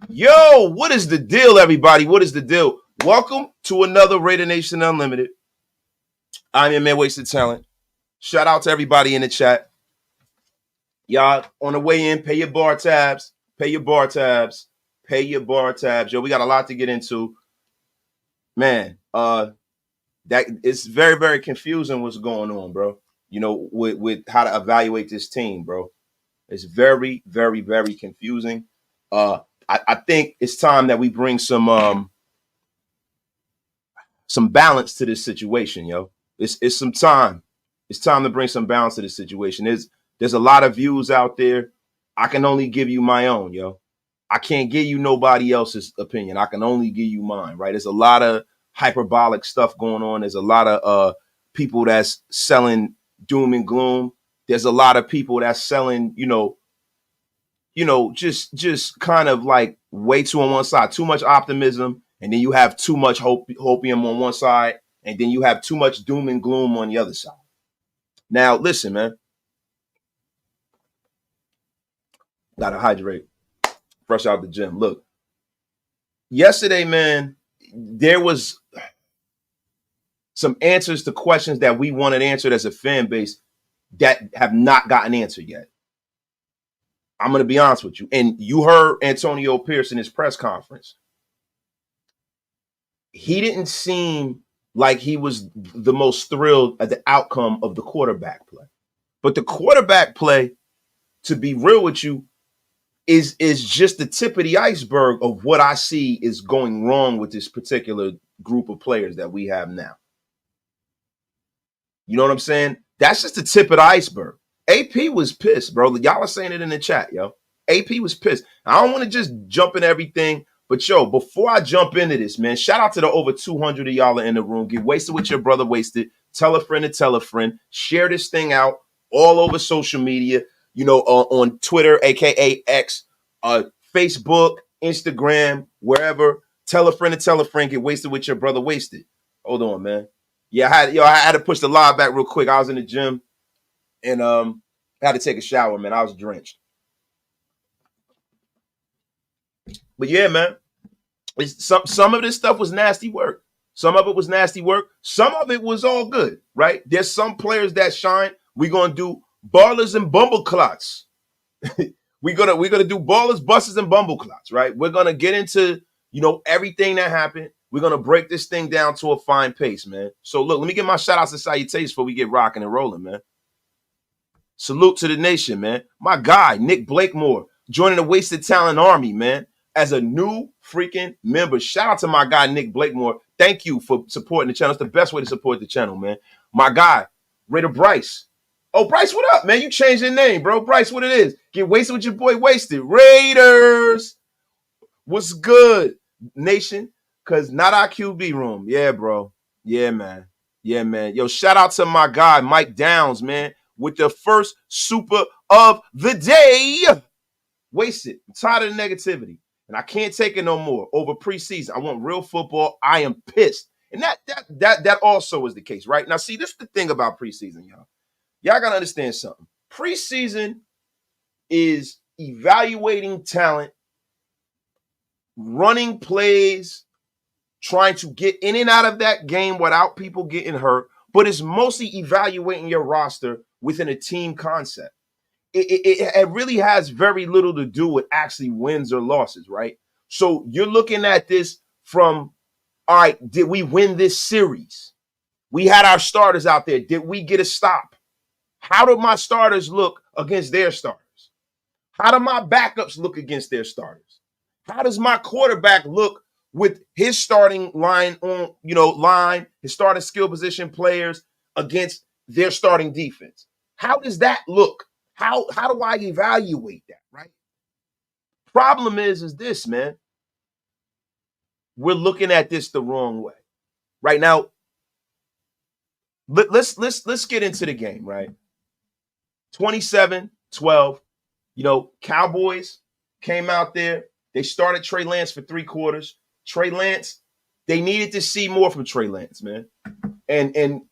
Yo, what is the deal, everybody? What is the deal? Welcome to another RaiderNation Unlimited. I'm your man, Wasted Talent. Shout out to everybody in the chat. Y'all, on the way in, pay your bar tabs. Pay your bar tabs. Pay your bar tabs. Yo, we got a lot to get into. Man, that it's very, very confusing what's going on, bro. You know, with how to evaluate this team, bro. It's very, very, very confusing. I think it's time that we bring some balance to this situation, yo. It's some time. It's time to bring some balance to this situation. There's a lot of views out there. I can only give you my own, yo. I can't give you nobody else's opinion. I can only give you mine, right? There's a lot of hyperbolic stuff going on. There's a lot of people that's selling doom and gloom. There's a lot of people that's selling, just kind of like way too on one side, too much optimism, and then you have too much hopium on one side, and then you have too much doom and gloom on the other side. Now, listen, man. Gotta hydrate. Fresh out the gym. Look, yesterday, man, there was some answers to questions that we wanted answered as a fan base that have not gotten answered yet. I'm going to be honest with you. And you heard Antonio Pierce in his press conference. He didn't seem like he was the most thrilled at the outcome of the quarterback play. But the quarterback play, to be real with you, is just the tip of the iceberg of what I see is going wrong with this particular group of players that we have now. You know what I'm saying? That's just the tip of the iceberg. AP was pissed, bro. Y'all are saying it in the chat, yo. AP was pissed. I don't want to just jump in everything, but yo, before I jump into this, man, shout out to the over 200 of y'all in the room. Get wasted with your brother, wasted. Tell a friend to tell a friend. Share this thing out all over social media, on Twitter, aka X, Facebook, Instagram, wherever. Tell a friend to tell a friend. Get wasted with your brother, wasted. Hold on, man. Yeah, I had to push the live back real quick. I was in the gym. And I had to take a shower, man. I was drenched. But yeah, man, some of this stuff was nasty work. Some of it was nasty work. Some of it was all good, right? There's some players that shine. We're gonna do ballers and bumbleclots. we're gonna do ballers, busters, and bumbleclots, right? We're gonna get into everything that happened. We're gonna break this thing down to a fine pace, man. So look, let me get my shout outs and salutations before we get rocking and rolling, man. Salute to the nation, man. My guy, Nick Blakemore, joining the Wasted Talent Army, man, as a new freaking member. Shout out to my guy, Nick Blakemore. Thank you for supporting the channel. It's the best way to support the channel, man. My guy, Raider Bryce. Oh, Bryce, what up, man? You changed your name, bro. Bryce, what it is? Get wasted with your boy, Wasted. Raiders. What's good, nation? Because not our QB room. Yeah, bro. Yeah, man. Yeah, man. Yo, shout out to my guy, Mike Downs, man, with the first super of the day. Wasted. I'm tired of the negativity. And I can't take it no more. Over preseason, I want real football. I am pissed. And that also is the case, right? Now, see, this is the thing about preseason, y'all. Y'all got to understand something. Preseason is evaluating talent, running plays, trying to get in and out of that game without people getting hurt, but it's mostly evaluating your roster within a team concept. It really has very little to do with actually wins or losses, right? So you're looking at this from, all right, did we win this series? We had our starters out there. Did we get a stop? How do my starters look against their starters? How do my backups look against their starters? How does my quarterback look with his starting line on, his starting skill position players against their starting defense? How does that look? How do I evaluate that, right? Problem is this, man. We're looking at this the wrong way. Right now, let's get into the game, right? 27-12. Cowboys came out there. They started Trey Lance for 3 quarters. Trey Lance, they needed to see more from Trey Lance, man. And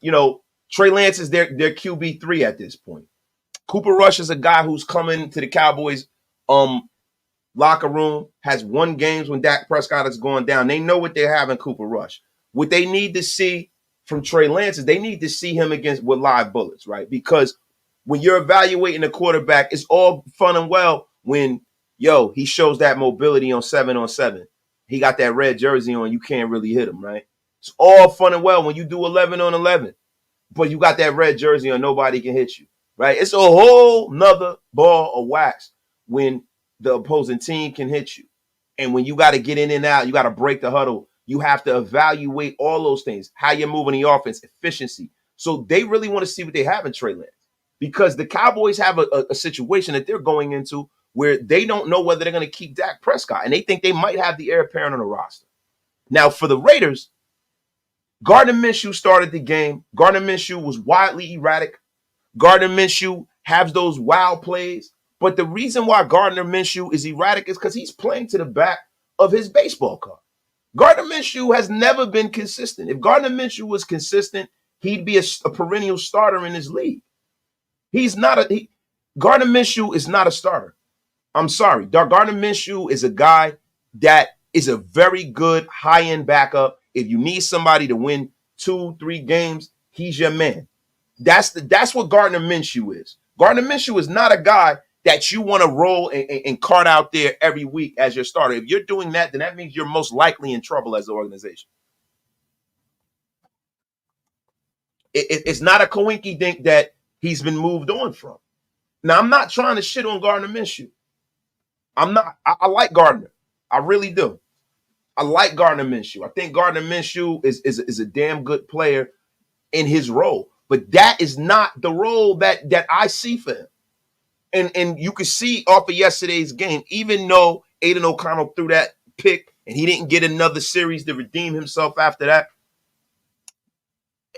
Trey Lance is their QB3 at this point. Cooper Rush is a guy who's coming to the Cowboys locker room has won games when Dak Prescott is going down. They know what they have in Cooper Rush. What they need to see from Trey Lance is they need to see him against with live bullets, right? Because when you're evaluating a quarterback, it's all fun and well when, he shows that mobility on 7-on-7. He got that red jersey on, you can't really hit him, right? It's all fun and well when you do 11-on-11, but you got that red jersey on, nobody can hit you, right? It's a whole nother ball of wax when the opposing team can hit you. And when you got to get in and out, you got to break the huddle. You have to evaluate all those things, how you're moving the offense, efficiency. So they really want to see what they have in Trey Lance, because the Cowboys have a situation that they're going into where they don't know whether they're going to keep Dak Prescott, and they think they might have the heir apparent on the roster. Now, for the Raiders, Gardner Minshew started the game. Gardner Minshew was wildly erratic. Gardner Minshew has those wild plays. But the reason why Gardner Minshew is erratic is because he's playing to the back of his baseball card. Gardner Minshew has never been consistent. If Gardner Minshew was consistent, he'd be a perennial starter in his league. Gardner Minshew is not a starter. I'm sorry. Gardner Minshew is a guy that is a very good high-end backup. If you need somebody to win 2-3 games, he's your man. That's what Gardner Minshew is. Gardner Minshew is not a guy that you want to roll and cart out there every week as your starter. If you're doing that, then that means you're most likely in trouble as an organization. It's not a coinky dink that he's been moved on from. Now, I'm not trying to shit on Gardner Minshew. I'm not. I like Gardner. I really do. I like Gardner Minshew. I think Gardner Minshew is a damn good player in his role. But that is not the role that I see for him. And you could see off of yesterday's game, even though Aidan O'Connell threw that pick and he didn't get another series to redeem himself after that,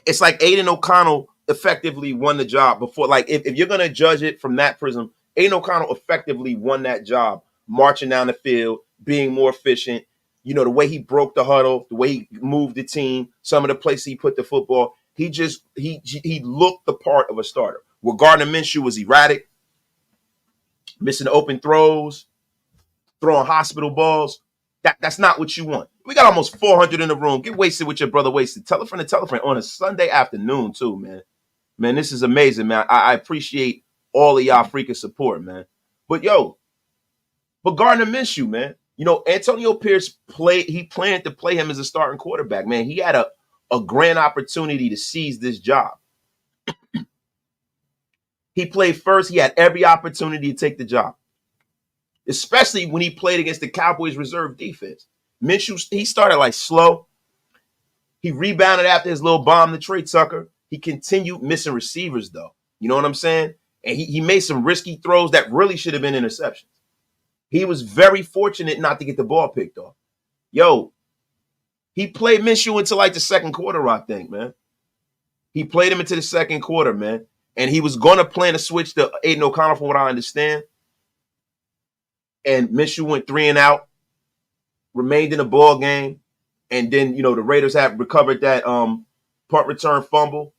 it's like Aidan O'Connell effectively won the job before. Like, if you're going to judge it from that prism, Aidan O'Connell effectively won that job, marching down the field, being more efficient. The way he broke the huddle, the way he moved the team, some of the places he put the football, he looked the part of a starter. Where Gardner Minshew was erratic, missing open throws, throwing hospital balls. That's not what you want. We got almost 400 in the room. Get wasted with your brother Wasted. Tell a friend to tell a friend on a Sunday afternoon too, man. Man, this is amazing, man. I appreciate all of y'all freaking support, man. But Gardner Minshew, man. Antonio Pierce planned to play him as a starting quarterback, man. He had a grand opportunity to seize this job. He played first. He had every opportunity to take the job, especially when he played against the Cowboys reserve defense. Minshew, he started like slow. He rebounded after his little bomb to Trey Tucker. He continued missing receivers, though. You know what I'm saying? And he made some risky throws that really should have been interceptions. He was very fortunate not to get the ball picked off. He played Minshew until like the second quarter, I think, man. He played him into the second quarter, man. And he was going to plan to switch to Aidan O'Connell, from what I understand. And Minshew went 3 and out, remained in the ball game. And then, the Raiders have recovered that punt return fumble.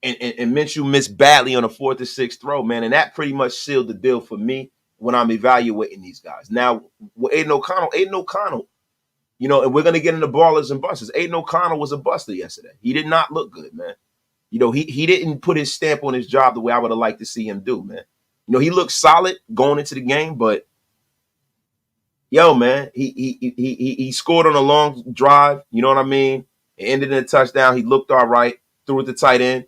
And Minshew missed badly on a 4th and 6 throw, man. And that pretty much sealed the deal for me when I'm evaluating these guys. Now, with Aidan O'Connell, and we're going to get into ballers and busters. Aidan O'Connell was a buster yesterday. He did not look good, man. He didn't put his stamp on his job the way I would have liked to see him do, man. He looked solid going into the game, but man, he scored on a long drive. You know what I mean? It ended in a touchdown. He looked all right, threw it to tight end,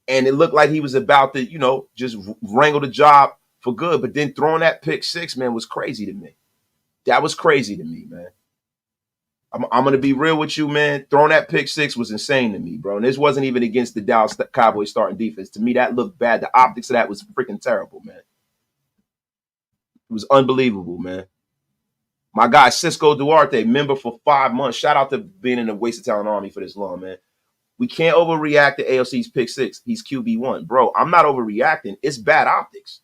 and it looked like he was about to, just wrangle the job for good. But then throwing that pick 6, man, was crazy to me. That was crazy to me, man. I'm going to be real with you, man. Throwing that pick 6 was insane to me, bro. And this wasn't even against the Dallas Cowboys starting defense. To me, that looked bad. The optics of that was freaking terrible, man. It was unbelievable, man. My guy, Cisco Duarte, member for 5 months. Shout out to being in the Wasted Talent Army for this long, man. We can't overreact to AOC's pick 6. He's QB1. Bro, I'm not overreacting. It's bad optics.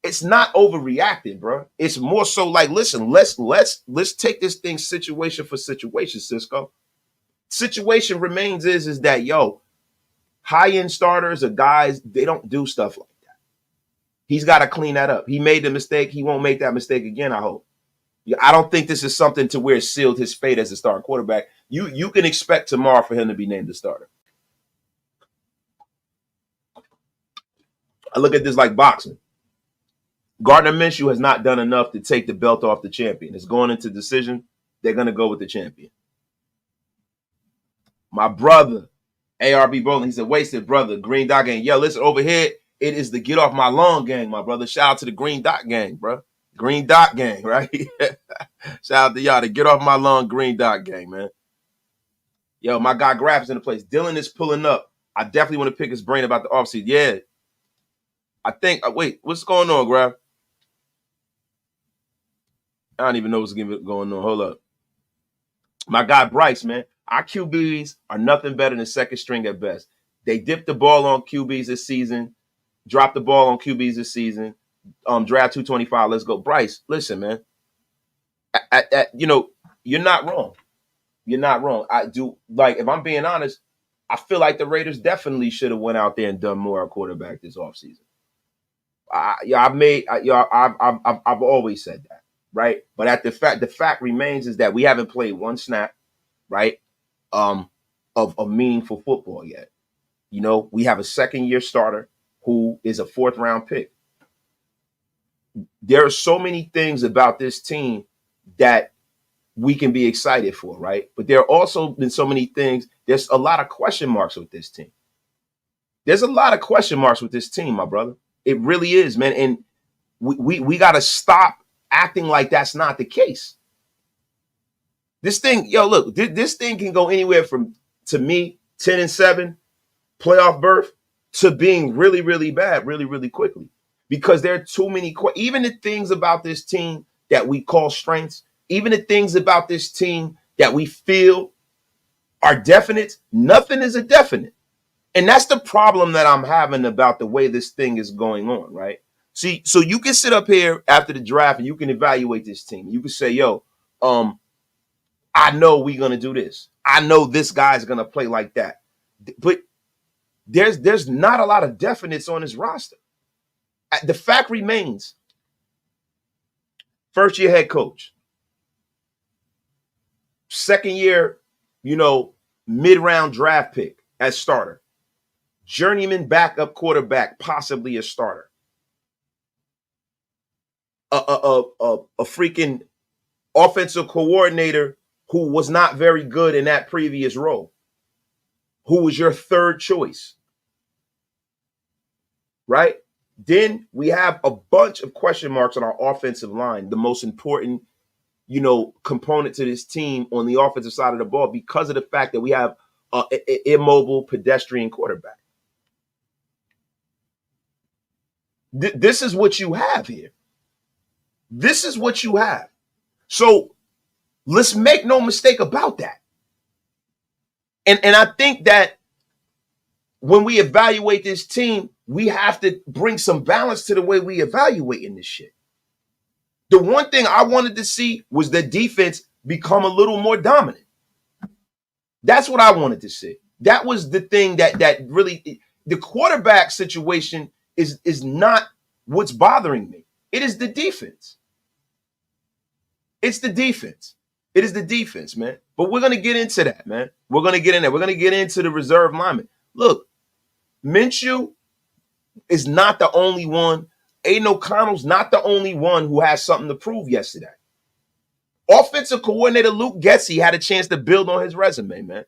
It's not overreacting, bro. It's more so like, listen, let's take this thing situation for situation, Cisco. Situation remains is that, high-end starters or guys, they don't do stuff like that. He's got to clean that up. He made the mistake. He won't make that mistake again, I hope. I don't think this is something to where it sealed his fate as a starting quarterback. You can expect tomorrow for him to be named the starter. I look at this like boxing. Gardner Minshew has not done enough to take the belt off the champion. It's going into decision. They're going to go with the champion. My brother, ARB Bowling, he said, wasted brother, Green Dot Gang. Yo, listen, over here, it is the Get Off My Lawn gang, my brother. Shout out to the Green Dot Gang, bro. Green Dot Gang, right? Shout out to y'all, the Get Off My Lawn Green Dot Gang, man. Yo, my guy Graph is in the place. Dylan is pulling up. I definitely want to pick his brain about the offseason. Yeah. I think, wait, what's going on, Graph? I don't even know what's going on. Hold up. My guy Bryce, man. Our QBs are nothing better than second string at best. They dipped the ball on QBs this season, dropped the ball on QBs this season. Draft 225. Let's go. Bryce, listen, man. You're not wrong. You're not wrong. I do, like, if I'm being honest, I feel like the Raiders definitely should have went out there and done more at quarterback this offseason. I've always said that, right? But the fact remains is that we haven't played one snap, right, of meaningful football yet. You know, we have a second-year starter who is a fourth-round pick. There are so many things about this team that we can be excited for, right? But there are also been so many things. There's a lot of question marks with this team. There's a lot of question marks with this team, my brother. It really is, man. And we got to stop acting like that's not the case. This thing, yo, look, this thing can go anywhere from, to me, 10-7, playoff berth, to being really, really bad, really, really quickly. Because there are too many, even the things about this team that we call strengths, even the things about this team that we feel are definite, nothing is a definite. And that's the problem that I'm having about the way this thing is going on, right? See, so you can sit up here after the draft and you can evaluate this team. You can say, yo, I know we're going to do this. I know this guy's going to play like that. But there's not a lot of definites on this roster. The fact remains, first-year head coach, second-year, mid-round draft pick as starter, journeyman backup quarterback, possibly a starter, a freaking offensive coordinator who was not very good in that previous role, who was your third choice, right? Then we have a bunch of question marks on our offensive line, the most important, component to this team on the offensive side of the ball, because of the fact that we have an immobile pedestrian quarterback. This is what you have here. This is what you have. So let's make no mistake about that. And I think that when we evaluate this team, we have to bring some balance to the way we evaluate in this shit. The one thing I wanted to see was the defense become a little more dominant. That's what I wanted to see. That was the thing that really, the quarterback situation is not what's bothering me. It is the defense. It's the defense. It is the defense, man. But we're going to get into that, man. We're going to get in there. We're going to get into the reserve lineman. Look, Minshew is not the only one. Aidan O'Connell's not the only one who has something to prove yesterday. Offensive coordinator Luke Getsy had a chance to build on his resume, man.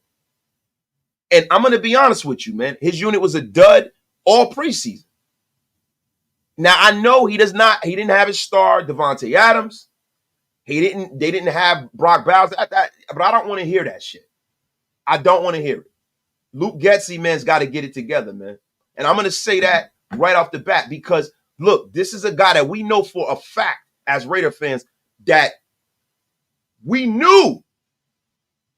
And I'm going to be honest with you, man. His unit was a dud all preseason. Now, I know he didn't have his star, Devontae Adams. They didn't have Brock Bowers, but I don't want to hear that shit. I don't want to hear it. Luke Getsy, man's got to get it together, man. And I'm going to say that right off the bat because, look, this is a guy that we know for a fact as Raider fans that we knew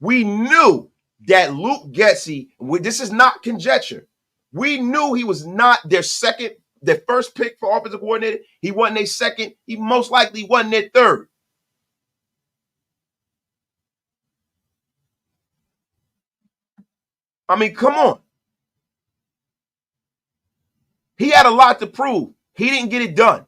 that Luke Getsy, this is not conjecture. We knew he was not their first pick for offensive coordinator. He wasn't their second. He most likely wasn't their third. I mean, come on. He had a lot to prove. He didn't get it done.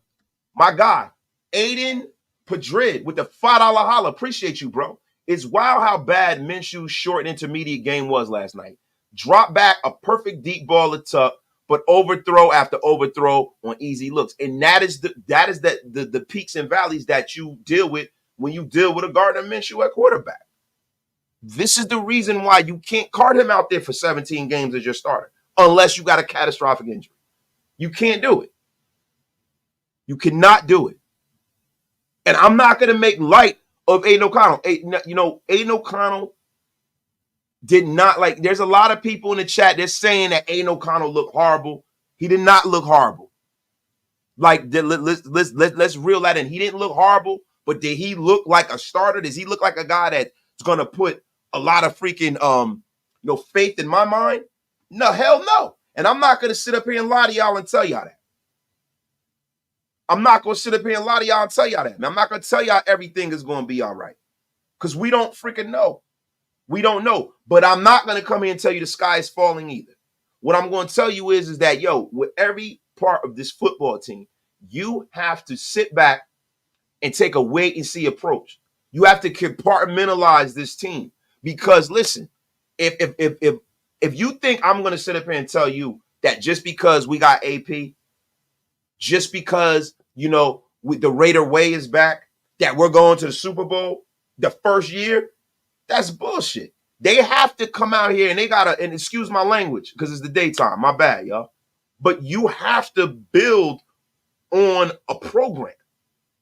My guy, Aidan Padrid with the $5 holla. Appreciate you, bro. It's wild how bad Minshew's short and intermediate game was last night. Drop back a perfect deep ball to Tuck, but overthrow after overthrow on easy looks. And that is the peaks and valleys that you deal with when you deal with a Gardner Minshew at quarterback. This is the reason why you can't cart him out there for 17 games as your starter, unless you got a catastrophic injury. You can't do it. You cannot do it. And I'm not going to make light of Aidan O'Connell. Aidan O'Connell did not, like, there's a lot of people in the chat that's saying that Aidan O'Connell looked horrible. He did not look horrible. Like, let's reel that in. He didn't look horrible, but did he look like a starter? Does he look like a guy that's going to put a lot of freaking faith in my mind? No, hell no. And I'm not going to sit up here and lie to y'all and tell y'all that. I'm not going to sit up here and lie to y'all and tell y'all that. I'm not going to tell y'all everything is going to be all right, because we don't freaking know. We don't know. But I'm not going to come here and tell you the sky is falling either. What I'm going to tell you is that, with every part of this football team, you have to sit back and take a wait and see approach. You have to compartmentalize this team, because listen, if you think I'm going to sit up here and tell you that just because we got AP, just because, the Raider way is back, that we're going to the Super Bowl the first year, that's bullshit. They have to come out here and they got to, and excuse my language because it's the daytime, my bad, y'all. But you have to build on a program.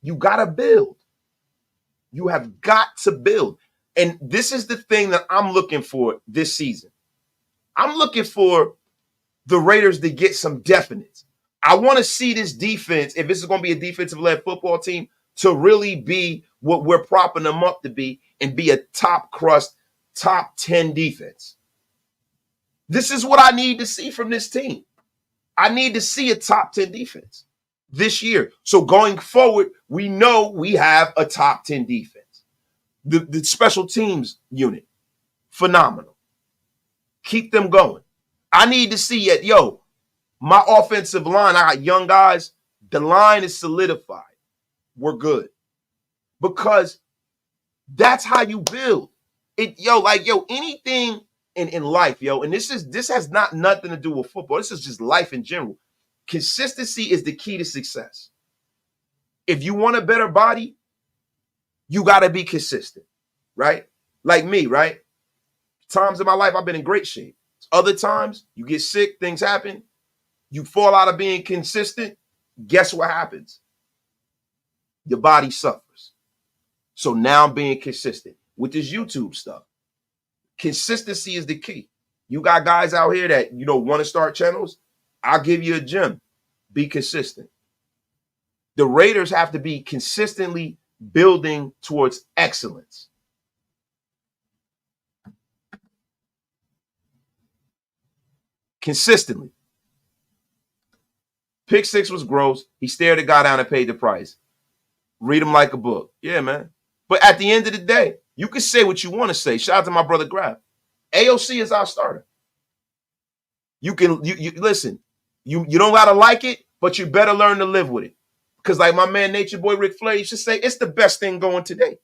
You got to build. You have got to build. And this is the thing that I'm looking for this season. I'm looking for the Raiders to get some definites. I want to see this defense, if this is going to be a defensive-led football team, to really be what we're propping them up to be and be a top-crust, top 10 defense. This is what I need to see from this team. I need to see a top 10 defense this year. So going forward, we know we have a top 10 defense. The special teams unit, phenomenal. Keep them going. I need to see it. My offensive line, I got young guys. The line is solidified. We're good. Because that's how you build. Anything in life, and this has nothing to do with football. This is just life in general. Consistency is the key to success. If you want a better body, you got to be consistent, right? Like me, right? Times in my life, I've been in great shape. Other times, you get sick, things happen. You fall out of being consistent. Guess what happens? Your body suffers. So now I'm being consistent with this YouTube stuff. Consistency is the key. You got guys out here that, want to start channels. I'll give you a gem. Be consistent. The Raiders have to be consistently building towards excellence. Consistently. Pick six was gross. He stared a guy down and paid the price. Read him like a book. Yeah, man. But at the end of the day, you can say what you want to say. Shout out to my brother Graf. AOC is our starter. You listen. You don't gotta like it, but you better learn to live with it. Because like my man Nature Boy Ric Flair used to say, it's the best thing going today.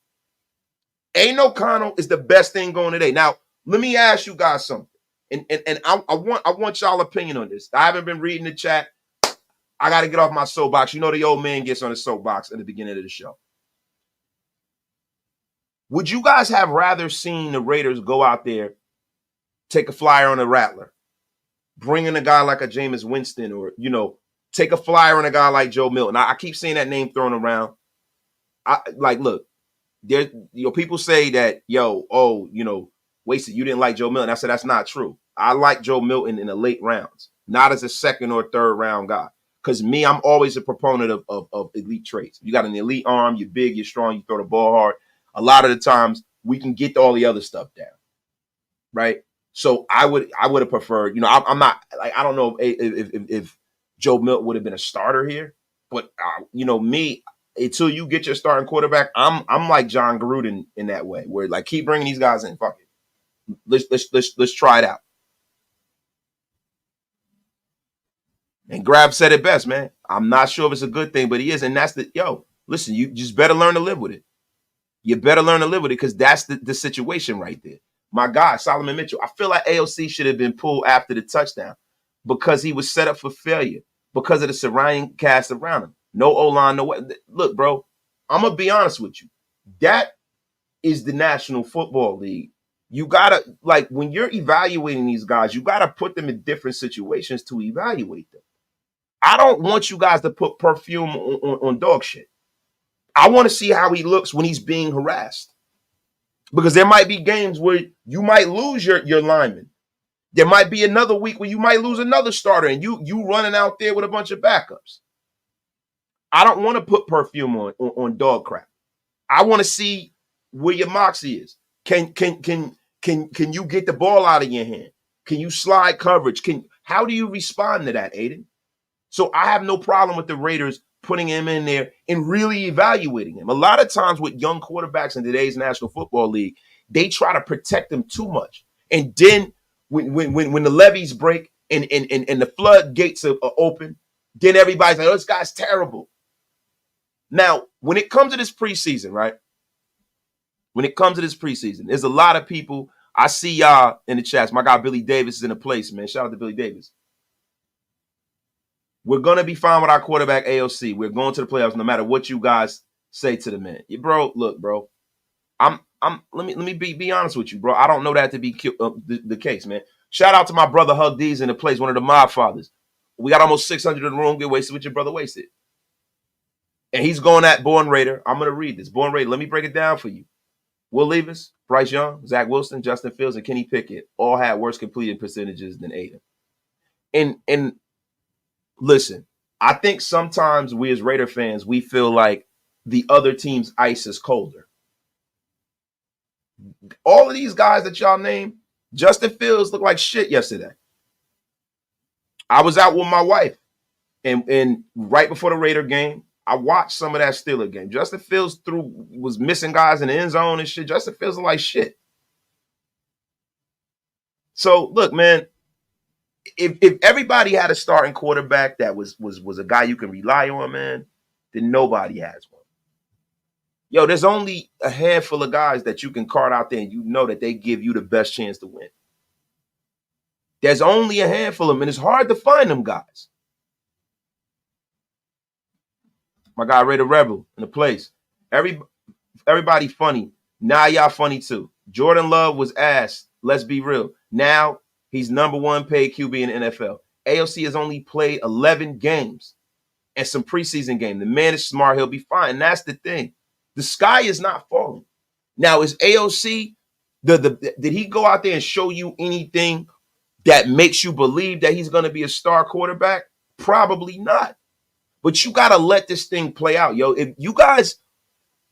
Aidan O'Connell is the best thing going today. Now, let me ask you guys something. And I want y'all opinion on this. I haven't been reading the chat. I got to get off my soapbox. The old man gets on the soapbox at the beginning of the show. Would you guys have rather seen the Raiders go out there, take a flyer on a Rattler, bring in a guy like a Jameis Winston, or, take a flyer on a guy like Joe Milton? I keep seeing that name thrown around. Look, there, people say that, wasted, you didn't like Joe Milton. I said, that's not true. I like Joe Milton in the late rounds, not as a second or third round guy. Because I'm always a proponent of elite traits. You got an elite arm, you're big, you're strong, you throw the ball hard. A lot of the times we can get all the other stuff down, right? So I would have preferred, I'm not, I don't know if Joe Milton would have been a starter here, but me, until you get your starting quarterback, I'm like John Gruden in that way, where keep bringing these guys in. Fuck it, let's try it out. And Grab said it best, man. I'm not sure if it's a good thing, but he is. And that's listen, you just better learn to live with it. You better learn to live with it because that's the situation right there. My guy, Solomon Mitchell, I feel like AOC should have been pulled after the touchdown because he was set up for failure because of the surrounding cast around him. No O-line, no way. Look, bro, I'm going to be honest with you. That is the National Football League. You got to, like, when you're evaluating these guys, you got to put them in different situations to evaluate them. I don't want you guys to put perfume on dog shit. I want to see how he looks when he's being harassed. Because there might be games where you might lose your lineman. There might be another week where you might lose another starter and you running out there with a bunch of backups. I don't want to put perfume on dog crap. I want to see where your moxie is. Can you get the ball out of your hand? Can you slide coverage? How do you respond to that, Aidan? So I have no problem with the Raiders putting him in there and really evaluating him. A lot of times with young quarterbacks in today's National Football League, they try to protect them too much. And then when the levees break and the floodgates are open, then everybody's like, oh, this guy's terrible. Now, when it comes to this preseason, right? When it comes to this preseason, there's a lot of people. I see y'all in the chats. My guy Billy Davis is in a place, man. Shout out to Billy Davis. We're going to be fine with our quarterback, AOC. We're going to the playoffs no matter what you guys say to the man. Bro, look, bro. Let me be honest with you, bro. I don't know that to be the case, man. Shout out to my brother Hug D's in the place, one of the mob fathers. We got almost 600 in the room. Get wasted with your brother wasted. And he's going at Born Raider. I'm going to read this. Born Raider, let me break it down for you. Will Levis, Bryce Young, Zach Wilson, Justin Fields, and Kenny Pickett all had worse completing percentages than Aidan. And listen, I think sometimes we as Raider fans, we feel like the other team's ice is colder. All of these guys that y'all name, Justin Fields looked like shit yesterday. I was out with my wife, and right before the Raider game, I watched some of that Steeler game. Justin Fields was missing guys in the end zone and shit. Justin Fields looked like shit. So look, man, if everybody had a starting quarterback that was a guy you can rely on, man, then nobody has one. Yo, there's only a handful of guys that you can card out there and you know that they give you the best chance to win. There's only a handful of them, and it's hard to find them guys. My guy Raider Rebel in the place. Everybody funny. Now y'all funny too. Jordan Love was asked, let's be real. Now he's number one paid QB in the NFL. AOC has only played 11 games and some preseason game. The man is smart. He'll be fine. And that's the thing. The sky is not falling. Now, is AOC, did he go out there and show you anything that makes you believe that he's going to be a star quarterback? Probably not. But you got to let this thing play out, yo. If you guys,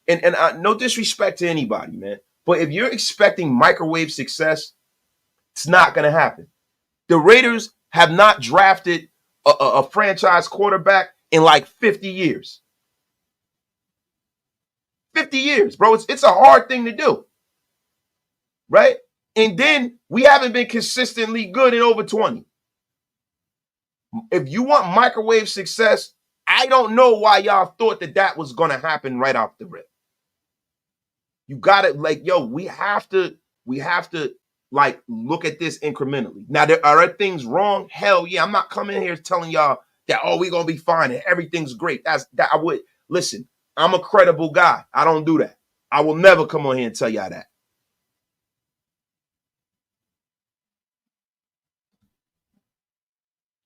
and no disrespect to anybody, man, but if you're expecting microwave success, it's not going to happen. The Raiders have not drafted a franchise quarterback in like 50 years. 50 years, bro. It's a hard thing to do, right? And then we haven't been consistently good in over 20. If you want microwave success, I don't know why y'all thought that was going to happen right off the rip. You got to, like, yo, we have to like look at this incrementally. Now, are things wrong? Hell yeah. I'm not coming here telling y'all that, oh, we're going to be fine and everything's great. I would listen. I'm a credible guy. I don't do that. I will never come on here and tell y'all that.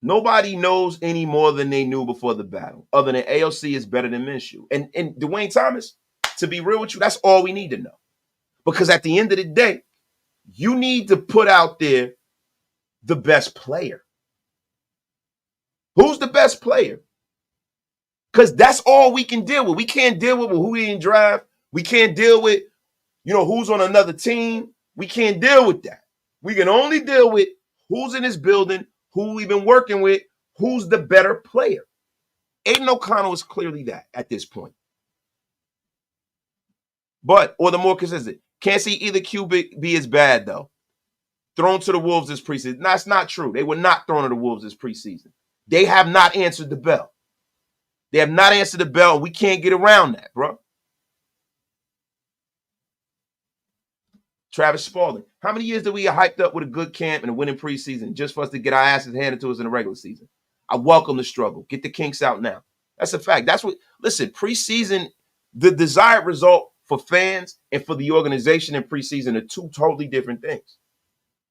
Nobody knows any more than they knew before the battle, other than AOC is better than Minshew. And Dwayne Thomas, to be real with you, that's all we need to know. Because at the end of the day, you need to put out there the best player. Who's the best player? Because that's all we can deal with. We can't deal with who we didn't draft. We can't deal with, who's on another team. We can't deal with that. We can only deal with who's in this building, who we've been working with, who's the better player. Aidan O'Connell is clearly that at this point. Or the more consistent. Can't see either QB as bad, though. Thrown to the Wolves this preseason. That's not true. They were not thrown to the Wolves this preseason. They have not answered the bell. They have not answered the bell. We can't get around that, bro. Travis Spaulding. How many years did we get hyped up with a good camp and a winning preseason just for us to get our asses handed to us in the regular season? I welcome the struggle. Get the kinks out now. That's a fact. That's what, listen, preseason, the desired result for fans and for the organization in preseason are two totally different things.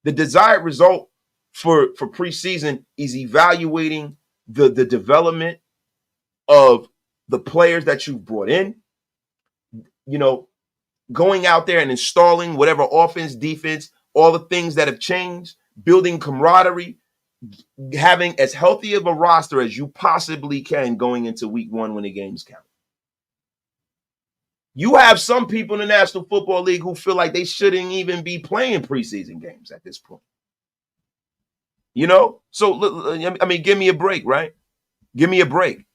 The desired result for preseason is evaluating the development of the players that you've brought in, going out there and installing whatever offense, defense, all the things that have changed, building camaraderie, having as healthy of a roster as you possibly can going into week 1 when the games count. You have some people in the National Football League who feel like they shouldn't even be playing preseason games at this point. So, I mean, give me a break, right? Give me a break.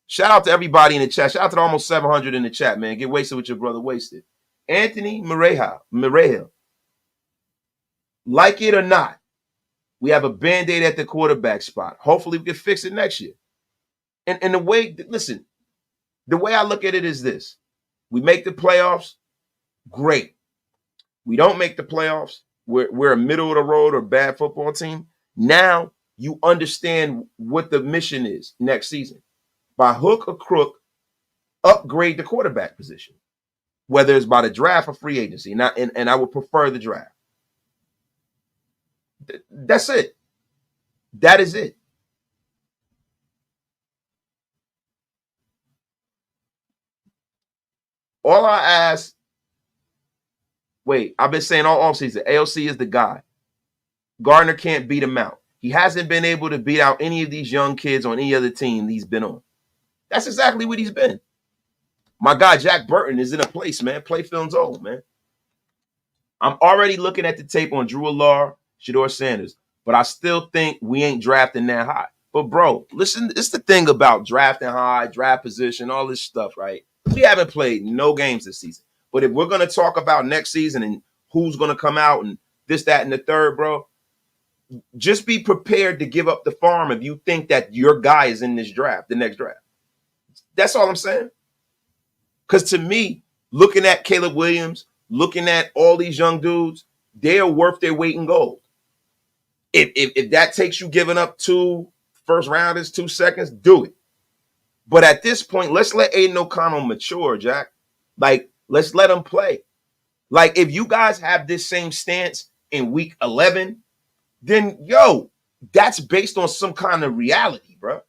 Shout out to everybody in the chat. Shout out to the almost 700 in the chat, man. Get wasted with your brother Wasted. Anthony Mireja. Like it or not, we have a Band-Aid at the quarterback spot. Hopefully we can fix it next year. And the way I look at it is this. We make the playoffs, great. We don't make the playoffs, we're a middle of the road or bad football team. Now you understand what the mission is next season. By hook or crook, upgrade the quarterback position, whether it's by the draft or free agency. And I would prefer the draft. That's it. That is it. All I ask, I've been saying all offseason, AOC is the guy. Gardner can't beat him out. He hasn't been able to beat out any of these young kids on any other team he's been on. That's exactly what he's been. My guy, Jack Burton, is in a place, man. Play film's old, man. I'm already looking at the tape on Drew Allard, Shedeur Sanders, but I still think we ain't drafting that high. But, bro, listen, it's the thing about drafting high, draft position, all this stuff, right? We haven't played no games this season. But if we're going to talk about next season and who's going to come out and this, that, and the third, bro, just be prepared to give up the farm if you think that your guy is in this draft, the next draft. That's all I'm saying. Because to me, looking at Caleb Williams, looking at all these young dudes, they are worth their weight in gold. If that takes you giving up 2 first rounders, 2 seconds, do it. But at this point, let's let Aidan O'Connell mature, Jack. Like, let's let him play. Like, if you guys have this same stance in week 11, then, that's based on some kind of reality, bro.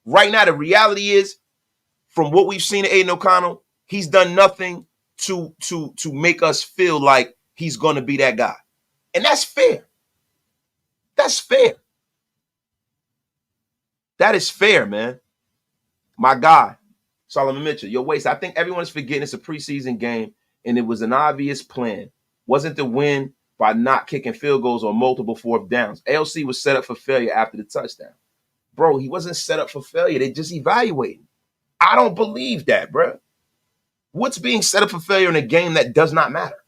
Right now, the reality is, from what we've seen of Aidan O'Connell, he's done nothing to make us feel like he's going to be that guy. And that's fair. That's fair. That is fair, man. My guy, Solomon Mitchell, Waste. I think everyone's forgetting it's a preseason game, and it was an obvious plan. Wasn't to win by not kicking field goals on multiple 4th downs. ALC was set up for failure after the touchdown. Bro, he wasn't set up for failure. They just evaluated. I don't believe that, bro. What's being set up for failure in a game that does not matter?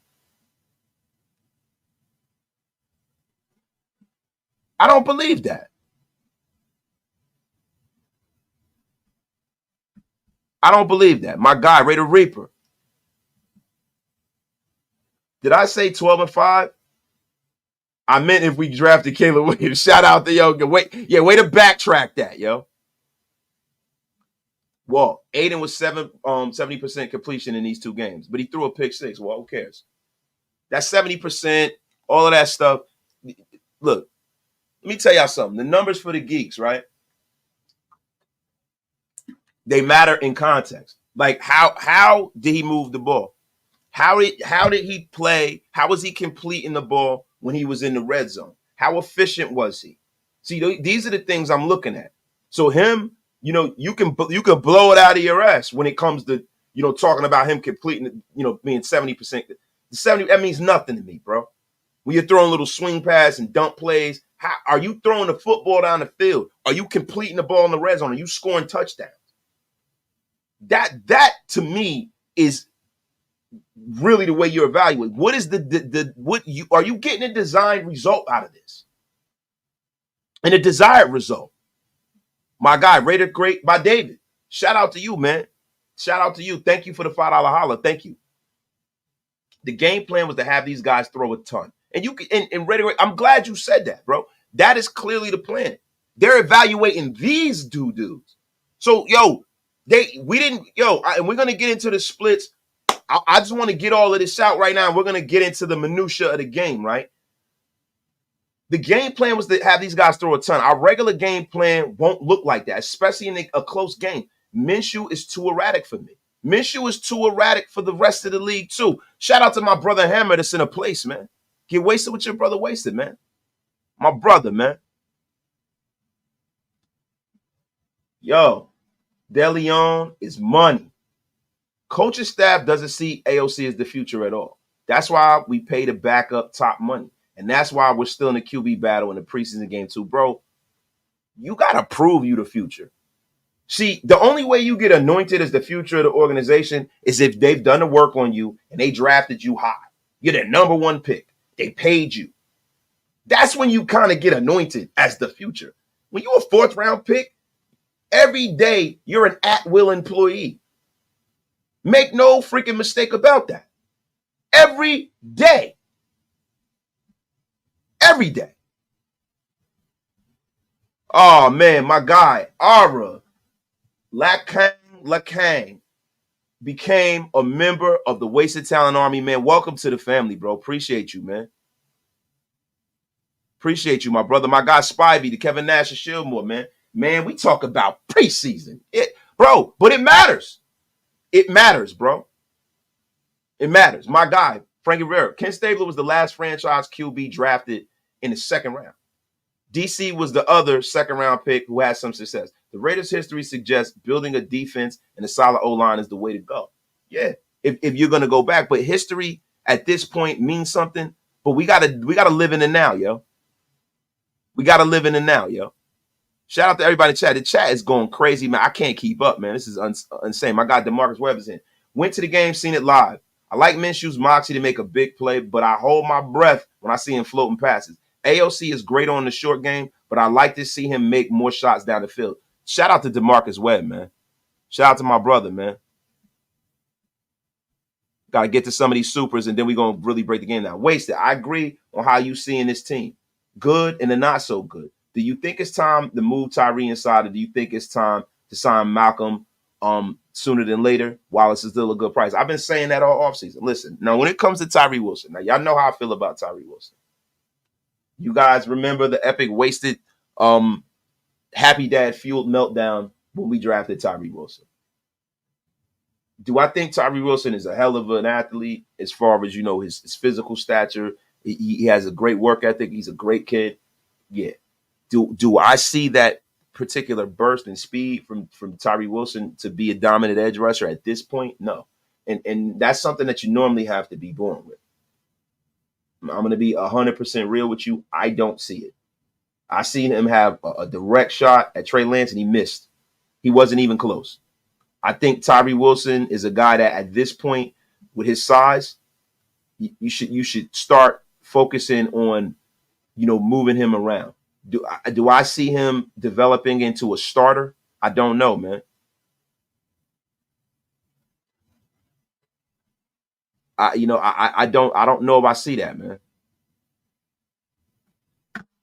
I don't believe that. I don't believe that. My guy, Raider Reaper. Did I say 12-5? I meant if we drafted Caleb Williams. Shout out to way to backtrack that, yo. Well, Aidan was 70% completion in these 2 games, but he threw a pick 6. Well, who cares? That's 70%, all of that stuff. Look, let me tell y'all something. The numbers for the geeks, right? They matter in context. Like, how did he move the ball? How did he play? How was he completing the ball when he was in the red zone? How efficient was he? See, these are the things I'm looking at. So him, you can blow it out of your ass when it comes to, talking about him completing, being 70%. 70, that means nothing to me, bro. When you're throwing little swing pass and dump plays, how are you throwing the football down the field? Are you completing the ball in the red zone? Are you scoring touchdowns? That to me is really the way you evaluate. What is are you getting a designed result out of this? And a desired result. My guy, rated great by David. Shout out to you, man. Shout out to you. Thank you for the $5 holler. Thank you. The game plan was to have these guys throw a ton. And you can, and Raider, I'm glad you said that, bro. That is clearly the plan. They're evaluating these dudes. So, and we're gonna get into the splits. I just want to get all of this out right now. We're gonna get into the minutia of the game, right? The game plan was to have these guys throw a ton. Our regular game plan won't look like that, especially in a close game. Minshew is too erratic for me. Minshew is too erratic for the rest of the league, too. Shout out to my brother Hammer that's in a place, man. Get wasted with your brother wasted, man. My brother, man. Yo, DeLeon is money. Coaching staff doesn't see AOC as the future at all. That's why we pay the backup top money. And that's why we're still in the QB battle in the preseason game, too. Bro, you got to prove you the future. See, the only way you get anointed as the future of the organization is if they've done the work on you and they drafted you high. You're their number one pick. They paid you. That's when you kind of get anointed as the future. When you're a fourth round pick, every day you're an at-will employee. Make no freaking mistake about that. Every day. Every day. Oh, man, my guy, Ara Lakang became a member of the Wasted Talent Army, man. Welcome to the family, bro. Appreciate you, man. Appreciate you, my brother. My guy, Spivey, the Kevin Nash of Shieldmore, man. Man, we talk about preseason. Bro, but it matters. It matters, bro. It matters. My guy, Frankie Rivera. Ken Stabler was the last franchise QB drafted in the second round. DC was the other second-round pick who had some success. The Raiders' history suggests building a defense and a solid O-line is the way to go. Yeah, if you're going to go back. But history at this point means something. But we gotta live in the now, yo. We got to live in the now, yo. Shout out to everybody in the chat. The chat is going crazy, man. I can't keep up, man. This is insane. My guy, DeMarcus Webb's in. Went to the game, seen it live. I like Minshew's moxie to make a big play, but I hold my breath when I see him floating passes. AOC is great on the short game, but I like to see him make more shots down the field. Shout out to DeMarcus Webb, man. Shout out to my brother, man. Got to get to some of these supers, and then we're going to really break the game down. Wasted. I agree on how you seeing this team. Good and the not so good. Do you think it's time to move Tyree inside, or do you think it's time to sign Malcolm sooner than later while it's still a good price? I've been saying that all offseason. Listen, now when it comes to Tyree Wilson, now y'all know how I feel about Tyree Wilson. You guys remember the epic wasted happy dad fueled meltdown when we drafted Tyree Wilson. Do I think Tyree Wilson is a hell of an athlete as far as, his physical stature? He has a great work ethic. He's a great kid. Yeah. Do I see that particular burst and speed from Tyree Wilson to be a dominant edge rusher at this point? No. And that's something that you normally have to be born with. I'm going to be 100% real with you. I don't see it. I seen him have a direct shot at Trey Lance, and he missed. He wasn't even close. I think Tyree Wilson is a guy that at this point, with his size, you should start focusing on, moving him around. Do I see him developing into a starter? I don't know, man. I don't know if I see that, man.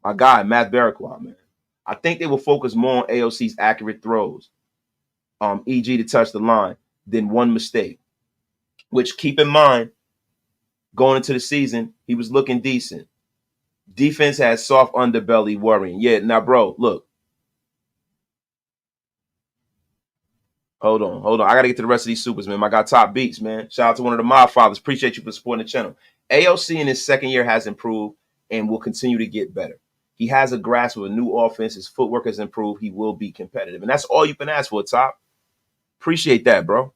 My guy, Matt Barraquah, man. I think they will focus more on AOC's accurate throws, e.g. to touch the line, than one mistake. Which, keep in mind, going into the season, he was looking decent. Defense has soft underbelly worrying. Yeah, now, bro, look. Hold on. I got to get to the rest of these supers, man. I got top beats, man. Shout out to one of the mod fathers. Appreciate you for supporting the channel. AOC in his second year has improved and will continue to get better. He has a grasp of a new offense. His footwork has improved. He will be competitive. And that's all you can ask for, Top. Appreciate that, bro.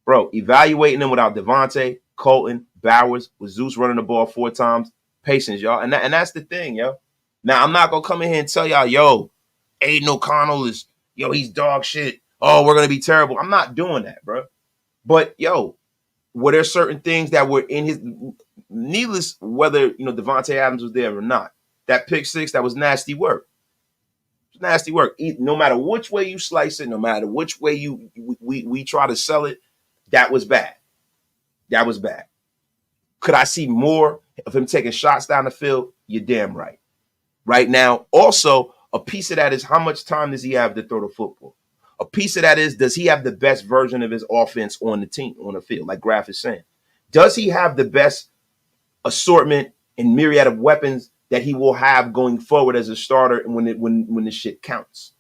Bro, evaluating them without Devontae, Colton, Bowers, with Zeus running the ball 4 times. Patience, y'all. And that's the thing, yo. Now, I'm not going to come in here and tell y'all, Aidan O'Connell is, he's dog shit. Oh, we're going to be terrible. I'm not doing that, bro. But, were there certain things that were in his, needless whether, Devontae Adams was there or not. That pick 6, that was nasty work. Nasty work. No matter which way you slice it, no matter which way we try to sell it, that was bad. That was bad. Could I see more of him taking shots down the field? You're damn right. Right now, also, a piece of that is how much time does he have to throw the football? A piece of that is, does he have the best version of his offense on the team, on the field, like Graf is saying? Does he have the best assortment and myriad of weapons that he will have going forward as a starter when the shit counts?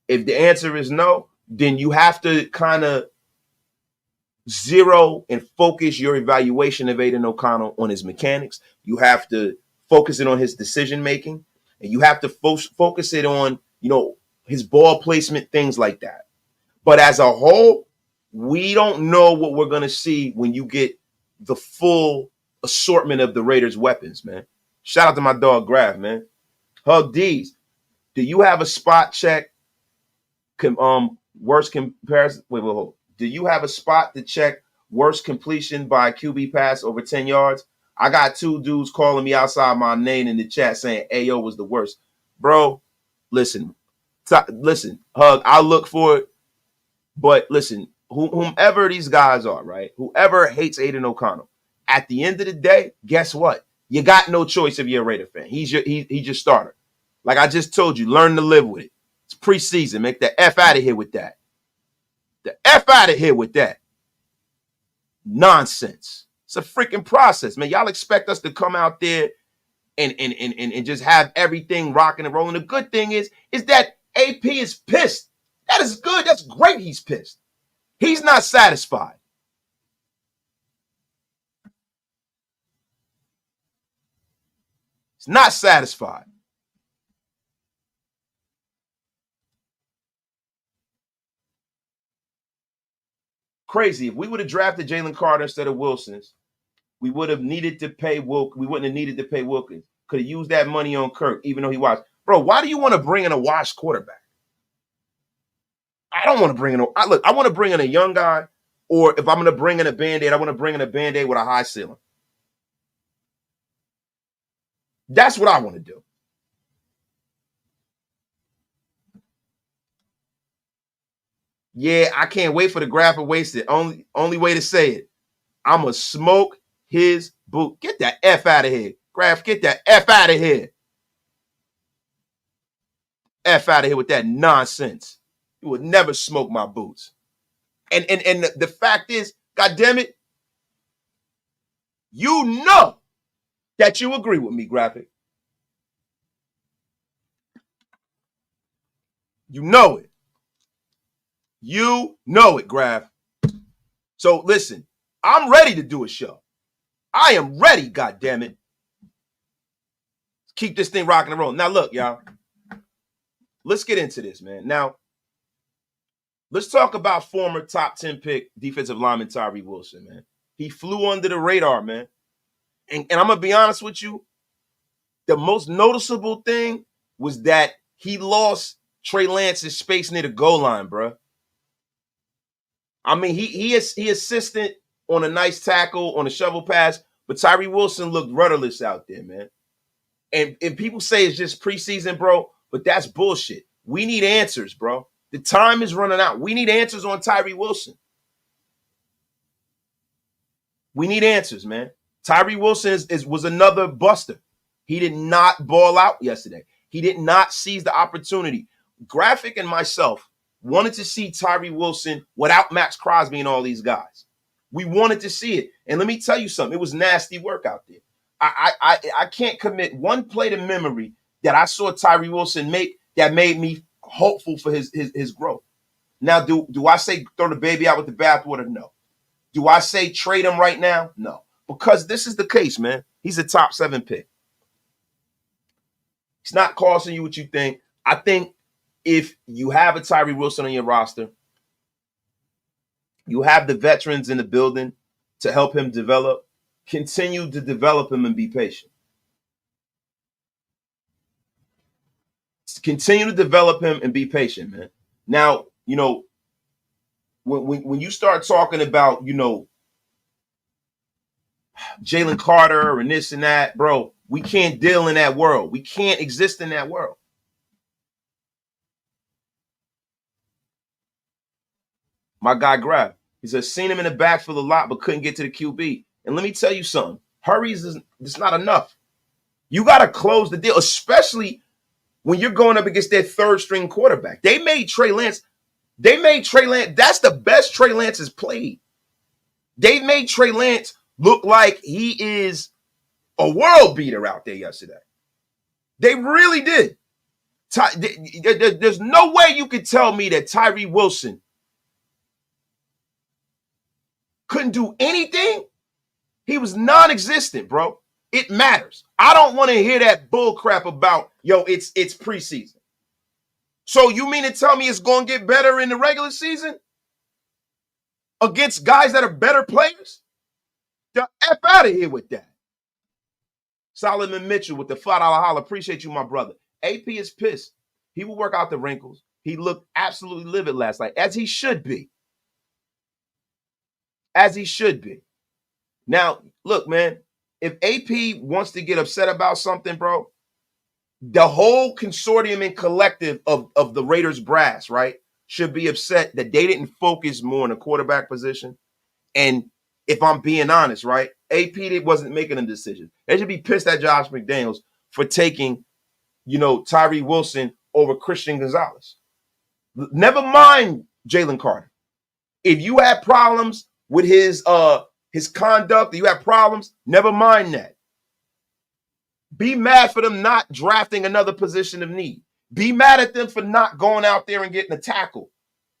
If the answer is no, then you have to kind of zero and focus your evaluation of Aidan O'Connell on his mechanics. You have to focus it on his decision making, and you have to focus it on, his ball placement, things like that. But as a whole, we don't know what we're going to see when you get the full assortment of the Raiders' weapons, man. Shout out to my dog Graf, man. Hug D's. Do you have a spot check? Worst comparison. Wait, hold. Do you have a spot to check worst completion by QB pass over 10 yards? I got two dudes calling me outside my name in the chat saying AO was the worst. Bro, listen, Hug, I'll look for it. But listen, whomever these guys are, right? Whoever hates Aidan O'Connell, at the end of the day, guess what? You got no choice if you're a Raider fan. He's your starter. Like I just told you, learn to live with it. It's preseason. Make the F out of here with that. The F out of here with that. Nonsense. It's a freaking process, man. Y'all expect us to come out there and just have everything rocking and rolling. The good thing is that AP is pissed. That is good. That's great he's pissed. He's not satisfied. He's not satisfied. Crazy. If we would have drafted Jalen Carter instead of Wilson's, we would have needed to pay Wilk. We wouldn't have needed to pay Wilkins. Could have used that money on Kirk, even though he was. Bro, why do you want to bring in a washed quarterback? I don't want to bring in I want to bring in a young guy, or if I'm going to bring in a Band-Aid, I want to bring in a Band-Aid with a high ceiling. That's what I want to do. Yeah, I can't wait for the Graf and waste it. Only way to say it. I'm going to smoke his boot. Get that F out of here. Graf, get that F out of here. F out of here with that nonsense. You would never smoke my boots. And the fact is, God damn it, you know that you agree with me, Graphic. You know it. You know it, Graf. So listen, I'm ready to do a show. I am ready, God damn it. Keep this thing rocking and rolling. Now look, y'all. Let's get into this, man. Now, let's talk about former top 10 pick defensive lineman Tyree Wilson, man. He flew under the radar, man. And I'm going to be honest with you. The most noticeable thing was that he lost Trey Lance's space near the goal line, bro. I mean, he assisted on a nice tackle, on a shovel pass, but Tyree Wilson looked rudderless out there, man. And people say it's just preseason, bro, but that's bullshit. We need answers, bro. The time is running out. We need answers on Tyree Wilson. We need answers, man. Tyree Wilson was another buster. He did not ball out yesterday. He did not seize the opportunity. Graphic and myself wanted to see Tyree Wilson without Max Crosby and all these guys. We wanted to see it. And let me tell you something. It was nasty work out there. I can't commit one play to memory that I saw Tyree Wilson make that made me hopeful for his growth. Now, do I say throw the baby out with the bathwater? No. Do I say trade him right now? No. Because this is the case, man. He's a top 7 pick. He's not costing you what you think. I think if you have a Tyree Wilson on your roster, you have the veterans in the building to help him develop. Continue to develop him and be patient. Continue to develop him and be patient, man. Now, when you start talking about, Jalen Carter and this and that, bro, we can't deal in that world. We can't exist in that world. My guy Grab. He says, seen him in the backfield a lot, but couldn't get to the QB. And let me tell you something. Hurries is not enough. You got to close the deal, especially when you're going up against their third string quarterback. They made Trey Lance. That's the best Trey Lance has played. They made Trey Lance look like he is a world beater out there yesterday. They really did. There's no way you could tell me that Tyree Wilson couldn't do anything. He was non-existent, bro. It matters. I don't want to hear that bull crap about, it's preseason. So you mean to tell me it's going to get better in the regular season against guys that are better players? The F out of here with that. Solomon Mitchell with the $5 holler. Appreciate you, my brother. AP is pissed. He will work out the wrinkles. He looked absolutely livid last night, as he should be. As he should be. Now, look, man, if AP wants to get upset about something, bro, the whole consortium and collective of the Raiders brass, right, should be upset that they didn't focus more on the quarterback position. And if I'm being honest, right, AP wasn't making a decision. They should be pissed at Josh McDaniels for taking, Tyree Wilson over Christian Gonzalez. Never mind Jalen Carter. If you had problems with his conduct, you have problems, never mind that. Be mad for them not drafting another position of need. Be mad at them for not going out there and getting a tackle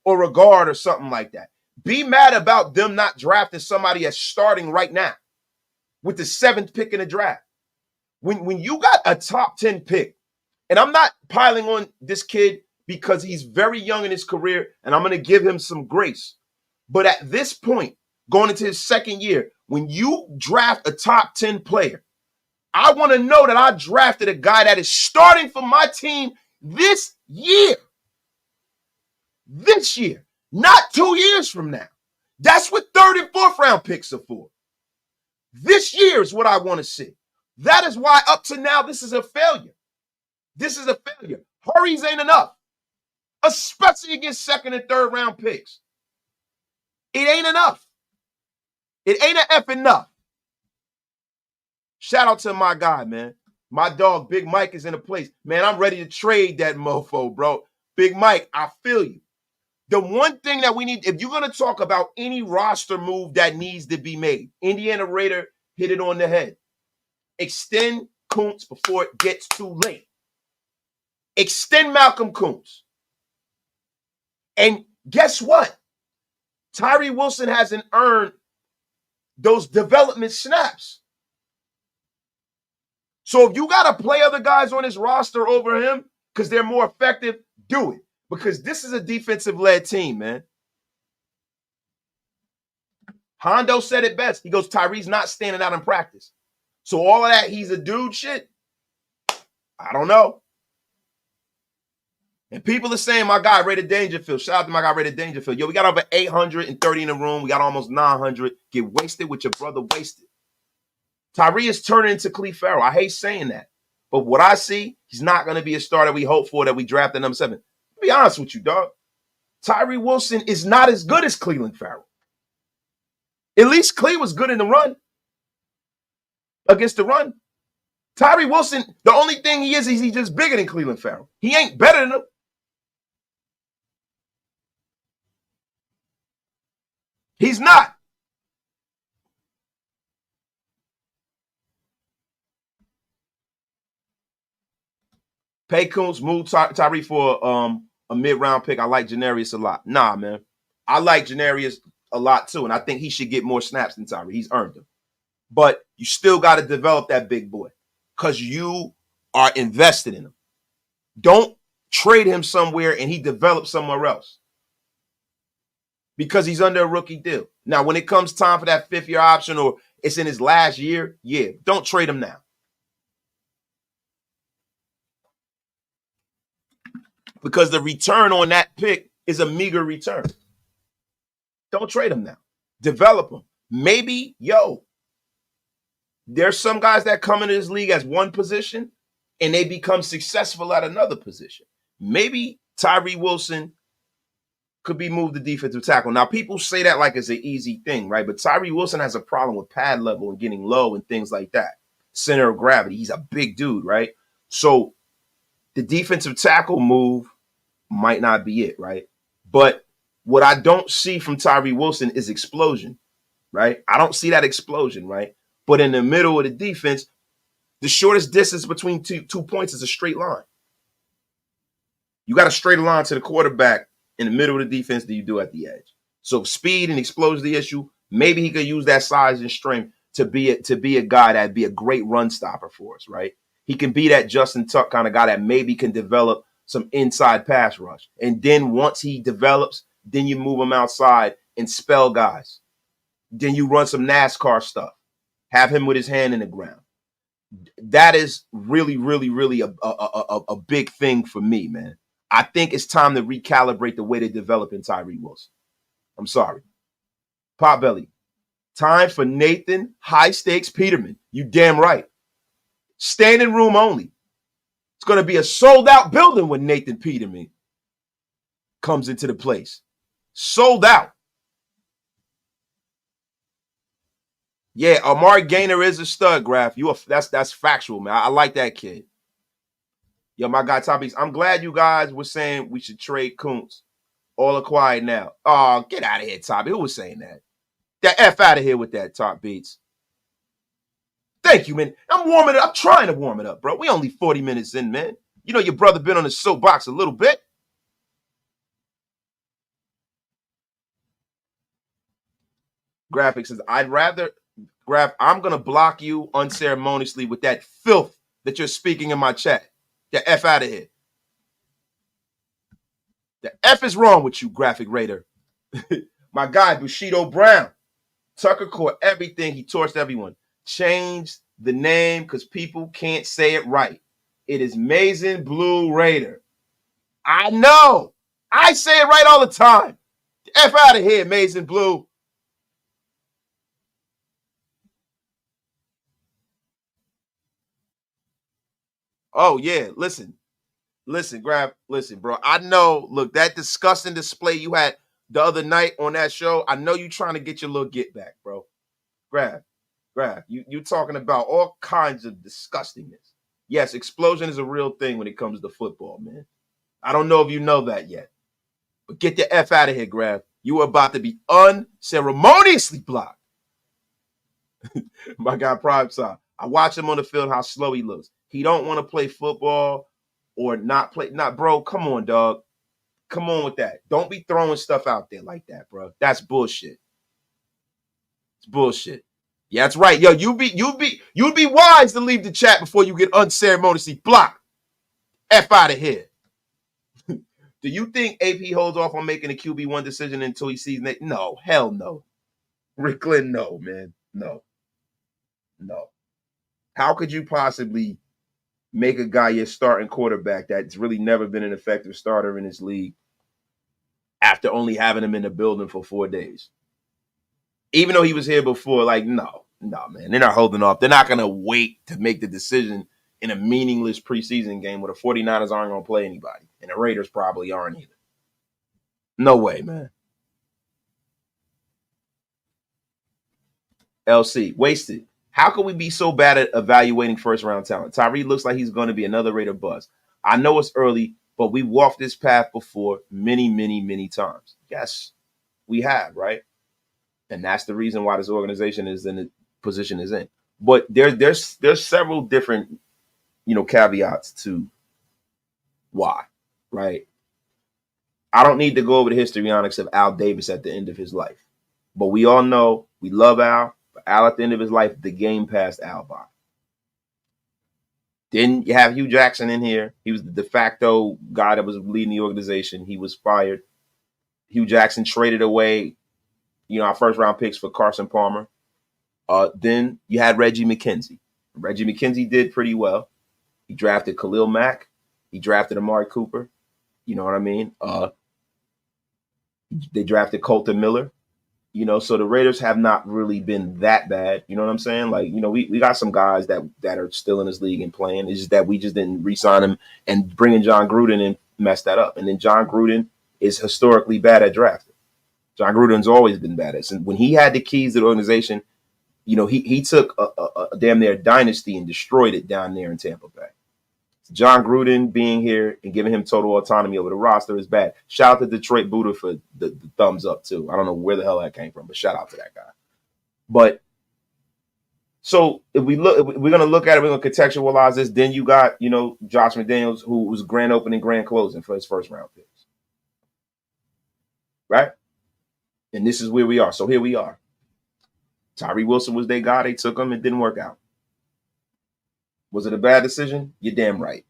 or a guard or something like that. Be mad about them not drafting somebody as starting right now with the 7th pick in the draft. When you got a top 10 pick, and I'm not piling on this kid because he's very young in his career, and I'm going to give him some grace. But at this point, going into his second year, when you draft a top 10 player, I want to know that I drafted a guy that is starting for my team this year. This year, not 2 years from now. That's what 3rd and 4th round picks are for. This year is what I want to see. That is why up to now, this is a failure. This is a failure. Hurries ain't enough, especially against 2nd and 3rd round picks. It ain't enough. It ain't an F enough. Shout out to my guy, man. My dog, Big Mike, is in a place. Man, I'm ready to trade that mofo, bro. Big Mike, I feel you. The one thing that we need, if you're going to talk about any roster move that needs to be made, Indiana Raider hit it on the head. Extend Kuntz before it gets too late. Extend Malcolm Kuntz. And guess what? Tyree Wilson hasn't earned those development snaps. So if you got to play other guys on his roster over him because they're more effective, do it. Because this is a defensive-led team, man. Hondo said it best. He goes, Tyree's not standing out in practice. So all of that, he's a dude shit, I don't know. And people are saying, my guy, Raider Dangerfield. Shout out to my guy, Raider Dangerfield. Yo, we got over 830 in the room. We got almost 900. Get wasted with your brother wasted. Tyree is turning into Cleve Farrell. I hate saying that. But what I see, he's not going to be a starter we hope for that we drafted number 7. To be honest with you, dog. Tyree Wilson is not as good as Cleveland Farrell. At least Cleve was good in the run. Against the run. Tyree Wilson, the only thing he is he's just bigger than Cleveland Farrell. He ain't better than him. He's not. Pay Kuntz, move Tyree for a mid-round pick. I like Janarius a lot. Nah, man. I like Janarius a lot too, and I think he should get more snaps than Tyree. He's earned them. But you still got to develop that big boy because you are invested in him. Don't trade him somewhere and he develops somewhere else because he's under a rookie deal. Now, when it comes time for that 5th-year option or it's in his last year, yeah, don't trade him now. Because the return on that pick is a meager return. Don't trade him now. Develop him. Maybe, there's some guys that come into this league as one position and they become successful at another position. Maybe Tyree Wilson could be moved to defensive tackle. Now, people say that like it's an easy thing, right? But Tyree Wilson has a problem with pad level and getting low and things like that. Center of gravity. He's a big dude, right? So the defensive tackle move might not be it, right? But what I don't see from Tyree Wilson is explosion, right? I don't see that explosion, right? But in the middle of the defense, the shortest distance between two points is a straight line. You got a straight line to the quarterback in the middle of the defense than you do at the edge. So if speed and explosion the issue, maybe he could use that size and strength to be a guy that'd be a great run stopper for us, right? He can be that Justin Tuck kind of guy that maybe can develop some inside pass rush. And then once he develops, then you move him outside and spell guys. Then you run some NASCAR stuff. Have him with his hand in the ground. That is really, really, really a big thing for me, man. I think it's time to recalibrate the way they develop in Tyree Wilson. I'm sorry. Potbelly. Time for Nathan High Stakes Peterman. You damn right. Standing room only. It's going to be a sold out building when Nathan Peterman comes into the place. Sold out. Yeah, Amari Gaynor is a stud, Graf. That's factual, man. I like that kid. Yo, my guy, Top Beats. I'm glad you guys were saying we should trade Kuntz. All are quiet now. Oh, get out of here, Top. Who was saying that? That F out of here with that, Top Beats. Thank you, man. I'm warming it up. I'm trying to warm it up, bro. We only 40 minutes in, man. You know your brother been on the soapbox a little bit. Graphic says, I'd rather... Graf, I'm going to block you unceremoniously with that filth that you're speaking in my chat. The F out of here. The F is wrong with you, Graphic Raider. My guy, Bushido Brown. Tucker caught everything. He torched everyone. Changed the name because people can't say it right. It is Mason Blue Raider. I know. I say it right all the time. The F out of here, Mason Blue. Oh, yeah. Listen, Grab. Listen, bro. I know, look, that disgusting display you had the other night on that show, I know you trying to get your little get back, bro. Grab. You talking about all kinds of disgustingness. Yes, explosion is a real thing when it comes to football, man. I don't know if you know that yet. But get the F out of here, Grab. You are about to be unceremoniously blocked. My guy, Prime Side. I watch him on the field, how slow he looks. He don't want to play football or not play. Not, bro, come on, dog. Come on with that. Don't be throwing stuff out there like that, bro. That's bullshit. It's bullshit. Yeah, that's right. Yo, you'd be wise to leave the chat before you get unceremoniously blocked. F out of here. Do you think AP holds off on making a QB1 decision until he sees Nate? No, hell no. Rick Glenn, no, man. No. How could you possibly make a guy your starting quarterback that's really never been an effective starter in this league after only having him in the building for 4 days? Even though he was here before, like, no, man. They're not holding off. They're not going to wait to make the decision in a meaningless preseason game where the 49ers aren't going to play anybody. And the Raiders probably aren't either. No way, man. LC, wasted. How could we be so bad at evaluating first-round talent? Tyree looks like he's going to be another Raider buzz. I know it's early, but we walked this path before many, many, many times. Yes, we have, right? And that's the reason why this organization is in the position it's in. But there's several different, caveats to why, right? I don't need to go over the histrionics of Al Davis at the end of his life. But we all know we love Al. But Al, at the end of his life, the game passed Al by. Then you have Hugh Jackson in here. He was the de facto guy that was leading the organization. He was fired. Hugh Jackson traded away, our first-round picks for Carson Palmer. Then you had Reggie McKenzie. Reggie McKenzie did pretty well. He drafted Khalil Mack. He drafted Amari Cooper. You know what I mean? They drafted Colton Miller. So the Raiders have not really been that bad. You know what I'm saying? Like, we got some guys that are still in this league and playing. It's just that we just didn't re-sign them, and bringing John Gruden in messed that up. And then John Gruden is historically bad at drafting. John Gruden's always been bad at it. And when he had the keys to the organization, he took a damn near dynasty and destroyed it down there in Tampa Bay. John Gruden being here and giving him total autonomy over the roster is bad. Shout out to Detroit Buddha for the thumbs up too. I don't know where the hell that came from, but shout out to that guy. But so if we're gonna look at it, we're gonna contextualize this. Then you got Josh McDaniels, who was grand opening, grand closing for his first round picks, right? And this is where we are. So here we are. Tyree Wilson was their guy. They took him. It didn't work out. Was it a bad decision? You're damn right.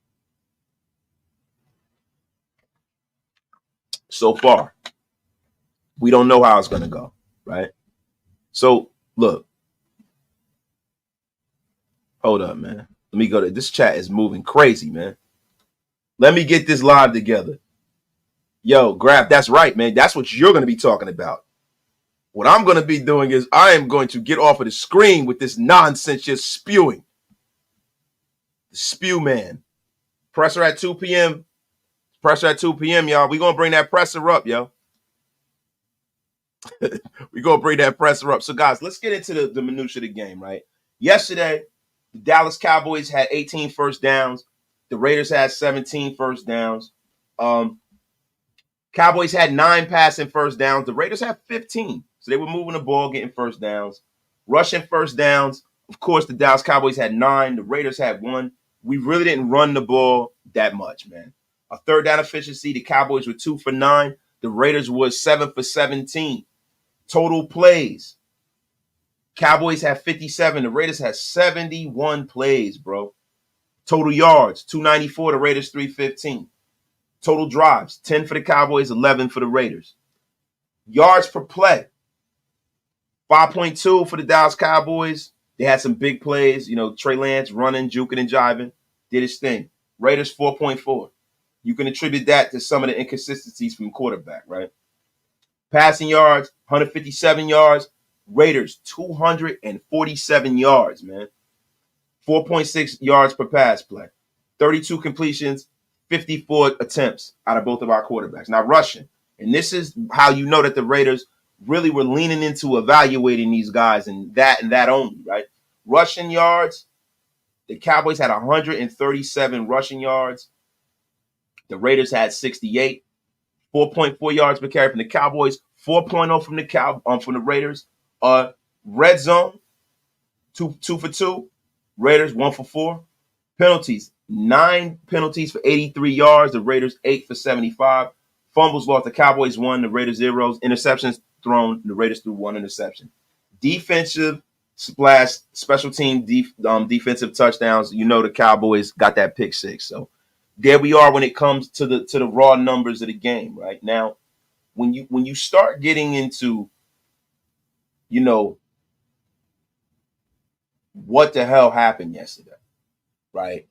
So far, we don't know how it's going to go, right? So, look. Hold up, man. Let me go to this chat is moving crazy, man. Let me get this live together. Yo, Graf, that's right, man. That's what you're going to be talking about. What I'm going to be doing is I am going to get off of the screen with this nonsense just spewing. The spew man. Presser at 2 p.m. Presser at 2 p.m., y'all. We're going to bring that presser up, yo. We're going to bring that presser up. So, guys, let's get into the minutia of the game, right? Yesterday, the Dallas Cowboys had 18 first downs. The Raiders had 17 first downs. Cowboys had 9 passing first downs. The Raiders had 15. So they were moving the ball, getting first downs. Rushing first downs. Of course, the Dallas Cowboys had 9. The Raiders had 1. We really didn't run the ball that much, man. A third down efficiency, the Cowboys were 2 for 9. The Raiders was 7 for 17. Total plays. Cowboys had 57. The Raiders had 71 plays, bro. Total yards, 294. The Raiders, 315. Total drives, 10 for the Cowboys, 11 for the Raiders. Yards per play, 5.2 for the Dallas Cowboys. They had some big plays. Trey Lance running, juking, and jiving. Did his thing. Raiders, 4.4. You can attribute that to some of the inconsistencies from quarterback, right? Passing yards, 157 yards. Raiders, 247 yards, man. 4.6 yards per pass play. 32 completions, 54 attempts out of both of our quarterbacks. Now, rushing. And this is how you know that the Raiders really were leaning into evaluating these guys and that only, right? Rushing yards, the Cowboys had 137 rushing yards. The Raiders had 68. 4.4 yards per carry from the Cowboys, 4.0 from the Raiders. Red zone, 2 for 2. Raiders 1 for 4. Penalties, 9 penalties for 83 yards. The Raiders 8 for 75. Fumbles lost. The Cowboys 1. The Raiders 0. Interceptions thrown. The Raiders threw 1 interception. Defensive splash, special team defensive touchdowns. The Cowboys got that pick 6. So there we are when it comes to the raw numbers of the game. Right now, when you start getting into what the hell happened yesterday, right?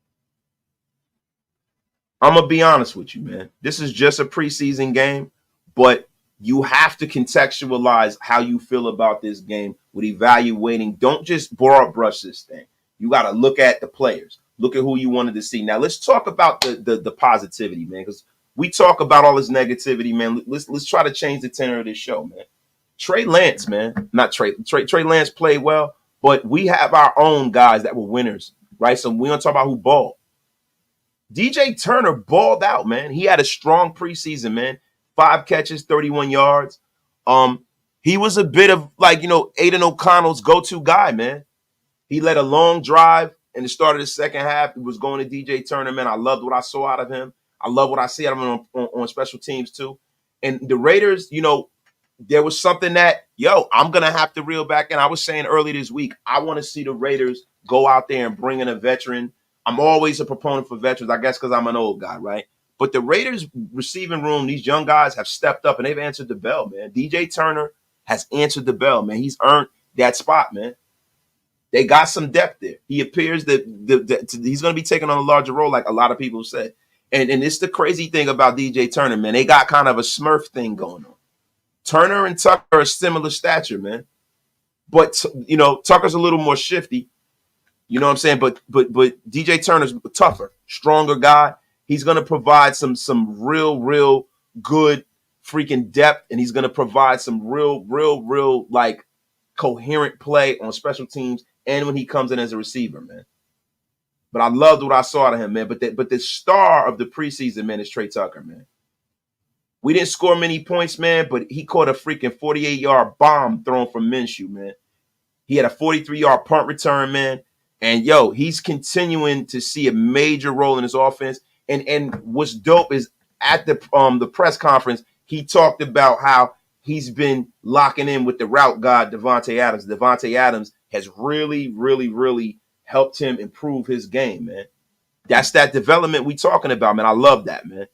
I'm going to be honest with you, man. This is just a preseason game, but you have to contextualize how you feel about this game with evaluating. Don't just broad brush this thing. You got to look at the players. Look at who you wanted to see. Now, let's talk about the positivity, man, because we talk about all this negativity, man. Let's try to change the tenor of this show, man. Trey Lance, man. Not Trey. Trey Lance played well, but we have our own guys that were winners, right? So we're going to talk about who balled. DJ Turner balled out, man. He had a strong preseason, man. 5 catches, 31 yards. He was a bit of Aidan O'Connell's go-to guy, man. He led a long drive in the start of the second half. It was going to DJ Turner, man. I loved what I saw out of him. I love what I see out of him on special teams too. And the Raiders, there was something that, I'm going to have to reel back in. I was saying early this week, I want to see the Raiders go out there and bring in a veteran. I'm always a proponent for veterans, I guess because I'm an old guy, right? But the Raiders receiving room, these young guys have stepped up and they've answered the bell, man. DJ Turner has answered the bell, man. He's earned that spot, man. They got some depth there. He appears that he's going to be taking on a larger role, like a lot of people said. And it's the crazy thing about DJ Turner, man. They got kind of a Smurf thing going on. Turner and Tucker are similar stature, man. But, Tucker's a little more shifty. You know what I'm saying? But DJ Turner's tougher, stronger guy. He's going to provide some real good freaking depth, and he's going to provide some real like coherent play on special teams and when he comes in as a receiver, man. But I loved what I saw out of him, man. But the star of the preseason, man, is Trey Tucker, man. We didn't score many points, man, but he caught a freaking 48-yard bomb thrown from Minshew, man. He had a 43-yard punt return, man. And, he's continuing to see a major role in his offense. And what's dope is at the press conference, he talked about how he's been locking in with the route god, Davante Adams. Davante Adams has really helped him improve his game, man. That's that development we talking about, man. I love that, man.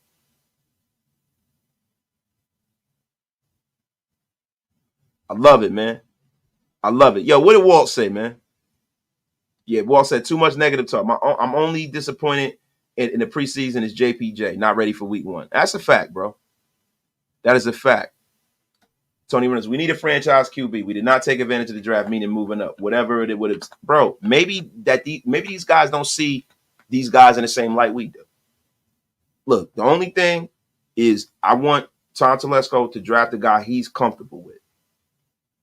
I love it, man. I love it. Yo, what did Walt say, man? Yeah, Walt said too much negative talk. I'm only disappointed in the preseason is JPJ, not ready for week 1. That's a fact, bro. That is a fact. Tony Reynolds, we need a franchise QB. We did not take advantage of the draft, meaning moving up. Whatever it would have, bro. Maybe these guys don't see these guys in the same light we do. Look, the only thing is I want Tom Telesco to draft a guy he's comfortable with.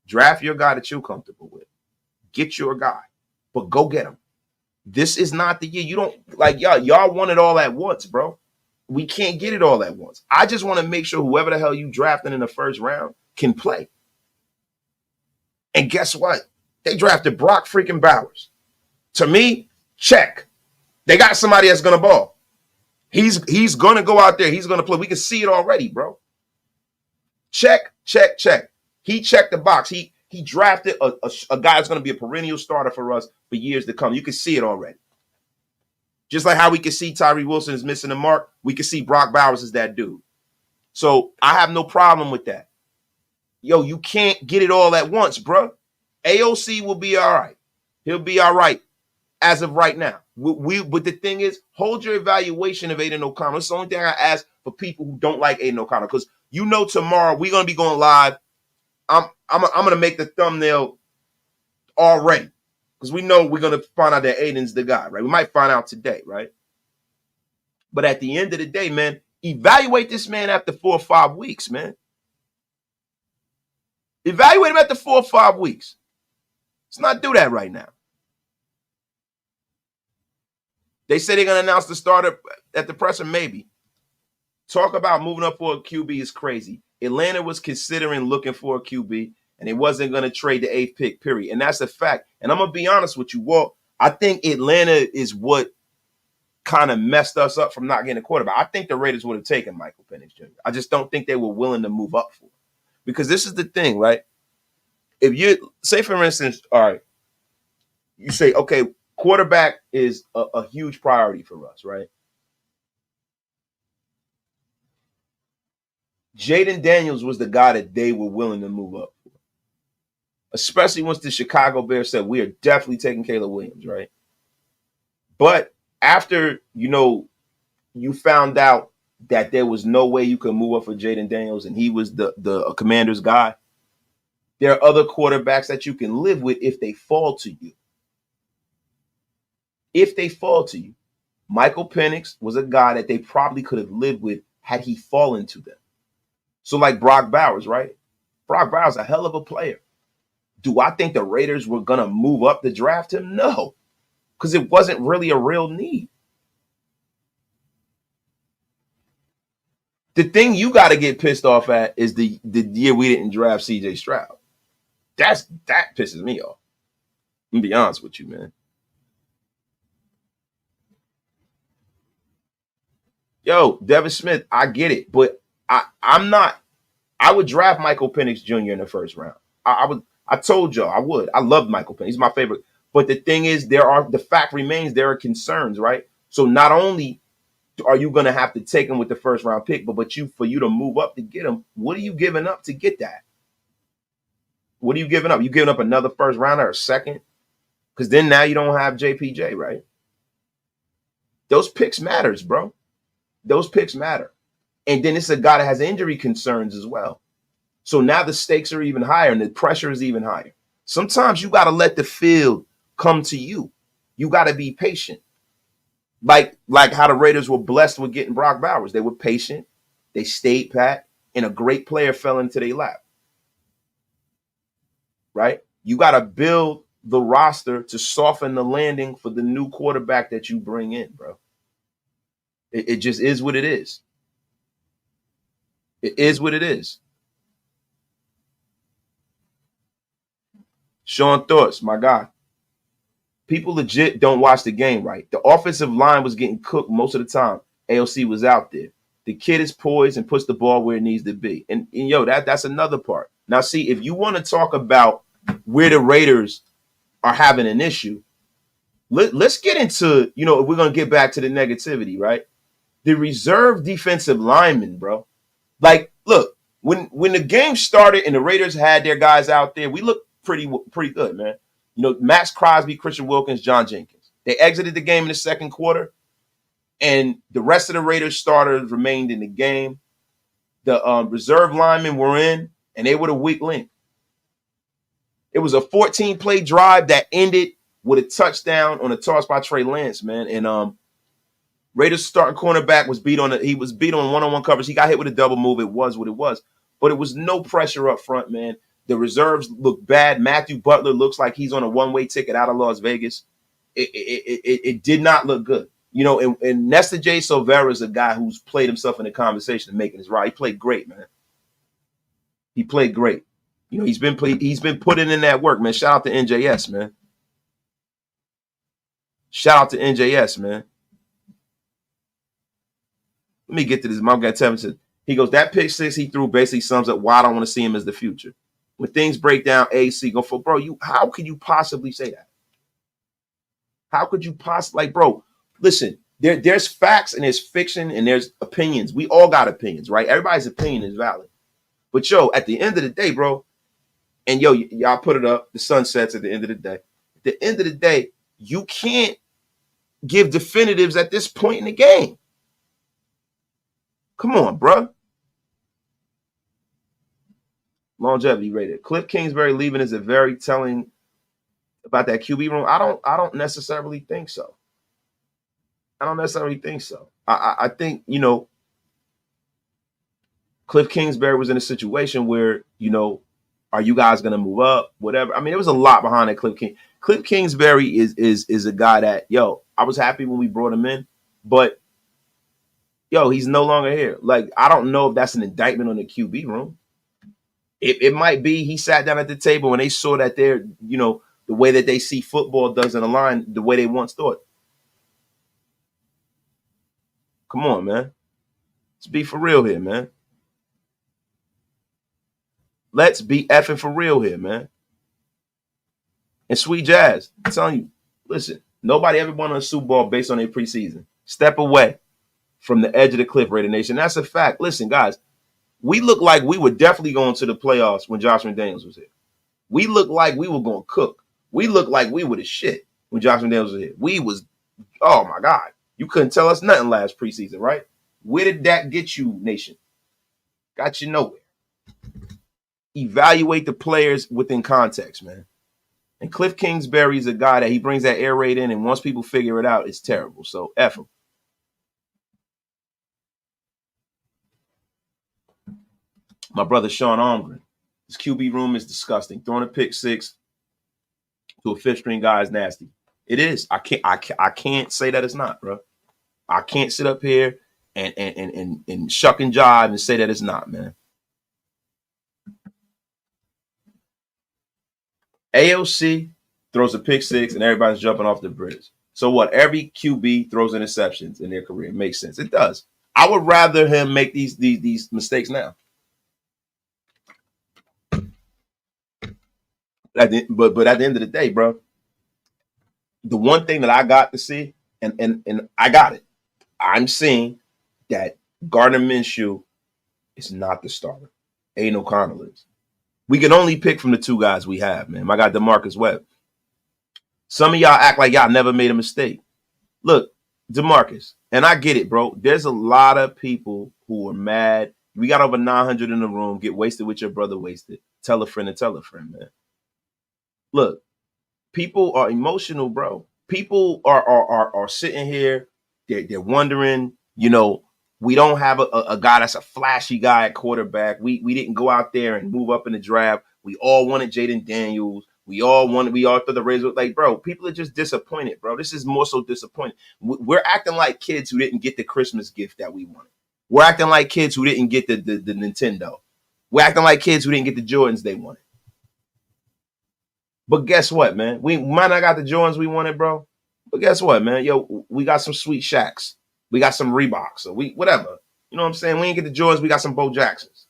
Draft your guy that you're comfortable with. Get your guy, but go get him. This is not the year. You don't like y'all want it all at once, bro. We can't get it all at once. I just want to make sure whoever the hell you drafting in the first round can play. And guess what? They drafted Brock freaking Bowers. To me, check. They got somebody that's gonna ball. He's gonna go out there. He's gonna play. We can see it already, bro. Check. He checked the box. He drafted a guy that's going to be a perennial starter for us for years to come. You can see it already. Just like how we can see Tyree Wilson is missing the mark, we can see Brock Bowers is that dude. So I have no problem with that. You can't get it all at once, bro. AOC will be all right. He'll be all right as of right now. But the thing is, hold your evaluation of Aidan O'Connell. It's the only thing I ask for people who don't like Aidan O'Connell, because tomorrow we're going to be going live. I'm gonna make the thumbnail already because we know we're gonna find out that Aidan's the guy, right? We might find out today, right? But at the end of the day, man, evaluate this man after 4 or 5 weeks, man. Evaluate him after 4 or 5 weeks. Let's not do that right now. They say they're gonna announce the starter at the presser, maybe. Talk about moving up for a QB is crazy. Atlanta was considering looking for a QB, and it wasn't going to trade the 8th pick, period. And that's a fact. And I'm going to be honest with you, Walt. I think Atlanta is what kind of messed us up from not getting a quarterback. I think the Raiders would have taken Michael Penix Jr. I just don't think they were willing to move up for it. Because this is the thing, right? If you say, for instance, all right, you say, okay, quarterback is a huge priority for us, right? Jaden Daniels was the guy that they were willing to move up for. Especially once the Chicago Bears said, we are definitely taking Caleb Williams, right? But after, you found out that there was no way you could move up for Jaden Daniels and he was the Commander's guy, there are other quarterbacks that you can live with if they fall to you. If they fall to you. Michael Penix was a guy that they probably could have lived with had he fallen to them. So like Brock Bowers, right? Brock Bowers, a hell of a player. Do I think the Raiders were going to move up to draft him? No, because it wasn't really a real need. The thing you got to get pissed off at is the year we didn't draft C.J. Stroud. That pisses me off. I'm going to be honest with you, man. Yo, Devin Smith, I get it, but I'm not. I would draft Michael Penix Jr. in the first round. I told y'all I would. I love Michael Penix. He's my favorite. But the thing is, the fact remains there are concerns, right? So not only are you going to have to take him with the first round pick, but for you to move up to get him, what are you giving up to get that? What are you giving up? You giving up another first rounder or a second? Because then now you don't have JPJ, right? Those picks matters, bro. Those picks matter. And then it's a guy that has injury concerns as well. So now the stakes are even higher and the pressure is even higher. Sometimes you got to let the field come to you. You got to be patient. Like how the Raiders were blessed with getting Brock Bowers. They were patient. They stayed pat. and a great player fell into their lap, right? You got to build the roster to soften the landing for the new quarterback that you bring in, bro. It just is what it is. It is what it is. Sean Thoughts, my guy. People legit don't watch the game right. The offensive line was getting cooked most of the time. AOC was out there. The kid is poised and puts the ball where it needs to be. And yo, that's another part. Now, see, if you want to talk about where the Raiders are having an issue, let's get into, if we're going to get back to the negativity, right? The reserve defensive linemen, bro. Like, look, when the game started and the Raiders had their guys out there, we looked pretty good, man. Max Crosby, Christian Wilkins, John Jenkins. They exited the game in the second quarter, and the rest of the Raiders starters remained in the game. The reserve linemen were in, and they were the weak link. It was a 14-play drive that ended with a touchdown on a toss by Trey Lance, man. And Raiders starting cornerback was beat on one-on-one coverage. He got hit with a double move. It was what it was. But it was no pressure up front, man. The reserves look bad. Matthew Butler looks like he's on a one-way ticket out of Las Vegas. It did not look good. And Nestor J. Silvera is a guy who's played himself in the conversation and making his right. He played great, man. He played great. He's been putting in that work, man. Shout out to NJS, man. Shout out to NJS, man. Let me get to this. My guy Tevin, he goes, that pick six he threw basically sums up why I don't want to see him as the future. When things break down, AC go for, bro, how could you possibly say that? How could you possibly, bro, listen, there's facts and there's fiction and there's opinions. We all got opinions, right? Everybody's opinion is valid. But yo, at the end of the day, bro, and yo, y'all put it up, the sun sets at the end of the day. At the end of the day, you can't give definitives at this point in the game. Come on, bro. Longevity rated. Cliff Kingsbury leaving is a very telling about that QB room. I don't necessarily think so. I don't necessarily think so. I think, Cliff Kingsbury was in a situation where, are you guys going to move up? Whatever. I mean, there was a lot behind that Cliff King. Cliff Kingsbury is a guy that, I was happy when we brought him in, but he's no longer here. Like, I don't know if that's an indictment on the QB room. It might be he sat down at the table and they saw that they're, the way that they see football doesn't align the way they once thought. Come on, man. Let's be for real here, man. Let's be effing for real here, man. And Sweet Jazz, I'm telling you, listen, nobody ever won a Super Bowl based on their preseason. Step away from the edge of the cliff, RaiderNation. That's a fact. Listen, guys, we look like we were definitely going to the playoffs when Josh McDaniels was here. We looked like we were going to cook. We looked like we were the shit when Josh McDaniels was here. We was, oh my God. You couldn't tell us nothing last preseason, right? Where did that get you, nation? Got you nowhere. Evaluate the players within context, man. And Cliff Kingsbury is a guy that he brings that air raid in, and once people figure it out, it's terrible. So F him. My brother Sean Almgren. His QB room is disgusting. Throwing a pick six to a fifth string guy is nasty. It is. I can't say that it's not, bro. I can't sit up here and shuck and jive and say that it's not, man. AOC throws a pick six and everybody's jumping off the bridge. So what? Every QB throws interceptions in their career. It makes sense. It does. I would rather him make these mistakes now. But at the end of the day, bro, the one thing that I got to see, and I got it, I'm seeing that Gardner Minshew is not the starter. Aidan O'Connell is. We can only pick from the two guys we have, man. I got DeMarcus Webb. Some of y'all act like y'all never made a mistake. Look, DeMarcus, and I get it, bro. There's a lot of people who are mad. We got over 900 in the room. Get wasted with your brother wasted. Tell a friend and tell a friend, man. Look, people are emotional, bro. People are sitting here. They're wondering, We don't have a guy that's a flashy guy at quarterback. We didn't go out there and move up in the draft. We all wanted Jaden Daniels. We all thought the Raiders were like, bro, people are just disappointed, bro. This is more so disappointing. We're acting like kids who didn't get the Christmas gift that we wanted. We're acting like kids who didn't get the Nintendo. We're acting like kids who didn't get the Jordans they wanted. But guess what, man? We might not got the Jordans we wanted, bro. But guess what, man? Yo, we got some sweet Shaqs. We got some Reeboks. Or whatever. You know what I'm saying? We ain't get the Jordans. We got some Bo Jacksons.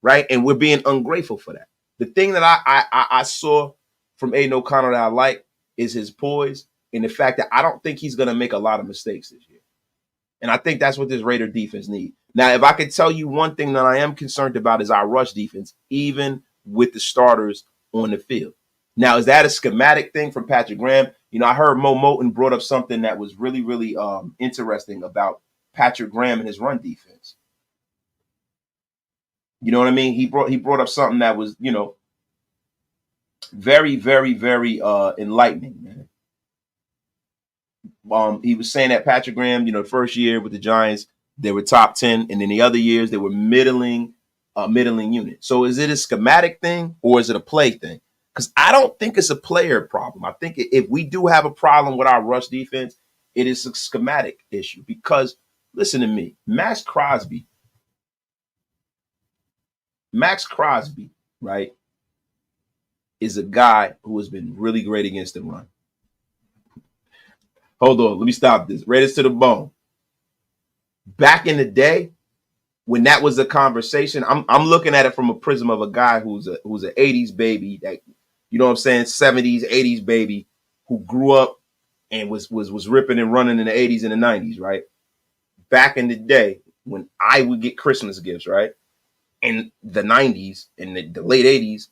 Right? And we're being ungrateful for that. The thing that I saw from Aidan O'Connell that I like is his poise and the fact that I don't think he's going to make a lot of mistakes this year. And I think that's what this Raider defense needs. Now, if I could tell you one thing that I am concerned about is our rush defense, even with the starters on the field. Now, is that a schematic thing from Patrick Graham? You know, I heard Mo Moton brought up something that was really, really interesting about Patrick Graham and his run defense. You know what I mean? He brought up something that was, you know, very, very, very enlightening, man. He was saying that Patrick Graham, you know, the first year with the Giants, they were top 10, and then the other years they were middling unit. So is it a schematic thing or is it a play thing? Because I don't think it's a player problem. I think if we do have a problem with our rush defense, it is a schematic issue. Because listen to me, Max Crosby, right, is a guy who has been really great against the run. Hold on, let me stop this. Raiders to the bone. Back in the day, when that was a conversation, I'm looking at it from a prism of a guy who's an 80s baby, that, you know what I'm saying, 70s, 80s baby, who grew up and was ripping and running in the 80s and the 90s, right? Back in the day, when I would get Christmas gifts, right, in the 90s and the late 80s,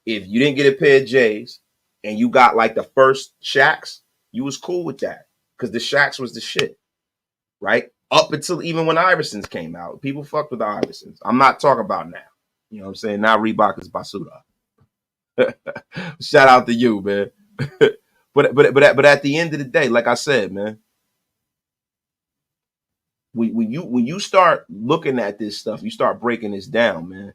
if you didn't get a pair of J's and you got like the first Shaqs, you was cool with that because the Shaqs was the shit, right? Up until even when Iversons came out, people fucked with the Iversons. I'm not talking about now. You know what I'm saying? Now Reebok is Basuda. Shout out to you, man. but at the end of the day, like I said, man, when you start looking at this stuff, you start breaking this down, man.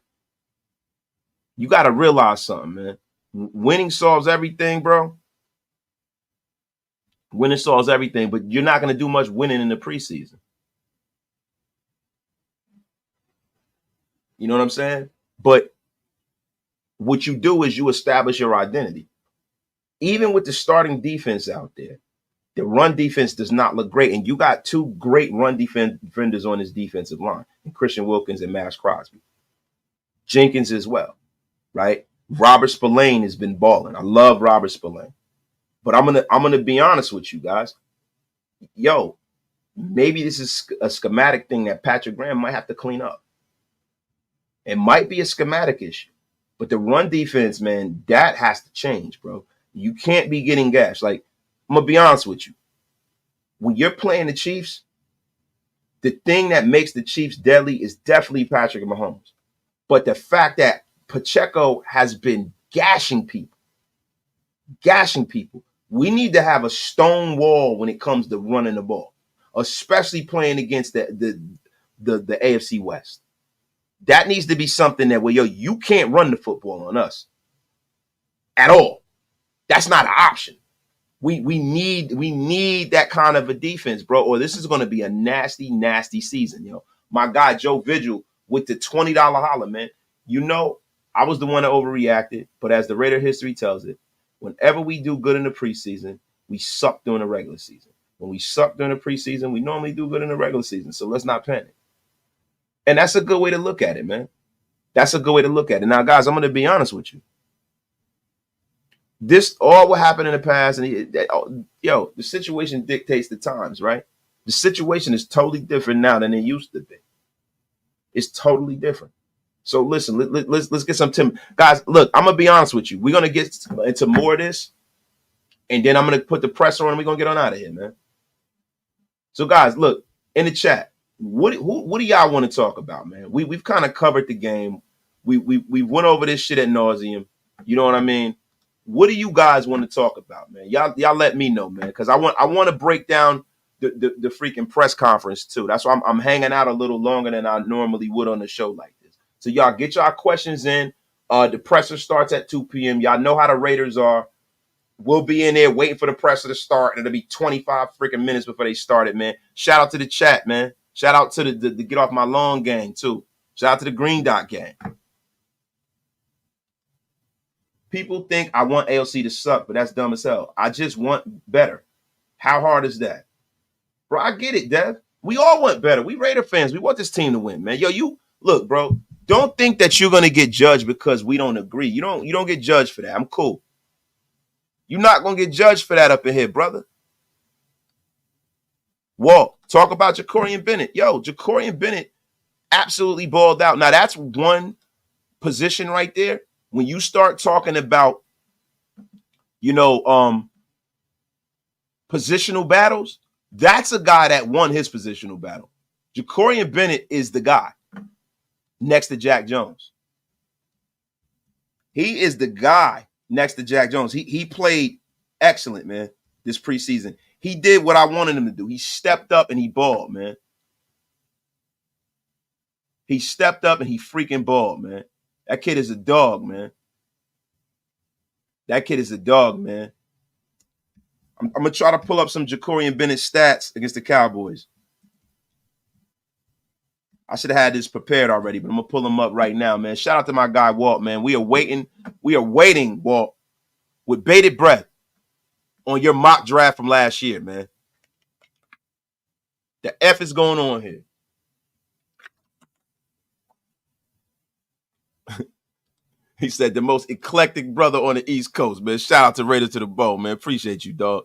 You got to realize something, man. Winning solves everything, bro. Winning solves everything, but you're not going to do much winning in the preseason. You know what I'm saying? But what you do is you establish your identity. Even with the starting defense out there, the run defense does not look great. And you got two great run defenders on this defensive line, and Christian Wilkins and Max Crosby. Jenkins as well, right? Robert Spillane has been balling. I love Robert Spillane. But I'm gonna be honest with you guys. Yo, maybe this is a schematic thing that Patrick Graham might have to clean up. It might be a schematic issue. But the run defense, man, that has to change, bro. You can't be getting gashed. Like, I'm going to be honest with you. When you're playing the Chiefs, the thing that makes the Chiefs deadly is definitely Patrick Mahomes. But the fact that Pacheco has been gashing people, we need to have a stone wall when it comes to running the ball, especially playing against the AFC West. That needs to be something that, well, yo, you can't run the football on us at all. That's not an option. We need that kind of a defense, bro, or this is going to be a nasty, nasty season, yo. My guy, Joe Vigil, with the $20 holler, man. You know, I was the one that overreacted, but as the Raider history tells it, whenever we do good in the preseason, we suck during the regular season. When we suck during the preseason, we normally do good in the regular season, so let's not panic. And that's a good way to look at it, man. That's a good way to look at it. Now, guys, I'm going to be honest with you. This all what happened in the past, and the situation dictates the times, right? The situation is totally different now than it used to be. It's totally different. So listen, let's get some Tim. Guys, look, I'm gonna be honest with you. We're gonna get into more of this, and then I'm gonna put the pressure on and we're gonna get on out of here, man. So, guys, look, in the chat, what do y'all want to talk about, man? We've kind of covered the game. We went over this shit ad nauseum. You know what I mean? What do you guys want to talk about, man? Y'all let me know, man, because I want to break down the freaking press conference too. That's why I'm hanging out a little longer than I normally would on a show like this. So y'all get y'all questions in. The presser starts at 2 p.m. Y'all know how the Raiders are. We'll be in there waiting for the presser to start, and it'll be 25 freaking minutes before they started, man. Shout out to the chat, man. Shout out to the Get Off My Lawn gang, too. Shout out to the Green Dot gang. People think I want AOC to suck, but that's dumb as hell. I just want better. How hard is that? Bro, I get it, Dev. We all want better. We Raider fans. We want this team to win, man. Yo, you look, bro. Don't think that you're gonna get judged because we don't agree. You don't get judged for that. I'm cool. You're not gonna get judged for that up in here, brother. Walt, talk about Jacorian Bennett. Yo, Jacorian Bennett absolutely balled out. Now that's one position right there. When you start talking about, positional battles, that's a guy that won his positional battle. Jacorian Bennett is the guy next to Jack Jones. He is the guy next to Jack Jones. He played excellent, man, this preseason. He did what I wanted him to do. He stepped up and he balled, man. He stepped up and he freaking balled, man. That kid is a dog, man. That kid is a dog, man. I'm going to try to pull up some Jacorian Bennett stats against the Cowboys. I should have had this prepared already, but I'm going to pull them up right now, man. Shout out to my guy, Walt, man. We are waiting, Walt, with bated breath on your mock draft from last year, man. The F is going on here. He said the most eclectic brother on the East Coast, man. Shout out to Raider to the Bow, man. Appreciate you, dog.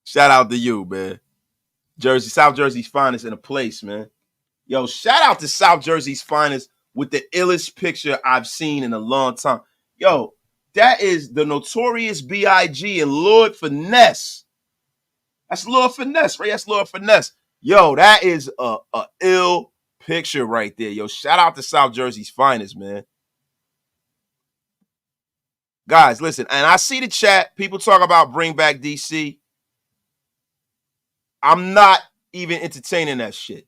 Shout out to you, man. South Jersey's finest in a place, man. Yo, shout out to South Jersey's finest with the illest picture I've seen in a long time. Yo, that is the Notorious B.I.G. and Lord Finesse. That's Lord Finesse, right? That's Lord Finesse. Yo, that is a ill picture right there. Yo, shout out to South Jersey's finest, man. Guys, listen, and I see the chat. People talk about bring back DC. I'm not even entertaining that shit.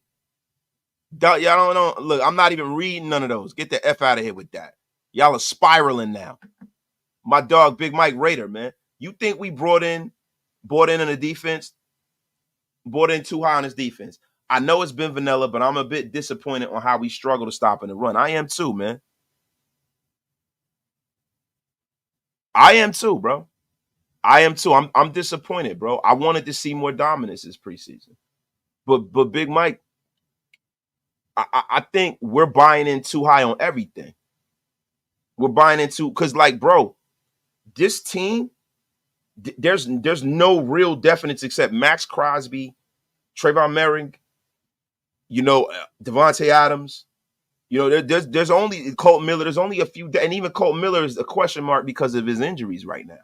Y'all don't know. Look, I'm not even reading none of those. Get the F out of here with that. Y'all are spiraling now. My dog, Big Mike Raider, man. You think we brought in the defense? Brought in too high on his defense. I know it's been vanilla, but I'm a bit disappointed on how we struggle to stop in the run. I am too, man. I am too, bro. I am too. I'm disappointed, bro. I wanted to see more dominance this preseason. But Big Mike, I think we're buying in too high on everything. We're buying into because, like, bro, this team, there's no real definites except Max Crosby, Trayvon Merrick, Devontae Adams. There's only Colt Miller. There's only a few, and even Colt Miller is a question mark because of his injuries right now.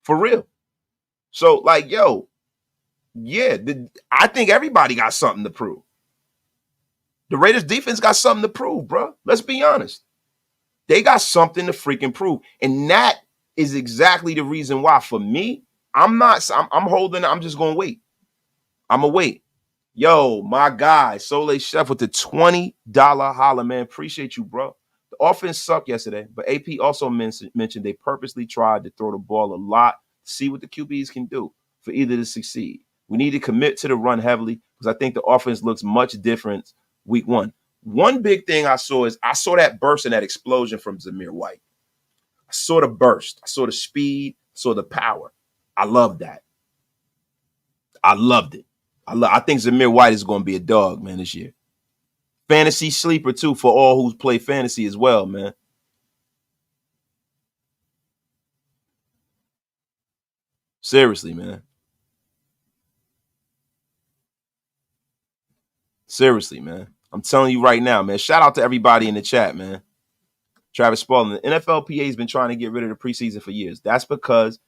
For real. So, like, yo, yeah, I think everybody got something to prove. The Raiders defense got something to prove, bro. Let's be honest. They got something to freaking prove. And that is exactly the reason why, for me, I'm just going to wait. I'm going to wait. Yo, my guy, Soleil Chef with the $20 holla, man. Appreciate you, bro. The offense sucked yesterday, but AP also mentioned they purposely tried to throw the ball a lot to see what the QBs can do for either to succeed. We need to commit to the run heavily because I think the offense looks much different week one. One big thing I saw that burst and that explosion from Zamir White. I saw the burst. I saw the speed. I saw the power. I love that. I loved it. I think Zamir White is going to be a dog, man, this year. Fantasy sleeper, too, for all who play fantasy as well, man. Seriously, man. Seriously, man. I'm telling you right now, man. Shout out to everybody in the chat, man. Travis Spalding. The NFLPA has been trying to get rid of the preseason for years. That's because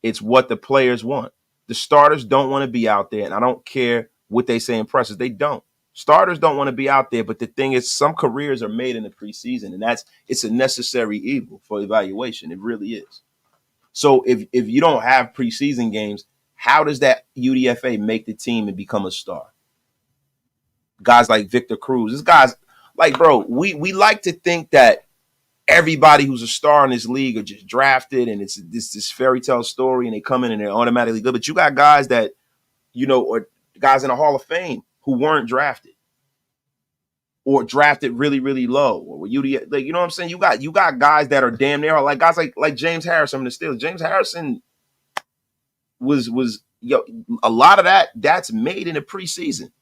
it's what the players want. The starters don't want to be out there, and I don't care what they say in pressers. They don't. Starters don't want to be out there, but the thing is, some careers are made in the preseason, and it's a necessary evil for evaluation. It really is. So if you don't have preseason games, how does that UDFA make the team and become a star? Guys like Victor Cruz, this guy's like, bro, we like to think that everybody who's a star in this league are just drafted and it's this fairy tale story and they come in and they're automatically good. But you got guys that, or guys in the Hall of Fame who weren't drafted or drafted really, really low. Or UD, like, you know what I'm saying? You got guys that are damn near like guys like James Harrison from the Steelers. James Harrison was a lot of that's made in the preseason.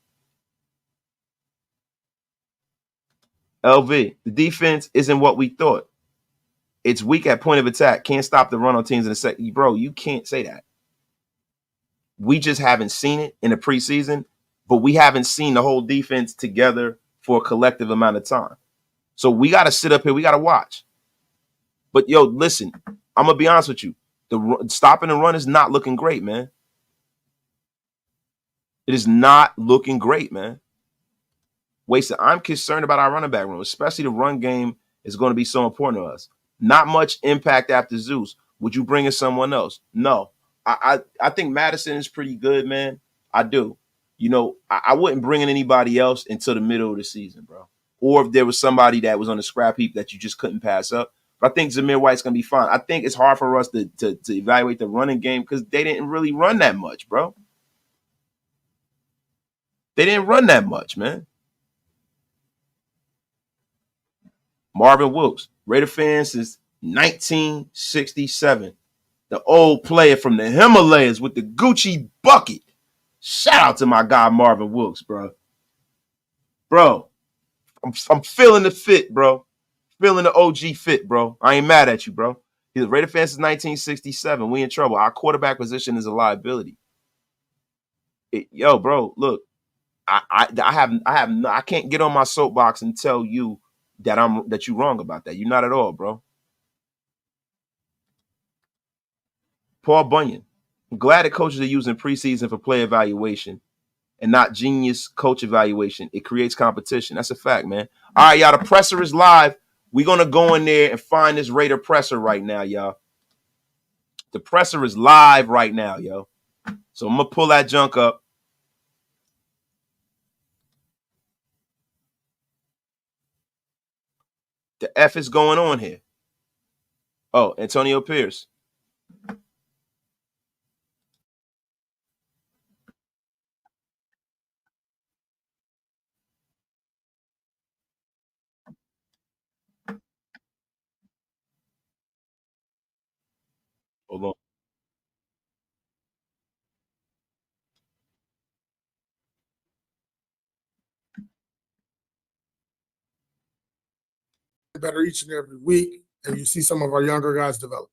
LV, the defense isn't what we thought. It's weak at point of attack. Can't stop the run on teams in the second. Bro, you can't say that. We just haven't seen it in the preseason, but we haven't seen the whole defense together for a collective amount of time. So we got to sit up here. We got to watch. But, yo, listen, I'm going to be honest with you. The stopping the run is not looking great, man. It is not looking great, man. Wasted. I'm concerned about our running back room, especially the run game is going to be so important to us. Not much impact after Zeus. Would you bring in someone else? No. I think Madison is pretty good, man. I do. I wouldn't bring in anybody else until the middle of the season, bro. Or if there was somebody that was on the scrap heap that you just couldn't pass up. But I think Zamir White's going to be fine. I think it's hard for us to evaluate the running game because they didn't really run that much, bro. They didn't run that much, man. Marvin Wilkes, Raider fan since 1967. The old player from the Himalayas with the Gucci bucket. Shout out to my guy Marvin Wilkes, bro. Bro, I'm feeling the fit, bro. Feeling the OG fit, bro. I ain't mad at you, bro. He's a Raider fan since 1967. We in trouble. Our quarterback position is a liability. Yo, bro, look, I can't get on my soapbox and tell you that you're wrong about that. You're not at all, bro. Paul Bunyan. I'm glad that coaches are using preseason for play evaluation and not genius coach evaluation. It creates competition. That's a fact, man. All right, y'all. The presser is live. We're going to go in there and find this Raider presser right now, y'all. The presser is live right now, yo. So I'm going to pull that junk up. The F is going on here. Oh, Antonio Pierce. Hold on. Better each and every week, and you see some of our younger guys develop.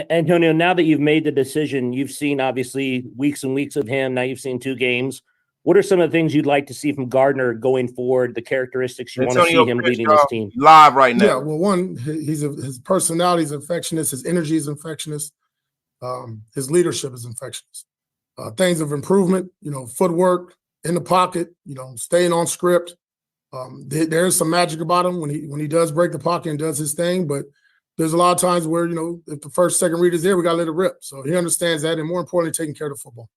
Antonio, now that you've made the decision, you've seen obviously weeks and weeks of him. Now you've seen 2 games. What are some of the things you'd like to see from Gardner going forward? The characteristics you want to see him leading this team? Live right now. Yeah, well, one, his personality is infectious. His energy is infectious. His leadership is infectious. Things of improvement, footwork in the pocket, staying on script. There's some magic about him when he does break the pocket and does his thing, but there's a lot of times where, if the first, second read is there, we got to let it rip. So he understands that, and more importantly, taking care of the football.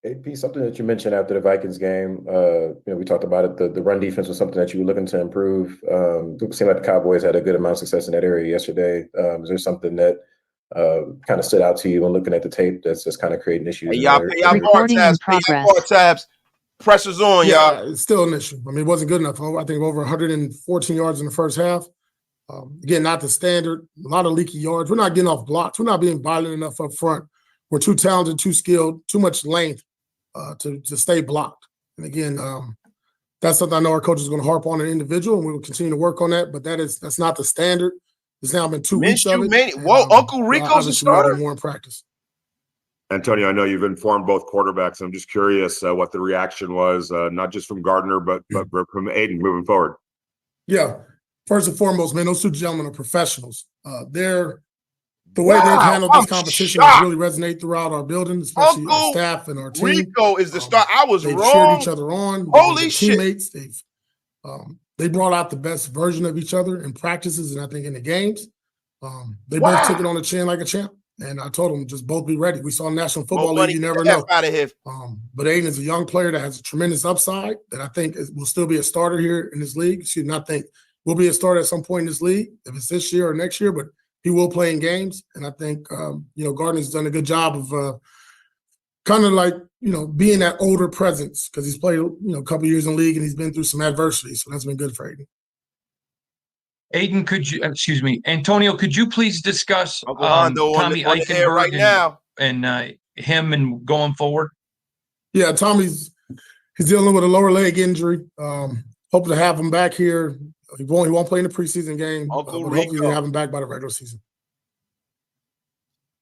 AP, something that you mentioned after the Vikings game, we talked about it, the run defense was something that you were looking to improve. It seemed like the Cowboys had a good amount of success in that area yesterday. Is there something that kind of stood out to you when looking at the tape that's just kind of creating issues? Hey, y'all bar tabs. Pressure's on, y'all. It's still an issue. I mean, it wasn't good enough. I think over 114 yards in the first half. Again, not the standard. A lot of leaky yards. We're not getting off blocks. We're not being violent enough up front. We're too talented, too skilled, too much length to stay blocked. And again, that's something I know our coach is going to harp on an individual, and we will continue to work on that. But that's not the standard. It's now been 2 weeks of it. Uncle Rico's a starter. More in practice. Antonio, I know you've informed both quarterbacks. I'm just curious what the reaction was, not just from Gardner, but from Aidan moving forward. Yeah. First and foremost, man, those 2 gentlemen are professionals. They're The way they've handled this I'm competition shocked. has really resonated throughout our building, especially our Uncle staff and our team. Rico is the star. I was They've wrong. cheered each other on. Holy They're shit. teammates. They brought out the best version of each other in practices and I think in the games. They both took it on the chin like a champ. And I told them just both be ready. We saw National Football League. You never know. Out of here. But Aidan is a young player that has a tremendous upside that I think will still be a starter here in this league. Excuse me, I think will be a starter at some point in this league, if it's this year or next year, but he will play in games. And I think, Gardner's done a good job of kind of like, being that older presence because he's played, a couple years in the league and he's been through some adversity. So that's been good for Aidan. Aidan, Antonio, could you please discuss Tommy Eichenberg right now and him and going forward? Yeah, Tommy's dealing with a lower leg injury. Hope to have him back here. He won't play in the preseason game. But hopefully we'll have him back by the regular season.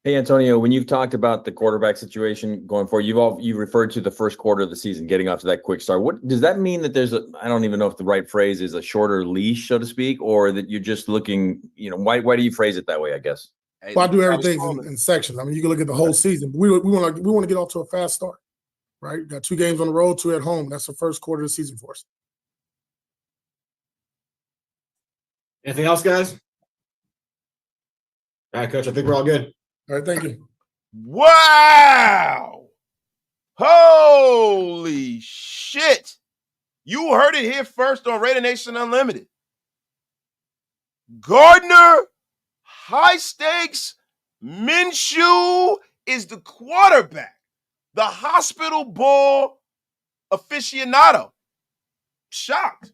Hey, Antonio, when you've talked about the quarterback situation going forward, you referred to the first quarter of the season, getting off to that quick start. What does that mean that there's I don't even know if the right phrase is a shorter leash, so to speak, or that you're just looking, why do you phrase it that way, I guess? Well, I do everything in sections. I mean, you can look at the whole season. But we want to get off to a fast start, right? Got 2 games on the road, 2 at home. That's the first quarter of the season for us. Anything else, guys? All right, Coach, I think we're all good. All right, thank you. Wow. Holy shit. You heard it here first on RaiderNation Unlimited. Gardner, high stakes, Minshew is the quarterback. The hospital ball aficionado. Shocked.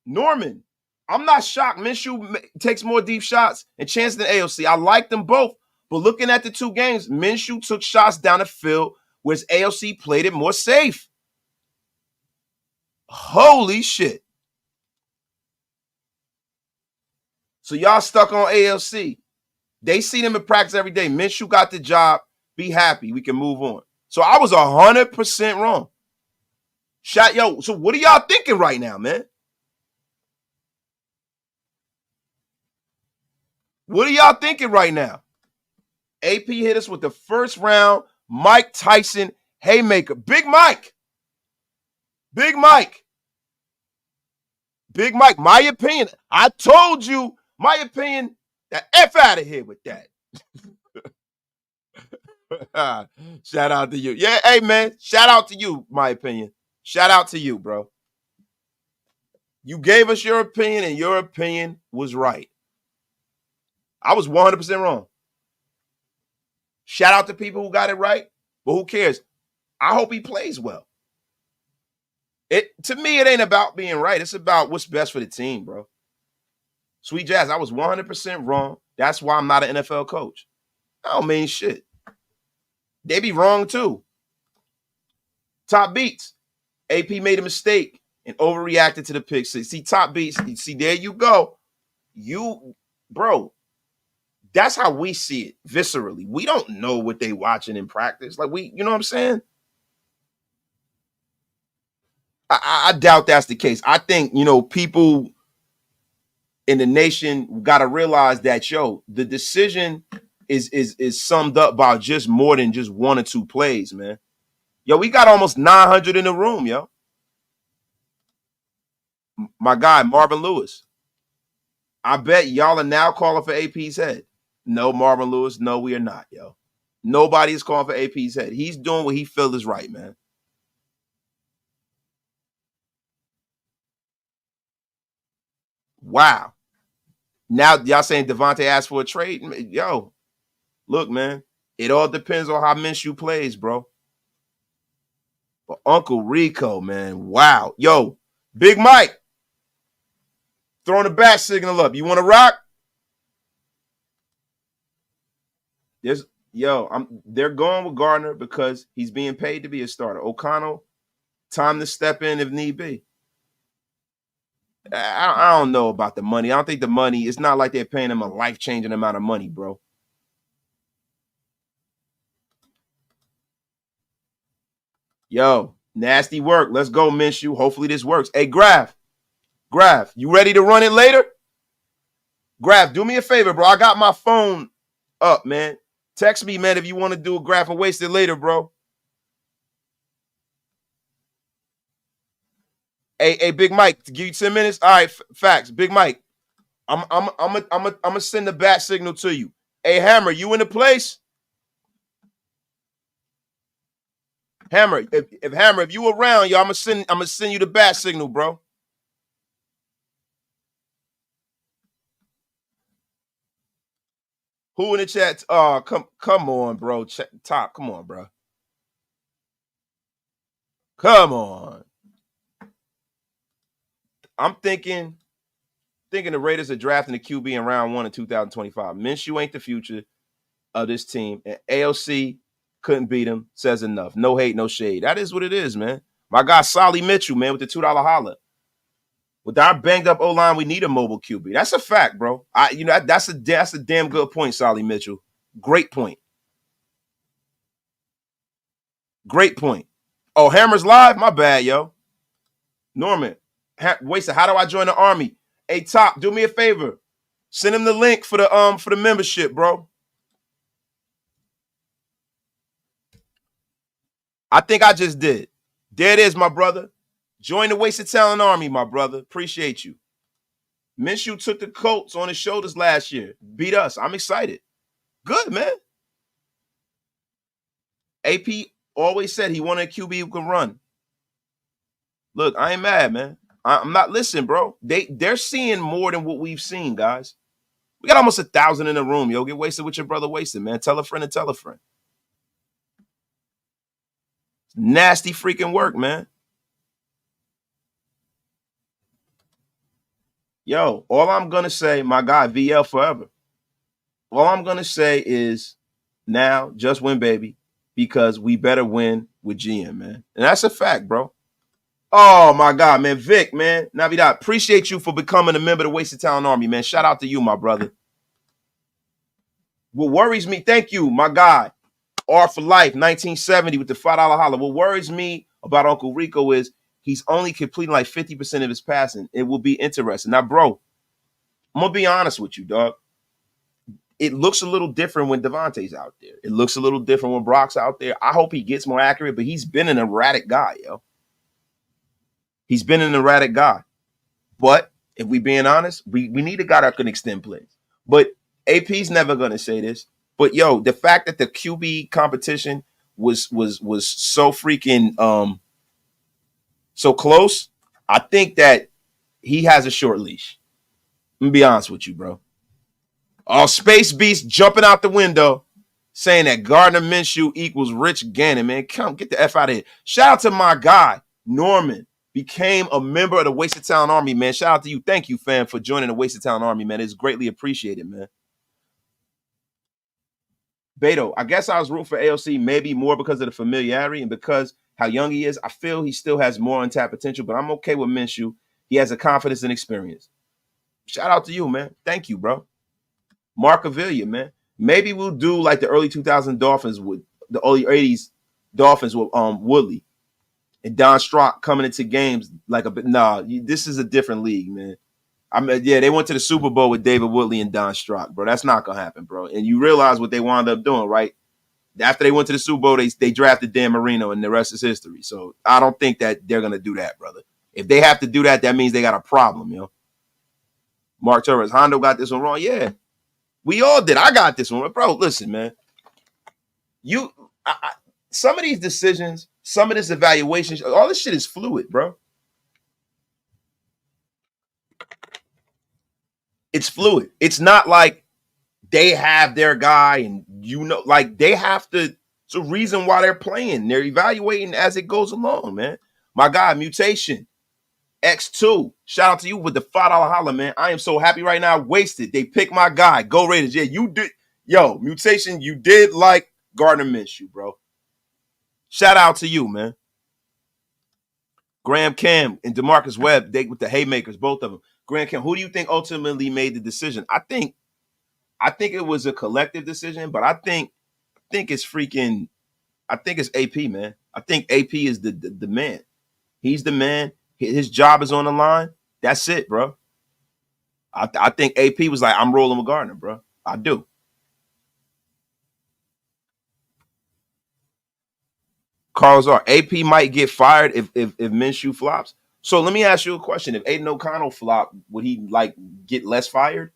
Norman, I'm not shocked. Minshew takes more deep shots and chances than AOC. I like them both. But looking at the 2 games, Minshew took shots down the field, whereas AOC played it more safe. Holy shit. So y'all stuck on AOC. They see them in practice every day. Minshew got the job. Be happy. We can move on. So I was 100% wrong. So what are y'all thinking right now, man? What are y'all thinking right now? AP hit us with the first round Mike Tyson haymaker. Big Mike. My opinion. I told you my opinion. The F out of here with that. Shout out to you. Yeah, hey, man. Shout out to you, my opinion. Shout out to you, bro. You gave us your opinion, and your opinion was right. I was 100% wrong. Shout out to people who got it right, but who cares? I hope he plays well. To me, it ain't about being right. It's about what's best for the team, bro. Sweet Jazz, I was 100% wrong. That's why I'm not an NFL coach. I don't mean shit. They be wrong too. Top Beats. AP made a mistake and overreacted to the pick six. See, Top Beats, there you go. Bro, that's how we see it viscerally. We don't know what they watching in practice. Like you know what I'm saying? I doubt that's the case. I think, people in the nation got to realize that, the decision is summed up by just more than just 1 or 2 plays, man. Yo, we got almost 900 in the room, yo. My guy, Marvin Lewis. I bet y'all are now calling for AP's head. No, Marvin Lewis, no, we are not, yo. Nobody is calling for AP's head. He's doing what he feels is right, man. Wow. Now y'all saying Devontae asked for a trade? Yo, look, man, it all depends on how Minshew plays, bro. But Uncle Rico, man, wow. Yo, Big Mike, throwing the bat signal up. You want to rock? They're going with Gardner because he's being paid to be a starter. O'Connell, time to step in if need be. I don't know about the money. I don't think the money, it's not like they're paying him a life-changing amount of money, bro. Yo, nasty work. Let's go, Minshew. Hopefully this works. Hey, Graf, you ready to run it later? Graf, do me a favor, bro. I got my phone up, man. Text me, man, if you want to do a graph and waste it later, bro. Hey, Big Mike, to give you 10 minutes. All right, facts. Big Mike, I'm gonna send the bat signal to you. Hey, Hammer, you in the place? Hammer, if you around, yo, I'm gonna send you the bat signal, bro. Who in the chat? Come on, bro. Top, come on, bro. Come on. I'm thinking the Raiders are drafting a QB in round 1 in 2025. Minshew ain't the future of this team, and AOC couldn't beat him. Says enough. No hate, no shade. That is what it is, man. My guy Solly Mitchell, man, with the $2 holler. With our banged up O-line, we need a mobile QB. That's a fact, bro. That's a damn good point, Solly Mitchell. Great point. Great point. Oh, Hammer's live? My bad, yo. Norman, Wasted, how do I join the Army? Hey, Top, do me a favor. Send him the link for the membership, bro. I think I just did. There it is, my brother. Join the Wasted Talent Army, my brother. Appreciate you. Minshew took the Colts on his shoulders last year. Beat us. I'm excited. Good, man. AP always said he wanted a QB who can run. Look, I ain't mad, man. I'm not listening, bro. They're seeing more than what we've seen, guys. We got almost 1,000 in the room, yo. Get wasted with your brother Wasted, man. Tell a friend and tell a friend. Nasty freaking work, man. Yo, all I'm going to say, my guy, VL forever. All I'm going to say is now, just win, baby, because we better win with GM, man. And that's a fact, bro. Oh, my God, man. Vic, man. Navidad, appreciate you for becoming a member of the Wasted Talent Army, man. Shout out to you, my brother. What worries me, thank you, my guy, R for Life, 1970 with the $5 holler. What worries me about Uncle Rico is he's only completing like 50% of his passing. It will be interesting. Now, bro, I'm going to be honest with you, dog. It looks a little different when Devontae's out there. It looks a little different when Brock's out there. I hope he gets more accurate, but he's been an erratic guy, yo. He's been an erratic guy. But if we being honest, we need a guy that can extend plays. But AP's never going to say this. But, yo, the fact that the QB competition was so freaking so close, I think that he has a short leash. I'm going to be honest with you, bro. Oh, Space Beast jumping out the window saying that Gardner Minshew equals Rich Gannon, man. Come, get the F out of here. Shout out to my guy, Norman. Became a member of the Wasted Talent Army, man. Shout out to you. Thank you, fam, for joining the Wasted Talent Army, man. It's greatly appreciated, man. Beto, I guess I was rooting for AOC maybe more because of the familiarity and because how young he is. I feel he still has more untapped potential, but I'm okay with Minshew. He has a confidence and experience. Shout out to you, man. Thank you, bro. Mark Avila, man. Maybe we'll do like the early 2000 Dolphins with the early 80s Dolphins with Woodley and Don Strock coming into games like a bit. Nah, this is a different league, man. I mean, yeah, they went to the Super Bowl with David Woodley and Don Strock, bro. That's not gonna happen, bro. And you realize what they wound up doing, right? After they went to the Super Bowl, they drafted Dan Marino, and the rest is history. So I don't think that they're gonna do that, brother. If they have to do that, that means they got a problem, yo. Mark Torres, Hondo got this one wrong. Yeah, we all did. I got this one, bro. Listen, man. Some of these decisions, some of this evaluation, all this shit is fluid, bro. It's fluid. It's not like they have their guy and like they have to. It's a reason why they're playing. They're evaluating as it goes along, man. My guy, Mutation, X2. Shout out to you with the $5 holler, man. I am so happy right now. Wasted. They picked my guy. Go Raiders. Yeah, you did. Yo, Mutation, you did like Gardner Minshew, bro. Shout out to you, man. Graham Cam and DeMarcus Webb, they with the haymakers, both of them. Graham Cam, who do you think ultimately made the decision? I think it was a collective decision, but I think it's AP, man. I think AP is the man. He's the man. His job is on the line. That's it, bro. I think AP was like, I'm rolling with Gardner, bro. I do. Carlos R. AP might get fired if Minshew flops. So let me ask you a question. If Aidan O'Connell flop, would he like get less fired?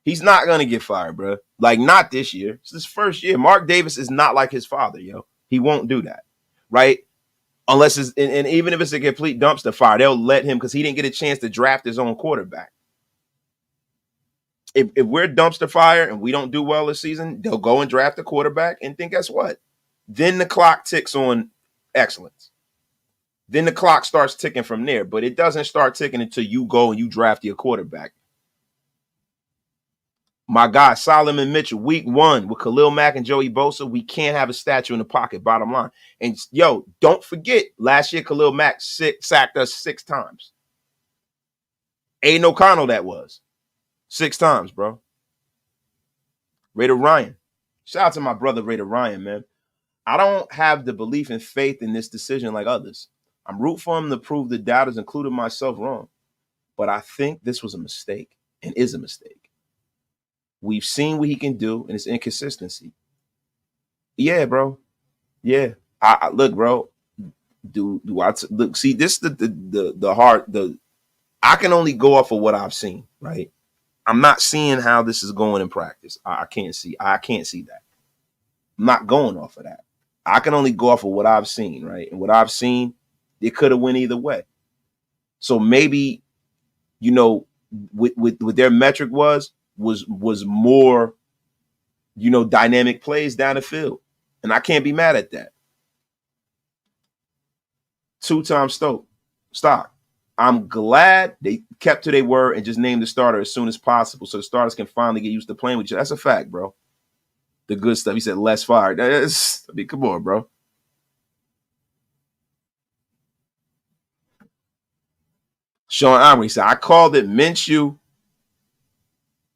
He's not gonna get fired, bro. Like, not this year. It's his first year. Mark Davis is not like his father, yo. He won't do that, right? Unless it's and even if it's a complete dumpster fire, they'll let him because he didn't get a chance to draft his own quarterback. If we're dumpster fire and we don't do well this season, they'll go and draft a quarterback, and then guess what? Then the clock ticks on excellence. Then the clock starts ticking from there, but it doesn't start ticking until you go and you draft your quarterback. My guy, Solomon Mitchell, week 1 with Khalil Mack and Joey Bosa, we can't have a statue in the pocket, bottom line. And, yo, don't forget, last year Khalil Mack sacked us 6 times. Aidan O'Connell, that was. 6 times, bro. Raider Ryan. Shout out to my brother, Raider Ryan, man. I don't have the belief and faith in this decision like others. I'm rooting for him to prove the doubters, including myself, wrong. But I think this was a mistake and is a mistake. We've seen what he can do, and it's inconsistency. Yeah, bro. Yeah. I look, bro. Look? See, this the hard. I can only go off of what I've seen, right? I'm not seeing how this is going in practice. I can't see that. I'm not going off of that. I can only go off of what I've seen, right? And what I've seen, it could have went either way. So maybe, with their metric was more, dynamic plays down the field. And I can't be mad at that. 2-time stock. I'm glad they kept to their word and just named the starter as soon as possible so the starters can finally get used to playing with each other. That's a fact, bro. The good stuff. He said less fired. Come on, bro. Sean Armory said, I called it Minshew.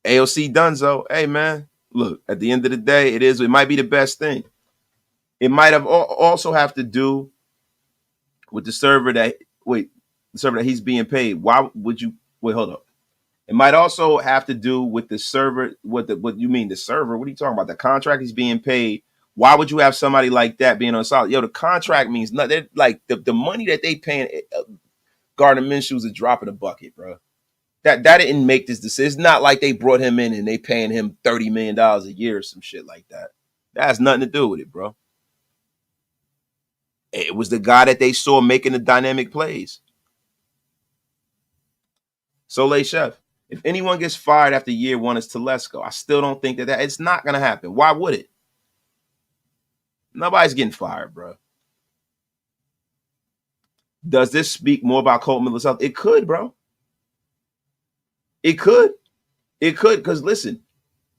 AOC Dunzo. Hey, man, look, at the end of the day, it might be the best thing. It might have also have to do with the server that he's being paid. Why would you hold up? It might also have to do with the server. What you mean, the server? What are you talking about? The contract he's being paid. Why would you have somebody like that being on solid? Yo, the contract means nothing. Like the money that they paying Gardner Minshew is a drop in the bucket, bro. That didn't make this decision. It's not like they brought him in and they paying him $30 million a year or some shit like that. That has nothing to do with it, bro. It was the guy that they saw making the dynamic plays. Soleil Chef. If anyone gets fired after year 1, it's Telesco. I still don't think that it's not going to happen. Why would it? Nobody's getting fired, bro. Does this speak more about Colt Miller's health? It could, bro. It could, because listen,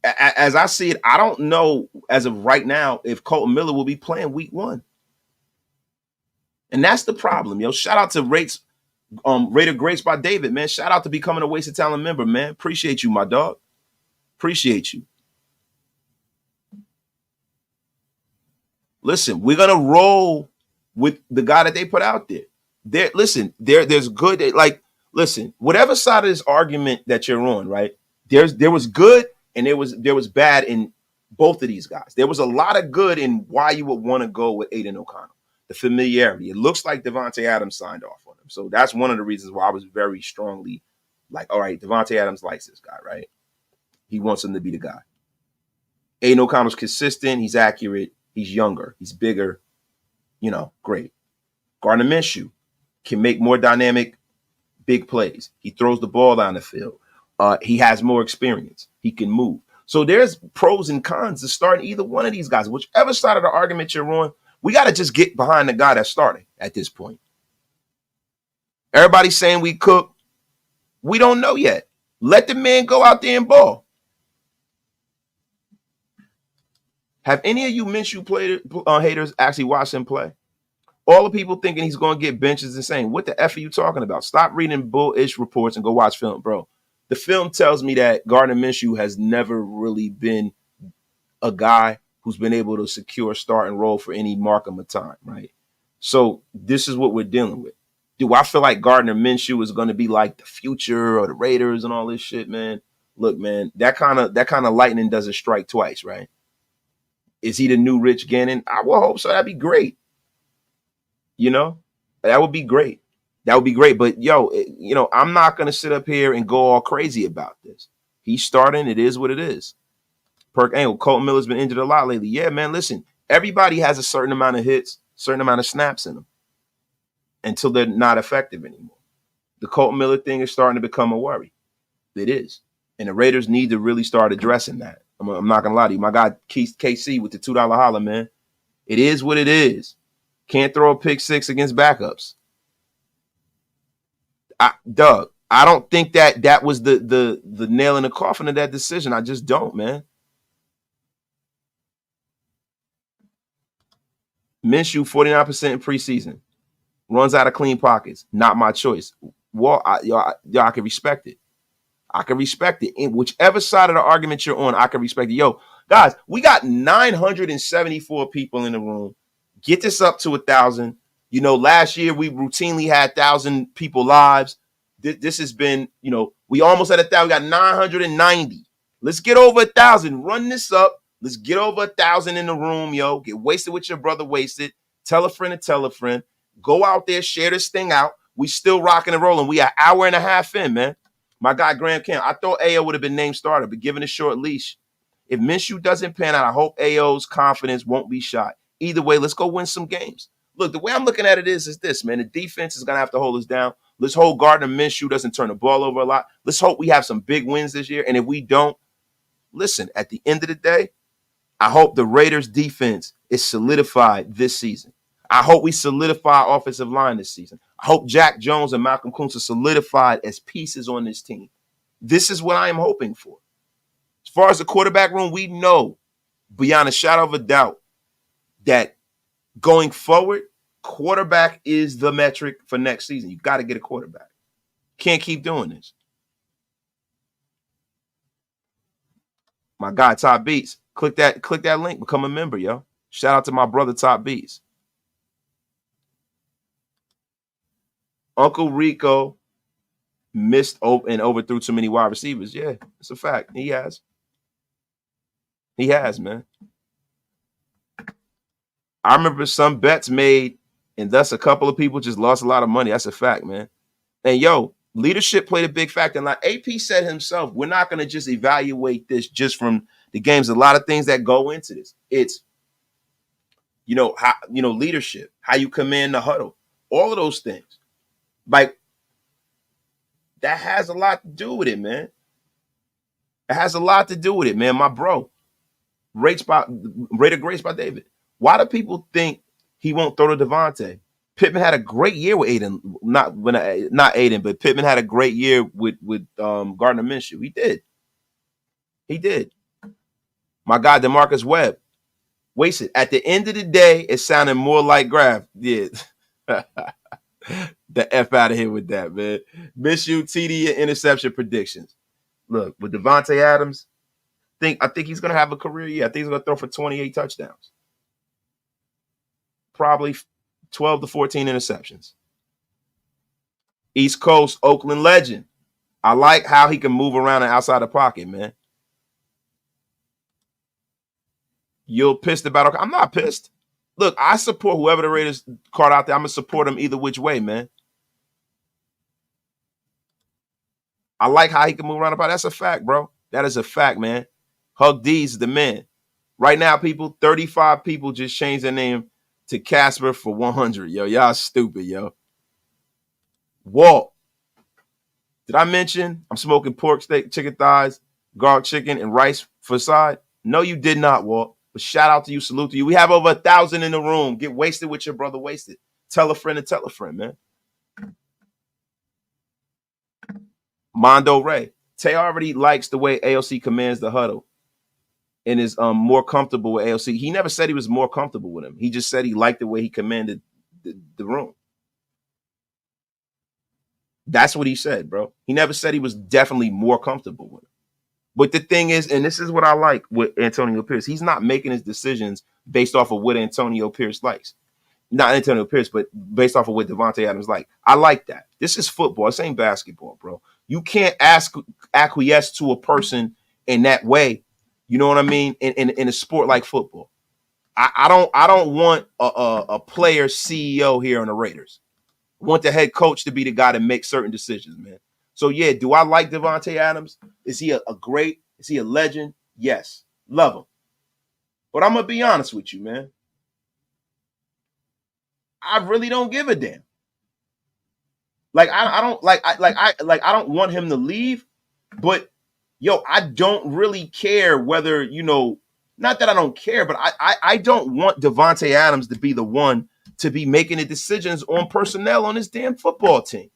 as I see it, I don't know as of right now if Colton Miller will be playing week 1. And that's the problem, yo. Shout out to Raider Grace by David, man. Shout out to becoming a Wasted Talent member, man. Appreciate you, my dog. Appreciate you. Listen, we're going to roll with the guy that they put out there. There's good, listen, whatever side of this argument that you're on, right? There was good and there was bad in both of these guys. There was a lot of good in why you would want to go with Aidan O'Connell. The familiarity. It looks like Devontae Adams signed off on him. So that's one of the reasons why I was very strongly like, all right, Devontae Adams likes this guy, right? He wants him to be the guy. Aidan O'Connell's consistent. He's accurate. He's younger. He's bigger. Great. Gardner Minshew can make more dynamic big plays. He throws the ball down the field. He has more experience. He can move. So there's pros and cons to starting either one of these guys. Whichever side of the argument you're on, we got to just get behind the guy that's starting at this point. Everybody's saying we cook. We don't know yet. Let the man go out there and ball. Have any of you Minshew haters actually watched him play? All the people thinking he's going to get benches and saying, what the F are you talking about? Stop reading bullish reports and go watch film, bro. The film tells me that Gardner Minshew has never really been a guy who's been able to secure start and roll for any mark of time, right? So this is what we're dealing with. Do I feel like Gardner Minshew is going to be like the future or the Raiders and all this shit, man? Look, man, that kind of lightning doesn't strike twice, right? Is he the new Rich Gannon? I will hope so. That'd be great. You know, that would be great. That would be great. But yo, I'm not gonna sit up here and go all crazy about this. He's starting. It is what it is. Perk Angle. Colton Miller's been injured a lot lately. Yeah, man. Listen, everybody has a certain amount of hits, certain amount of snaps in them until they're not effective anymore. The Colton Miller thing is starting to become a worry. It is. And the Raiders need to really start addressing that. I'm not going to lie to you. My guy, KC, with the $2 holler, man. It is what it is. Can't throw a pick six against backups. Doug, I don't think that was the nail in the coffin of that decision. I just don't, man. Minshew, 49% in preseason. Runs out of clean pockets. Not my choice. Well, I can respect it. I can respect it. In whichever side of the argument you're on, I can respect it. Yo, guys, we got 974 people in the room. Get this up to 1,000. Last year we routinely had 1,000 people lives. This has been, we almost at 1,000. We got 990. Let's get over 1,000. Run this up. Let's get over 1,000 in the room, yo. Get wasted with your brother, wasted. Tell a friend to tell a friend. Go out there, share this thing out. We still rocking and rolling. We an hour and a half in, man. My guy, Graham Camp, I thought AO would have been named starter, but given a short leash, if Minshew doesn't pan out, I hope AO's confidence won't be shot. Either way, let's go win some games. Look, the way I'm looking at it is this, man. The defense is going to have to hold us down. Let's hope Gardner Minshew doesn't turn the ball over a lot. Let's hope we have some big wins this year. And if we don't, listen, at the end of the day, I hope the Raiders defense is solidified this season. I hope we solidify our offensive line this season. I hope Jack Jones and Malcolm Kuntz are solidified as pieces on this team. This is what I am hoping for. As far as the quarterback room, we know beyond a shadow of a doubt that going forward, quarterback is the metric for next season. You got to get a quarterback. Can't keep doing this. My guy, Top Beats. Click that link. Become a member, yo. Shout out to my brother, Top Beats. Uncle Rico missed and overthrew too many wide receivers. Yeah, it's a fact. He has. He has, man. I remember some bets made, and thus a couple of people just lost a lot of money. That's a fact, man. And yo, leadership played a big factor. And like AP said himself, we're not going to just evaluate this just from the games. A lot of things that go into this. It's, leadership, how you command the huddle, all of those things. Like, that has a lot to do with it, man. It has a lot to do with it, man. My bro, Raider Grace by David. Why do people think he won't throw to Devontae? Pittman had a great year with Aidan. Not Aidan, but Pittman had a great year with Gardner Minshew. He did. My guy, DeMarcus Webb. Wasted. At the end of the day, it sounded more like Graf. Yeah. The F out of here with that, man. Minshew, TD, and interception predictions. Look, with Devontae Adams, I think he's going to have a career year. I think he's going to throw for 28 touchdowns. Probably 12 to 14 interceptions. East Coast, Oakland legend. I like how he can move around and outside the pocket, man. You're pissed about it. I'm not pissed. Look, I support whoever the Raiders caught out there. I'm going to support them either which way, man. I like how he can move around the pocket. That's a fact, bro. That is a fact, man. Hug D's the man. Right now, 35 people just changed their name to Casper for 100. Yo, y'all stupid, yo. Walt. Did I mention I'm smoking pork steak, chicken thighs, garlic chicken, and rice for side? No, you did not, Walt. But shout out to you, salute to you. We have over 1,000 in the room. Get wasted with your brother, wasted. Tell a friend and tell a friend, man. Mondo Ray. Tay already likes the way AOC commands the huddle and is more comfortable with AOC. He never said he was more comfortable with him. He just said he liked the way he commanded the room. That's what he said, bro. He never said he was definitely more comfortable with him. But the thing is, and this is what I like with Antonio Pierce, he's not making his decisions based off of what Antonio Pierce likes. Not Antonio Pierce, but based off of what Devontae Adams like. I like that. This is football. This ain't basketball, bro. You can't acquiesce to a person in that way. You know what I mean? In a sport like football. I don't want a player CEO here on the Raiders. I want the head coach to be the guy to make certain decisions, man. So yeah, do I like Davante Adams? Is he a great? Is he a legend? Yes, love him. But I'm gonna be honest with you, man. I really don't give a damn. Like I don't want him to leave, but yo, I don't really care whether, you know, not that I don't care, but I don't want Davante Adams to be the one to be making the decisions on personnel on this damn football team.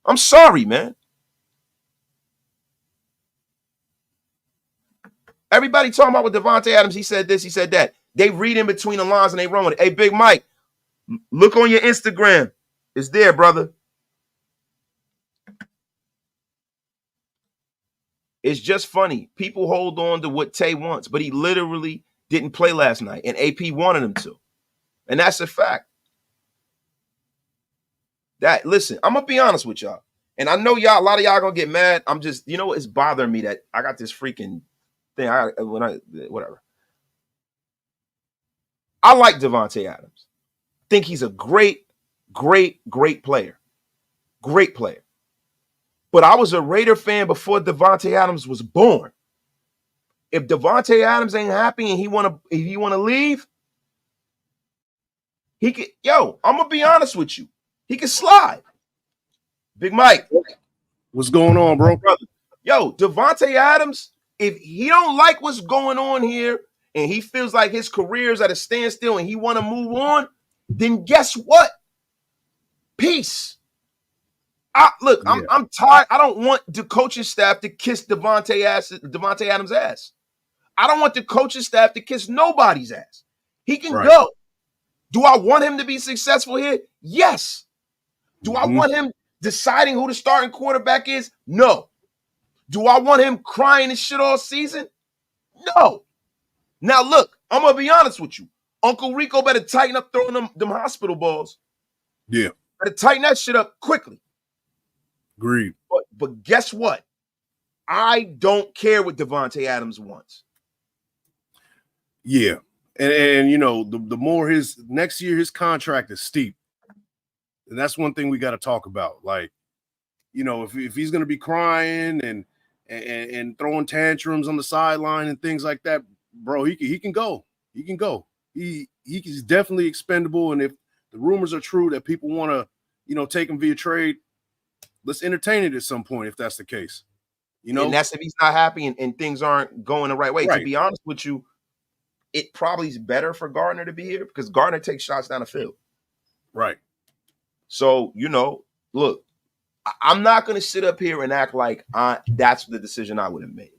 I'm sorry, man. Everybody talking about with Davante Adams, he said this, he said that. They read in between the lines and they run with it. Hey, Big Mike, look on your Instagram. It's there, brother. It's just funny. People hold on to what Tay wants, but he literally didn't play last night, and AP wanted him to. And that's a fact. Listen, I'm going to be honest with y'all. And I know y'all, a lot of y'all going to get mad. I'm just, you know what? It's bothering me that I got this freaking thing. Whatever. I like Davante Adams. Think he's a great player. Great player. But I was a Raider fan before Davante Adams was born. If Davante Adams ain't happy and he wanna leave, he could. Yo, I'm gonna be honest with you. He can slide. Big Mike, what's going on, bro? Brother. Yo, Davante Adams, if he don't like what's going on here and he feels like his career is at a standstill and he want to move on, then guess what? Peace. I'm tired. I don't want the coaching staff to kiss Davante Adams' ass. I don't want the coaching staff to kiss nobody's ass. He can go. Do I want him to be successful here? Yes. Do I want him deciding who the starting quarterback is? No. Do I want him crying and shit all season? No. Now look, I'm gonna be honest with you. Uncle Rico better tighten up throwing them hospital balls. Yeah. Better tighten that shit up quickly. Agreed. But guess what? I don't care what Davante Adams wants. Yeah. And you know, the more his next year, his contract is steep. And that's one thing we got to talk about. Like, you know, if he's going to be crying and throwing tantrums on the sideline and things like that, bro, he can go. He can go. He's definitely expendable. And if the rumors are true that people want to, you know, take him via trade, let's entertain it at some point if that's the case. You know, and that's if he's not happy and things aren't going the right way. Right. To be honest with you, it probably is better for Gardner to be here because Gardner takes shots down the field. Right. So, you know, look, I'm not going to sit up here and act like that's the decision I would have made.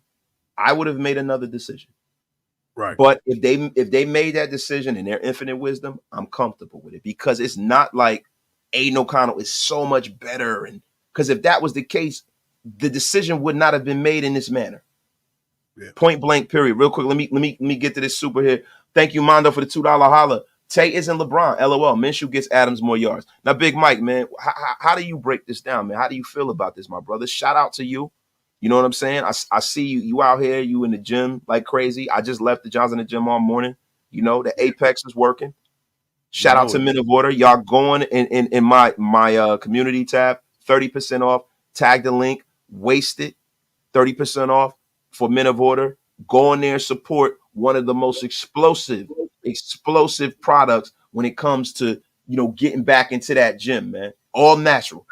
I would have made another decision. Right. But if they made that decision in their infinite wisdom, I'm comfortable with it because it's not like Aidan O'Connell is so much better. And because if that was the case, the decision would not have been made in this manner. Yeah. Point blank, period. Real quick, let me get to this super here. Thank you, Mondo, for the $2 holla. Tay isn't LeBron. LOL. Minshew gets Adams more yards. Now, Big Mike, man, how do you break this down, man? How do you feel about this, my brother? Shout out to you. You know what I'm saying? I see you out here, you in the gym like crazy. I just left the Johnson in the gym all morning. You know, the Apex is working. Shout out to Men of Order. Y'all going in my community tab, 30% off. Tag the link, waste it, 30% off for Men of Order. Go in there and support one of the most explosive products when it comes to, you know, getting back into that gym, man. All natural.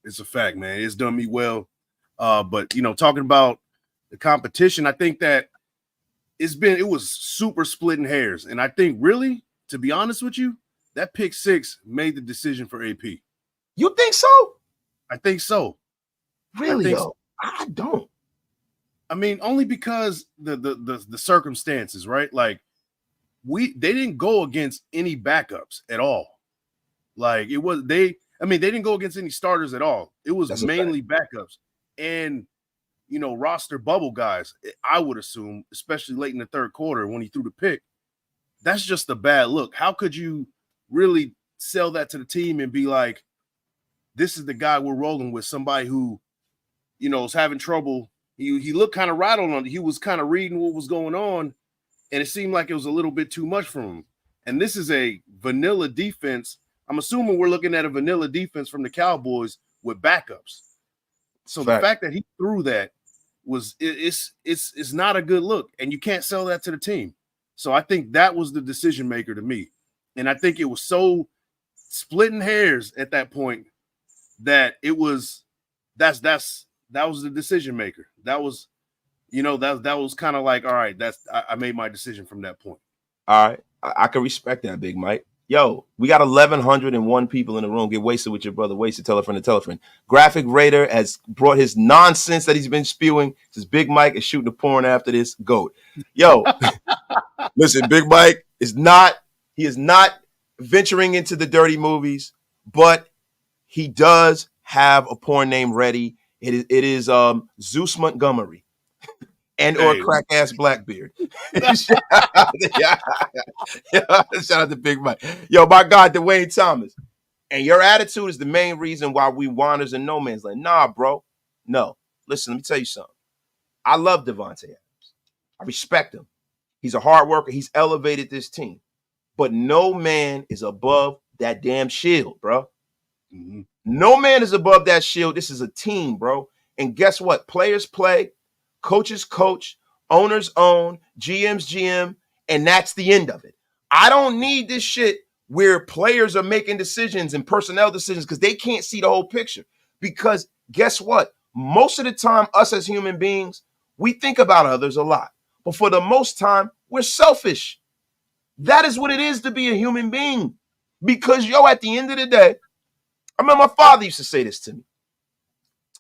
It's a fact, man. It's done me well. But, you know, talking about the competition, I think that it was super splitting hairs. And I think really, to be honest with you, that pick 6 made the decision for AP. You think so? I think so. Really, though? I don't. I mean, only because the circumstances, right? Like they didn't go against any backups at all. Like they didn't go against any starters at all. It was mainly backups and, you know, roster bubble guys. I would assume, especially late in the third quarter when he threw the pick. That's just a bad look. How could you really sell that to the team and be like, this is the guy we're rolling with, somebody who, you know, is having trouble. He looked kind of rattled on it. He was kind of reading what was going on, and it seemed like it was a little bit too much from him. And this is a vanilla defense. I'm assuming we're looking at a vanilla defense from the Cowboys with backups. So the fact that he threw that it's not a good look, and you can't sell that to the team. So I think that was the decision maker to me, and I think it was so splitting hairs at that point that it was that was the decision maker. That was, that was kind of like, all right, I made my decision from that point. All right, I can respect that, Big Mike. Yo, we got 1,101 people in the room. Get wasted with your brother. Wasted. Tell a friend to tell a friend. Graphic Raider has brought his nonsense that he's been spewing. Says Big Mike is shooting the porn after this. Goat. Yo, listen, Big Mike is not venturing into the dirty movies, but he does have a porn name ready. It is Zeus Montgomery. And or crack ass Blackbeard. Shout out to Big Mike. Yo, my God, Dwayne Thomas. And your attitude is the main reason why we wanders in no man's land. Nah, bro. No. Listen, let me tell you something. I love Davante Adams. I respect him. He's a hard worker. He's elevated this team. But no man is above that damn shield, bro. Mm-hmm. No man is above that shield. This is a team, bro. And guess what? Players play. Coaches coach, owners own, GMs GM, and that's the end of it. I don't need this shit where players are making decisions and personnel decisions because they can't see the whole picture. Because guess what? Most of the time, us as human beings, we think about others a lot. But for the most time, we're selfish. That is what it is to be a human being. Because, at the end of the day, I remember my father used to say this to me.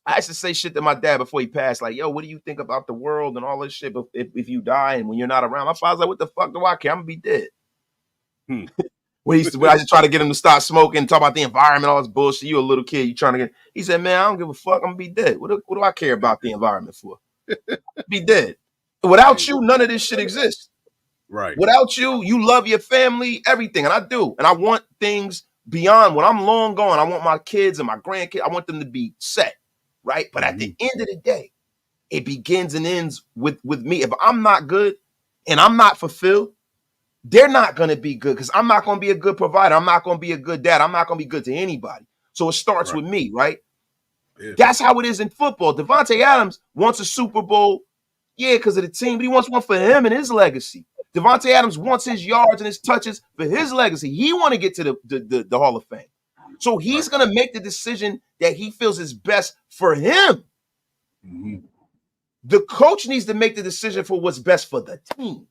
I used to say shit to my dad before he passed, like, yo, what do you think about the world and all this shit? But if you die and when you're not around, my father's like, what the fuck do I care? I'm going to be dead. When I used to try to get him to stop smoking, talk about the environment, all this bullshit. You a little kid, you trying to get. He said, man, I don't give a fuck. I'm going to be dead. What do I care about the environment for? Be dead. Without you, none of this shit exists. Right. Without you, you love your family, everything. And I do. And I want things beyond when I'm long gone. I want my kids and my grandkids, I want them to be set. Right. But at the end of the day, it begins and ends with me. If I'm not good and I'm not fulfilled, they're not going to be good because I'm not going to be a good provider. I'm not going to be a good dad. I'm not going to be good to anybody. So it starts with me. Right. Yeah. That's how it is in football. Davante Adams wants a Super Bowl. Yeah, because of the team, but he wants one for him and his legacy. Davante Adams wants his yards and his touches for his legacy. He want to get to the Hall of Fame. So he's going to make the decision that he feels is best for him. Mm-hmm. The coach needs to make the decision for what's best for the team.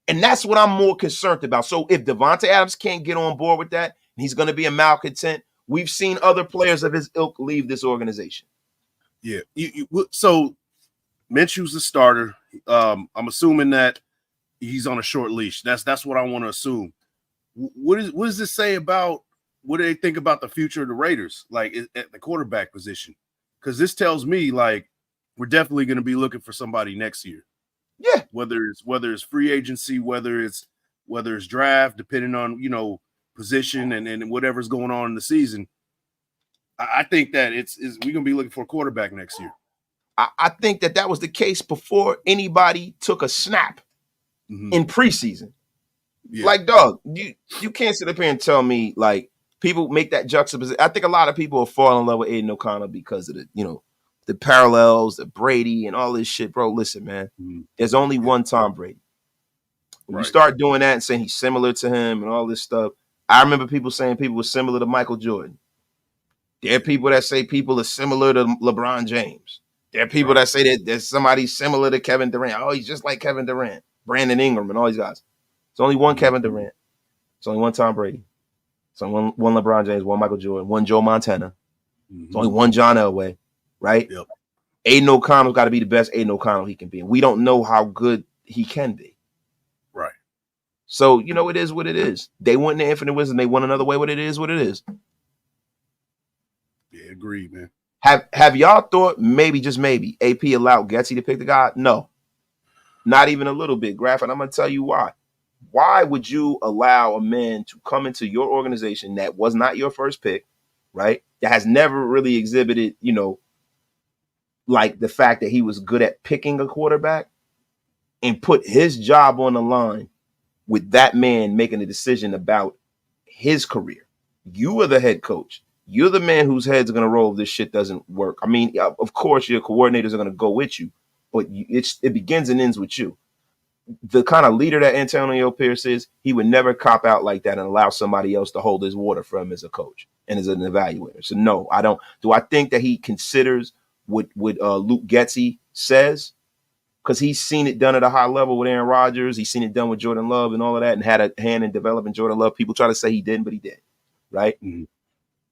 And that's what I'm more concerned about. So if Davante Adams can't get on board with that, he's going to be a malcontent. We've seen other players of his ilk leave this organization. Yeah. So Minshew's the starter. I'm assuming that he's on a short leash. That's what I want to assume. What does this say about what do they think about the future of the Raiders, like at the quarterback position? Because this tells me like we're definitely going to be looking for somebody next year. Yeah, whether it's free agency, whether it's draft, depending on position and whatever's going on in the season. I think that we're going to be looking for a quarterback next year. I think that was the case before anybody took a snap in preseason. Yeah. Like, dog, you can't sit up here and tell me like people make that juxtaposition. I think a lot of people will fall in love with Aidan O'Connell because of the parallels, the Brady and all this shit, bro. Listen, man, there's only one Tom Brady. When you start doing that and saying he's similar to him and all this stuff, I remember people saying people were similar to Michael Jordan. There are people that say people are similar to LeBron James. There are people that say that there's somebody similar to Kevin Durant. Oh, he's just like Kevin Durant, Brandon Ingram, and all these guys. It's only one Kevin Durant. It's only one Tom Brady. It's only one LeBron James, one Michael Jordan, one Joe Montana. It's only one John Elway, right? Yep. Aidan O'Connell's got to be the best Aidan O'Connell he can be. And we don't know how good he can be. Right. So, it is what it is. They went in the infinite wisdom. They went another way. What it is, what it is. Yeah, agreed, man. Have y'all thought maybe, just maybe, AP allowed Getsy to pick the guy? No. Not even a little bit, Graf, and I'm going to tell you why. Why would you allow a man to come into your organization that was not your first pick, right? That has never really exhibited, like the fact that he was good at picking a quarterback, and put his job on the line with that man making a decision about his career. You are the head coach. You're the man whose head's going to roll if this shit doesn't work. I mean, of course, your coordinators are going to go with you, but it begins and ends with you. The kind of leader that Antonio Pierce is, he would never cop out like that and allow somebody else to hold his water for him as a coach and as an evaluator. So no, I don't. Do I think that he considers what Luke Getsy says? Because he's seen it done at a high level with Aaron Rodgers. He's seen it done with Jordan Love and all of that, and had a hand in developing Jordan Love. People try to say he didn't, but he did, right? Mm-hmm.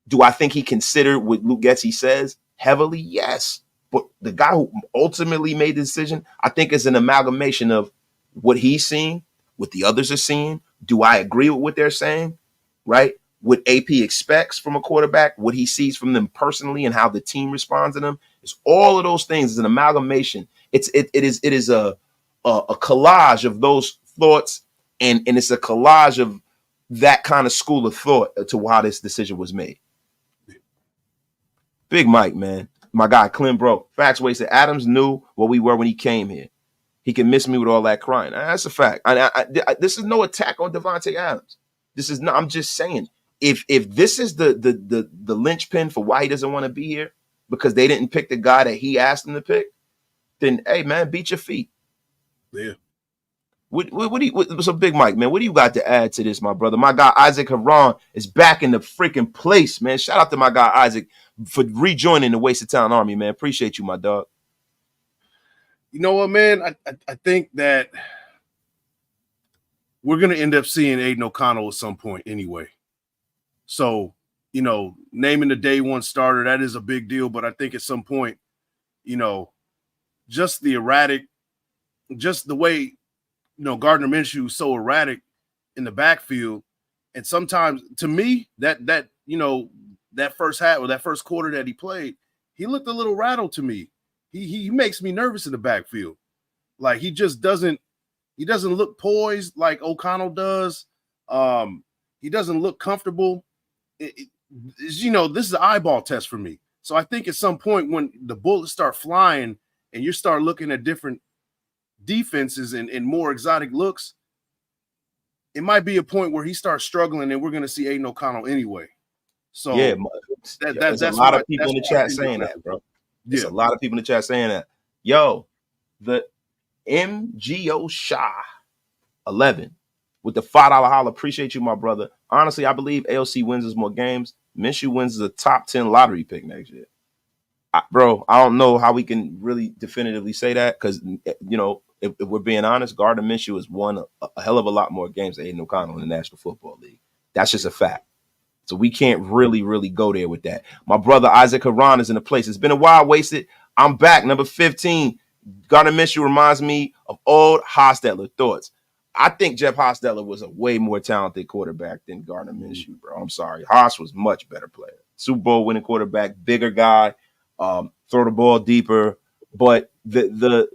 Do I think he considered what Luke Getsy says heavily? Yes. But the guy who ultimately made the decision, I think, is an amalgamation of what he's seeing, what the others are seeing. Do I agree with what they're saying, right? What AP expects from a quarterback, what he sees from them personally, and how the team responds to them. It's all of those things. Is an amalgamation. It is a collage of those thoughts, and it's a collage of that kind of school of thought to how this decision was made. Big Mike, man. My guy, Clem, bro. Facts wasted. Adams knew what we were when he came here. He can miss me with all that crying. That's a fact. This is no attack on Devontae Adams. This is not. I'm just saying, if this is the linchpin for why he doesn't want to be here, because they didn't pick the guy that he asked them to pick, then hey, man, beat your feet. Yeah. So Big Mike, man, what do you got to add to this, my brother? My guy Isaac Haran is back in the freaking place, man. Shout out to my guy Isaac for rejoining the Wasted Town Army, man. Appreciate you, my dog. You know what, man? I think that we're going to end up seeing Aidan O'Connell at some point anyway. So, you know, naming the day one starter, that is a big deal. But I think at some point, you know, just the way, you know, Gardner Minshew is so erratic in the backfield. And sometimes, to me, that you know, that first half or that first quarter that he played, he looked a little rattled to me. He makes me nervous in the backfield. Like he doesn't look poised like O'Connell does. He doesn't look comfortable. You know, this is an eyeball test for me. So I think at some point when the bullets start flying and you start looking at different defenses and more exotic looks, it might be a point where he starts struggling and we're going to see Aidan O'Connell anyway. So yeah, there's a lot of people in the chat saying that, bro. There's a lot of people in the chat saying that. Yo, the MGO Shah 11 with the $5 holler. Appreciate you, my brother. Honestly, I believe AOC wins us more games. Minshew wins a top 10 lottery pick next year. Bro, I don't know how we can really definitively say that because, you know, if we're being honest, Gardner Minshew has won a hell of a lot more games than Aidan O'Connell in the National Football League. That's just a fact. So we can't really go there with that. My brother Isaac Haran is in the place. It's been a while, Wasted. I'm back. Number 15. Gardner Minshew reminds me of old Hostetler thoughts. I think Jeff Hostetler was a way more talented quarterback than Gardner Minshew, bro. I'm sorry. Haas was much better player. Super Bowl winning quarterback, bigger guy, throw the ball deeper. But the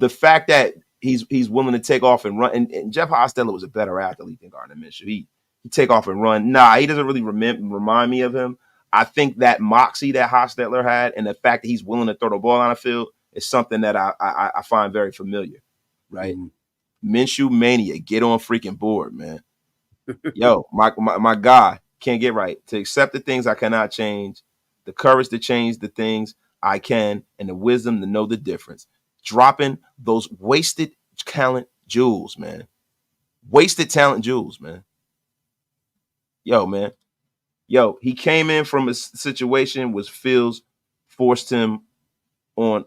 fact that he's willing to take off and run, and Jeff Hostetler was a better athlete than Gardner Minshew. He take off and run. Nah, he doesn't really remind me of him. I think that moxie that Hostetler had and the fact that he's willing to throw the ball on the field is something that I find very familiar, right? Mm-hmm. Minshew mania, get on freaking board, man. Yo, my guy can't get right. To accept the things I cannot change, the courage to change the things I can, and the wisdom to know the difference. Dropping those wasted talent jewels, man. Wasted talent jewels, man. Yo, man. Yo, he came in from a situation which Fields forced him on.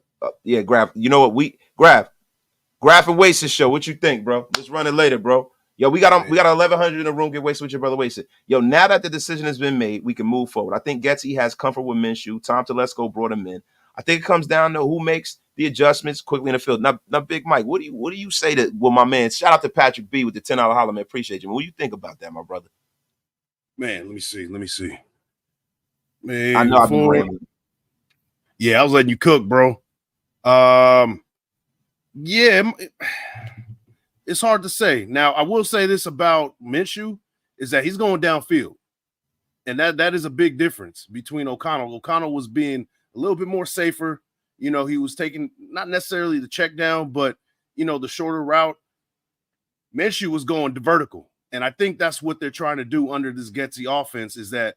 Graph. You know what? Graph and Wasted show. What you think, bro? Let's run it later, bro. Yo, we got 1,100 in the room. Get Wasted with your brother Wasted. Yo, now that the decision has been made, we can move forward. I think Getsy has comfort with Minshew. Tom Telesco brought him in. I think it comes down to who makes the adjustments quickly in the field. Now, Big Mike, what do you say to my man? Shout out to Patrick B with the $10 holler, man. Appreciate you. What do you think about that, my brother? Man, let me see. Man, I know I've been rambling. Yeah, I was letting you cook, bro. Yeah, it's hard to say. Now, I will say this about Minshew is that he's going downfield. And that is a big difference between O'Connell. O'Connell was being a little bit more safer. You know, he was taking not necessarily the check down, but, the shorter route, Minshew was going vertical. And I think that's what they're trying to do under this Getsy offense is that,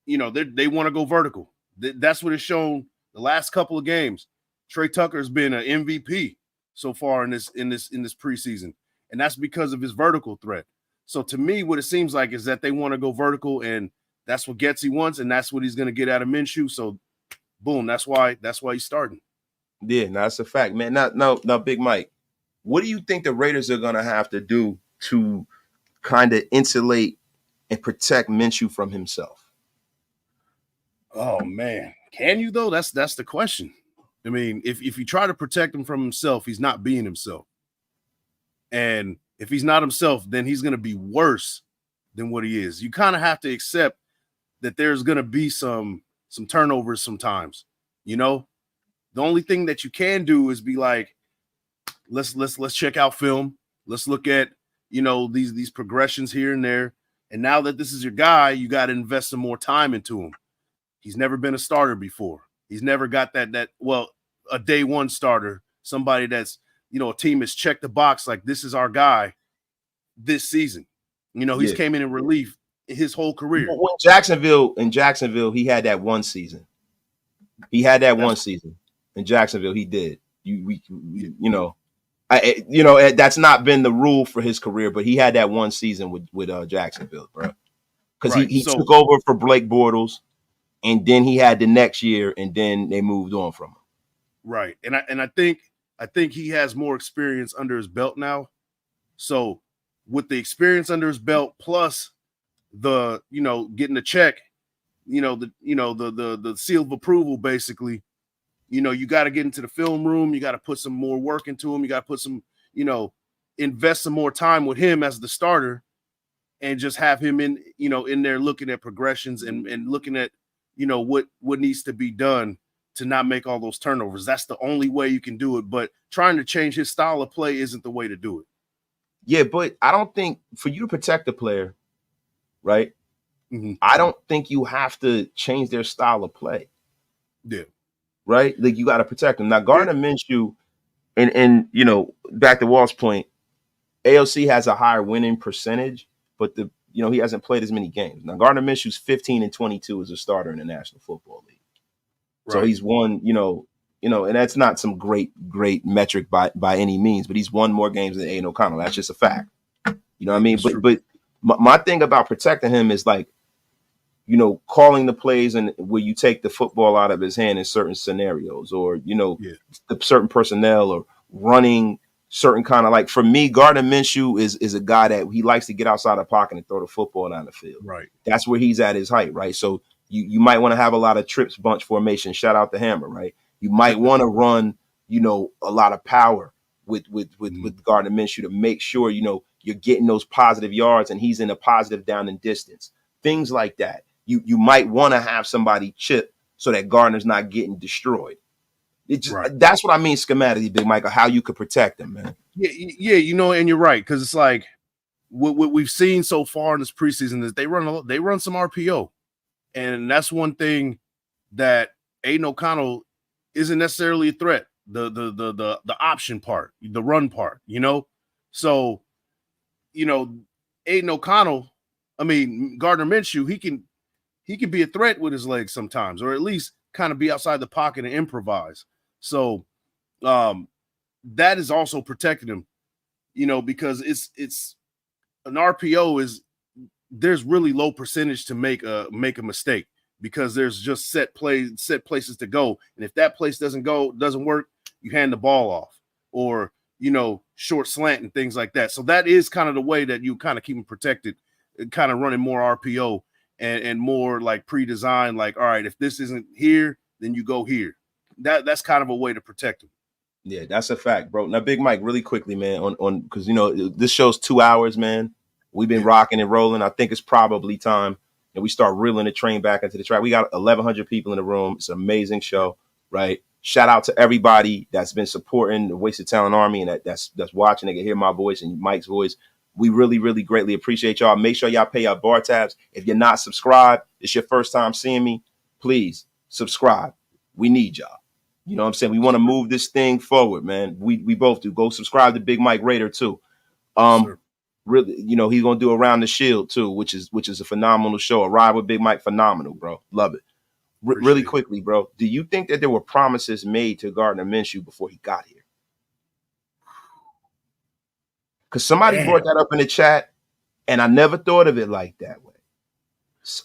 they want to go vertical. That's what it's shown the last couple of games. Trey Tucker's been an MVP so far in this preseason, and that's because of his vertical threat. So to me, what it seems like is that they want to go vertical, and that's what Getsy wants, and that's what he's going to get out of Minshew. So, boom, that's why he's starting. Yeah, that's a fact, man. Now, Big Mike, what do you think the Raiders are going to have to do to kind of insulate and protect Minshew from himself? Oh man, can you though? That's the question. I mean, if you try to protect him from himself, he's not being himself. And if he's not himself, then he's going to be worse than what he is. You kind of have to accept that there's going to be some turnovers sometimes. The only thing that you can do is be like, let's check out film. Let's look at, these progressions here and there. And now that this is your guy, you got to invest some more time into him. He's never been a starter before. He's never got a day one starter, somebody that's, a team has checked the box like this is our guy this season. He's came in relief his whole career. In Jacksonville, he had that one season. One season in Jacksonville. He did. That's not been the rule for his career, but he had that one season with Jacksonville, bro. Because he took over for Blake Bortles, and then he had the next year, and then they moved on from him. Right, and I think he has more experience under his belt now. So with the experience under his belt, plus the getting the check, the seal of approval, basically. You got to get into the film room. You got to put some more work into him. You got to put some, invest some more time with him as the starter, and just have him in there looking at progressions and looking at, what needs to be done to not make all those turnovers. That's the only way you can do it. But trying to change his style of play isn't the way to do it. Yeah, but I don't think for you to protect the player, right? Mm-hmm. I don't think you have to change their style of play. Yeah. Right? Like you got to protect them. Now, Gardner Minshew, and back to Walt's point, AOC has a higher winning percentage, but he hasn't played as many games. Now, Gardner Minshew's 15-22 as a starter in the National Football League. Right. So he's won, and that's not some great metric by any means, but he's won more games than Aidan O'Connell. That's just a fact. You know what I mean? But my thing about protecting him is like, calling the plays and where you take the football out of his hand in certain scenarios, or the certain personnel, or running certain kind of, like, for me, Gardner Minshew is a guy that he likes to get outside the pocket and throw the football down the field. Right. That's where he's at his height, right? So you might want to have a lot of trips bunch formation. Shout out to Hammer, right? You might want to run, a lot of power with Gardner Minshew to make sure, you're getting those positive yards and he's in a positive down and distance. Things like that. You might want to have somebody chip so that Gardner's not getting destroyed. That's what I mean schematically, Big Mike, how you could protect them, man. Yeah, and you're right, because it's like what we've seen so far in this preseason is they run some RPO, and that's one thing that Aidan O'Connell isn't necessarily a threat. The option part, the run part, So, Aidan O'Connell, Gardner Minshew, he can be a threat with his legs sometimes, or at least kind of be outside the pocket and improvise. So that is also protecting him, because it's an RPO there's really low percentage to make a mistake, because there's just set places to go. And if that place doesn't work, you hand the ball off, or, short slant and things like that. So that is kind of the way that you kind of keep him protected, kind of running more RPO. And more like pre-designed, like, all right, if this isn't here, then you go here. That's kind of a way to protect him. Yeah, that's a fact, bro. Now, Big Mike, really quickly, man, on because this show's 2 hours, man. We've been rocking and rolling. I think it's probably time that we start reeling the train back into the track. We got 1,100 people in the room. It's an amazing show, right? Shout out to everybody that's been supporting the Wasted Talent Army and that's watching. They can hear my voice and Mike's voice. We really, really greatly appreciate y'all. Make sure y'all pay your bar tabs. If you're not subscribed, it's your first time seeing me, please subscribe. We need y'all. You know what I'm saying? We want to move this thing forward, man. We both do. Go subscribe to Big Mike Raider too. Really, you know, he's gonna do Around the Shield too, which is a phenomenal show. A Ride with Big Mike, phenomenal, bro. Love it. Really quickly, bro. Do you think that there were promises made to Gardner Minshew before he got here? Because somebody brought that up in the chat, and I never thought of it like that way.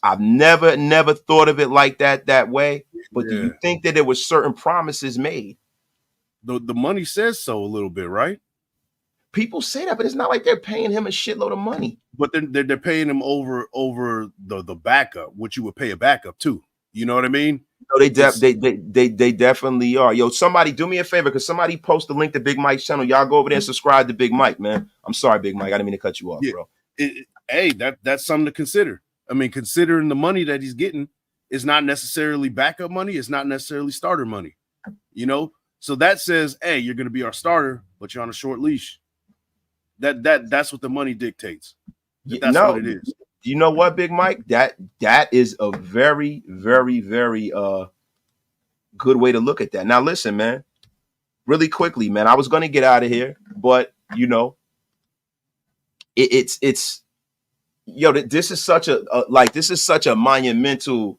I've never thought of it like that way. But do you think that there were certain promises made? The money says so a little bit, right? People say that, but it's not like they're paying him a shitload of money. But they're paying him over the backup, which you would pay a backup too. You know what I mean? No, they definitely are. Yo, somebody do me a favor, because somebody post the link to Big Mike's channel. Y'all go over there and subscribe to Big Mike, man. I'm sorry, Big Mike. I didn't mean to cut you off, bro. Hey, that's something to consider. I mean, considering the money that he's getting is not necessarily backup money. It's not necessarily starter money, you know? So that says, hey, you're going to be our starter, but you're on a short leash. That's what the money dictates. That's what it is. You know what, Big Mike? That is a very, very, very good way to look at that. Now, listen, man, really quickly, man, I was going to get out of here, but you know, it's yo, this is such a monumental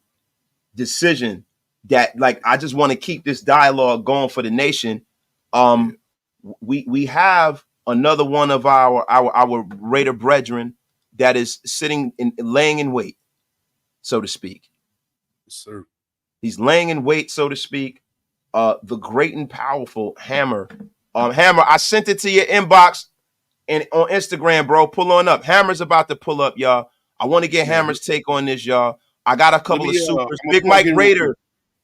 decision that, like, I just want to keep this dialogue going for the nation. We have another one of our Raider brethren that is sitting and laying in wait, so to speak. Yes, sir. He's laying in wait, so to speak. The great and powerful Hammer. Hammer, I sent it to your inbox and on Instagram, bro. Pull on up. Hammer's about to pull up, y'all. I want to get Hammer's take on this, y'all. I got a couple of supers. Big Mike Raider.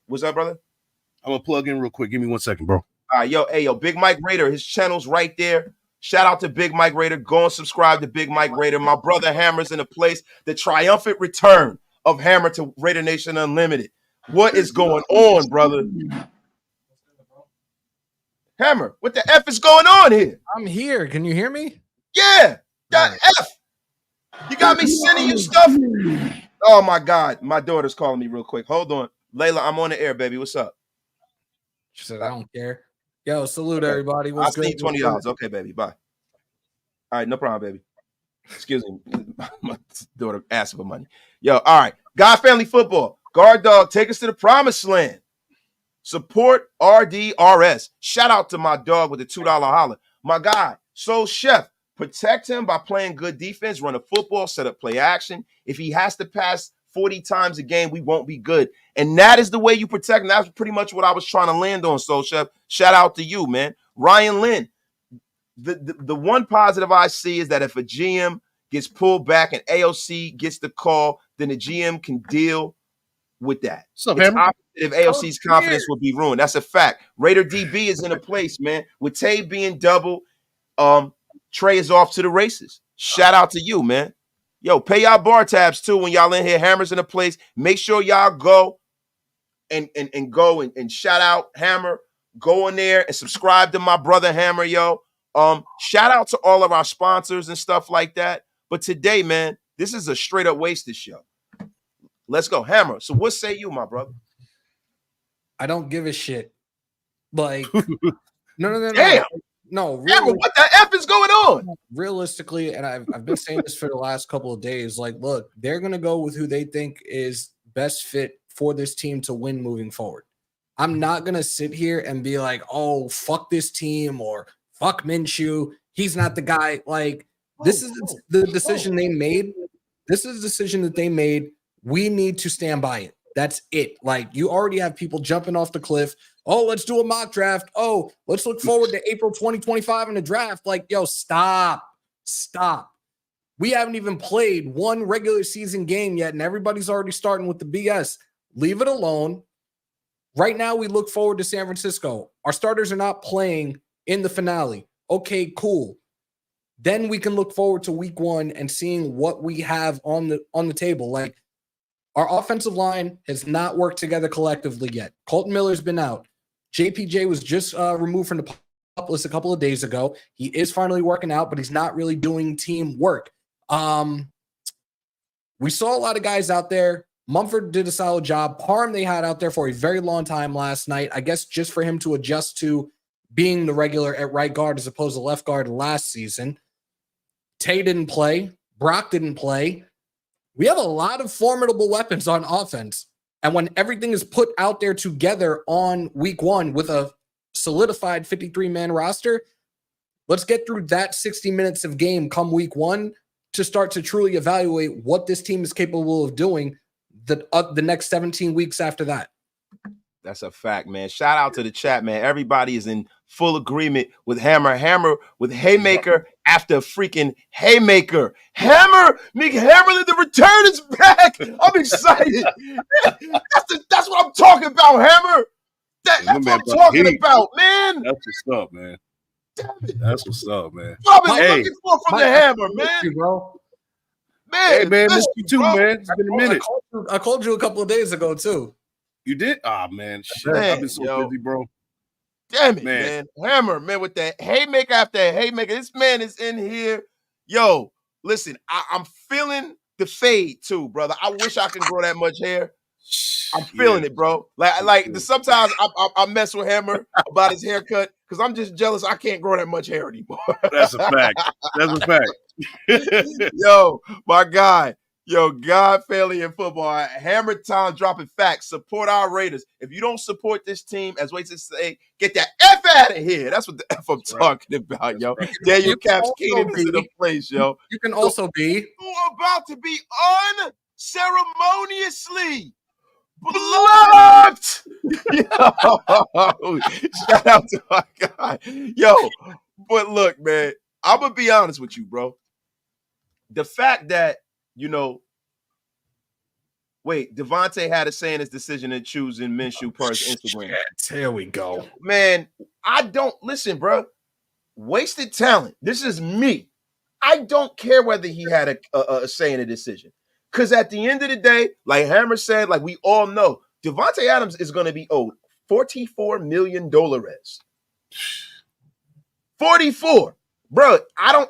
What's up, brother? I'm gonna plug in real quick. Give me 1 second, bro. All right, yo, Big Mike Raider. His channel's right there. Shout out to Big Mike Raider. Go and subscribe to Big Mike Raider. My brother Hammer's in a place. The triumphant return of Hammer to Raider Nation Unlimited. What is going on, brother? Hammer, what the F is going on here? I'm here. Can you hear me? Yeah, that F. You got me sending you stuff. Oh my God, my daughter's calling me real quick. Hold on, Layla, I'm on the air, baby. What's up? She said, "I don't care." Yo, salute everybody. I'll see you $20. Okay, baby. Bye. All right, no problem, baby. Excuse me, my daughter asked for money. Yo, all right, God Family Football. Guard Dog, take us to the promised land. Support RDRS. Shout out to my dog with the $2 holler. My guy, Soul Chef. Protect him by playing good defense, run a football, set up play action. If he has to pass 40 times a game, we won't be good. And that is the way you protect him. That's pretty much what I was trying to land on, Soul Chef. Shout out to you, man. Ryan Lynn. The one positive I see is that if a GM gets pulled back and AOC gets the call, then the GM can deal with that. So if AOC's confidence will be ruined. That's a fact. Raider DB is in a place, man. With Tay being double, Trey is off to the races. Shout out to you, man. Yo, pay y'all bar tabs too when y'all in here. Hammer's in a place. Make sure y'all go and go and shout out Hammer. Go in there and subscribe to my brother Hammer, yo. Shout out to all of our sponsors and stuff like that. But today, man, this is a straight up wasted show. Let's go, Hammer. So what say you, my brother? I don't give a shit. Like, no. Damn. No, Hammer, what the F is going on? Realistically, and I've been saying this for the last couple of days, like, look, they're going to go with who they think is best fit for this team to win moving forward. I'm not going to sit here and be like, oh, fuck this team or fuck Minshew. He's not the guy. Like, this is the decision they made. This is the decision that they made. We need to stand by it. That's it. Like, you already have people jumping off the cliff. Oh, let's do a mock draft. Oh, let's look forward to April 2025 in the draft. Like, yo, stop. We haven't even played one regular season game yet, and everybody's already starting with the BS. Leave it alone. Right now, we look forward to San Francisco. Our starters are not playing in the finale. Okay, cool. Then we can look forward to week one and seeing what we have on the table. Like, our offensive line has not worked together collectively yet. Colton Miller's been out. JPJ was just removed from the pup list a couple of days ago. He is finally working out, but he's not really doing team work. We saw a lot of guys out there Mumford did a solid job. Parham they had out there for a very long time last night. I guess just for him to adjust to being the regular at right guard as opposed to left guard last season. Tay didn't play. Brock didn't play. We have a lot of formidable weapons on offense. And when everything is put out there together on week one with a solidified 53-man roster, let's get through that 60 minutes of game come week one to start to truly evaluate what this team is capable of doing the next 17 weeks after that. That's a fact, man. Shout out to the chat, man. Everybody is in full agreement with Hammer with haymaker after freaking haymaker. Hammer, the return is back. I'm excited. That's what I'm talking about, Hammer. That's what I'm talking about, man. That's what's up, man. That's what's up, man. What I've been looking for from the Hammer, man. Bro. Man, hey, man, missed you too, man. It's been a minute. I called you a couple of days ago, too. You did? Ah, man. Shit. Man, I've been so busy, bro. Damn it, man. Hammer, man, with that haymaker after haymaker. This man is in here. Yo, listen, I'm feeling the fade too, brother. I wish I could grow that much hair. I'm feeling it, bro. Sometimes I mess with Hammer about his haircut because I'm just jealous I can't grow that much hair anymore. That's a fact. That's a fact. Yo, my guy. Yo, God family in football. Hammer time dropping facts. Support our Raiders. If you don't support this team, as Wade to say, get that F out of here. That's what the F I'm talking about, yo. Daniel Caps Keenan is in the place, yo. You can also be. You're about to be unceremoniously blocked. Yo, shout out to my guy. Yo, but look, man, I'm going to be honest with you, bro. The fact that, Devontae had a say in his decision in choosing Minshew per his Instagram. Here we go. Man, I don't listen, bro. Wasted talent. This is me. I don't care whether he had a say in the decision. Because at the end of the day, like Hammer said, like we all know, Devontae Adams is going to be owed $44 million. 44. Bro, I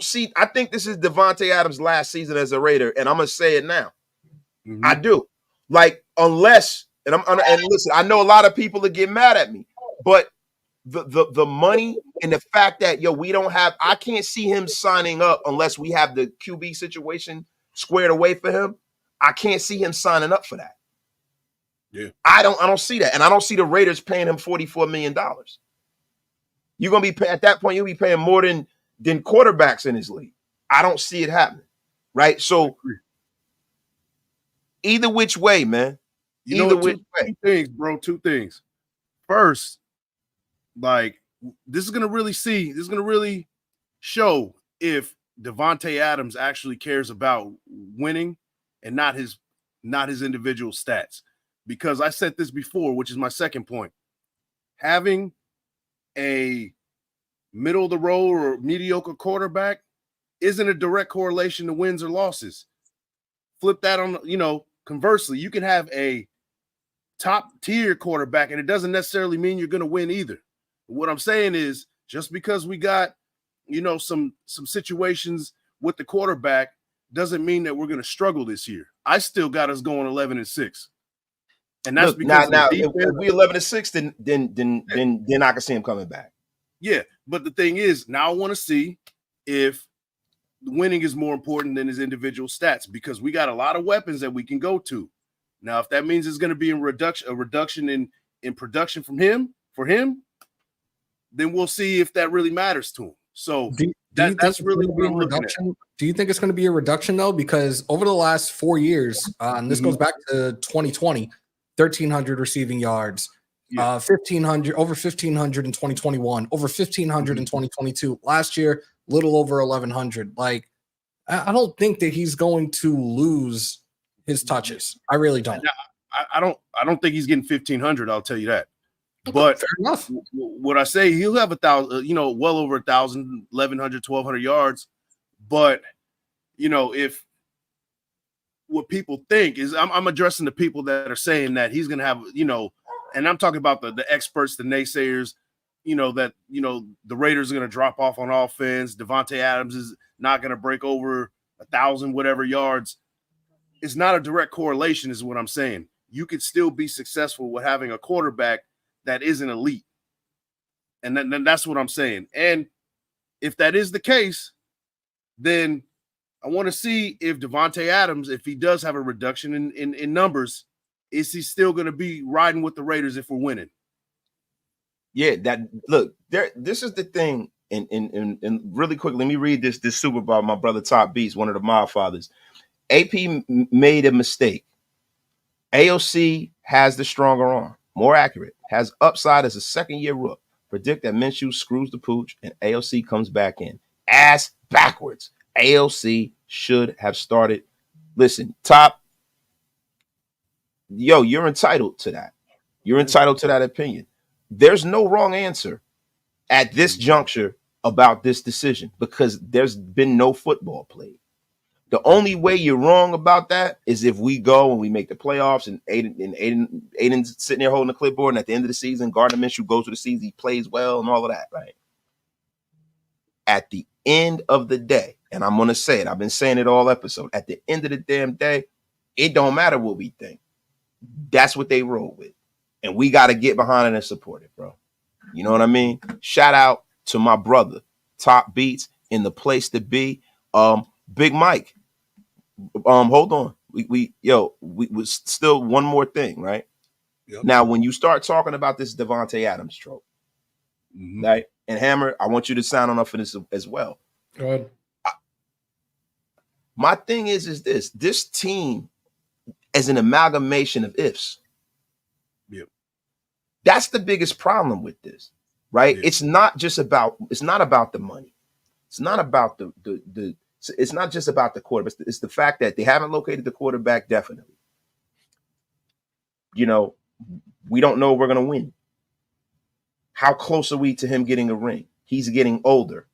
think this is Devontae Adams' last season as a Raider, and I'm going to say it now. Mm-hmm. I do. Like, unless, and listen, I know a lot of people that get mad at me, but the money and the fact that, I can't see him signing up unless we have the QB situation squared away for him. I can't see him signing up for that. Yeah. I don't see that. And I don't see the Raiders paying him $44 million. You're going to be, at that point, you'll be paying more than quarterbacks in his league. I don't see it happening. Right? So, either which way, man. Two things, bro. Two things. First, like, this is going to really show if Devontae Adams actually cares about winning and not his individual stats. Because I said this before, which is my second point. Having a middle of the road or mediocre quarterback isn't a direct correlation to wins or losses. Flip that on, conversely, you can have a top tier quarterback and it doesn't necessarily mean you're going to win either. What I'm saying is just because we got, some situations with the quarterback doesn't mean that we're going to struggle this year. I still got us going 11-6. And that's because if we 11-6, then I can see him coming back. Yeah, but the thing is, now I want to see if winning is more important than his individual stats because we got a lot of weapons that we can go to. Now, if that means it's going to be a reduction in production for him, then we'll see if that really matters to him. So that's really what I'm looking at. Do you think it's going to be a reduction though? Because over the last 4 years, and this goes back to 2020, 1,300 receiving yards. 1,500, over 1,500 in 2021, over 1,500 in 2022. Last year, little over 1,100. Like, I don't think that he's going to lose his touches. I really don't. I don't think he's getting 1,500. I'll tell you that. But fair enough. What I say, he'll have 1,000, well over 1,000, 1,100, 1,200 yards. But if what people think is, I'm addressing the people that are saying that he's going to have, and I'm talking about the experts, the naysayers, that, the Raiders are going to drop off on offense. Devontae Adams is not going to break over 1,000, whatever yards. it's not a direct correlation, is what I'm saying. You could still be successful with having a quarterback that isn't elite. And then that's what I'm saying. And if that is the case, then I want to see if Davante Adams, if he does have a reduction in numbers, is he still going to be riding with the Raiders if we're winning? Yeah, this is the thing. And really quick, let me read this super by my brother Top Beats, one of the Mob Fathers. AP made a mistake. AOC has the stronger arm, more accurate, has upside as a second-year rook. Predict that Minshew screws the pooch and AOC comes back in. Ass backwards. AOC should have started. Listen, Top, you're entitled to that. You're entitled to that opinion. There's no wrong answer at this juncture about this decision because there's been no football played. The only way you're wrong about that is if we go and we make the playoffs and Aiden's sitting there holding the clipboard, and at the end of the season, Gardner Minshew goes to the season, he plays well and all of that, right? At the end of the day, and I'm going to say it, I've been saying it all episode, at the end of the damn day, it don't matter what we think. That's what they roll with. And we got to get behind it and support it, bro. You know what I mean? Shout out to my brother, Top Beats, in the place to be. Big Mike. Hold on. We was still one more thing, right? Yep. Now, when you start talking about this Davante Adams trope, right? And Hammer, I want you to sound on up for this as well. Go ahead. My thing is this team is an amalgamation of ifs. Yep. That's the biggest problem with this, right? Yep. It's not about the money. It's not about it's not just about the quarterback. It's the fact that they haven't located the quarterback definitely. We don't know if we're going to win. How close are we to him getting a ring? He's getting older.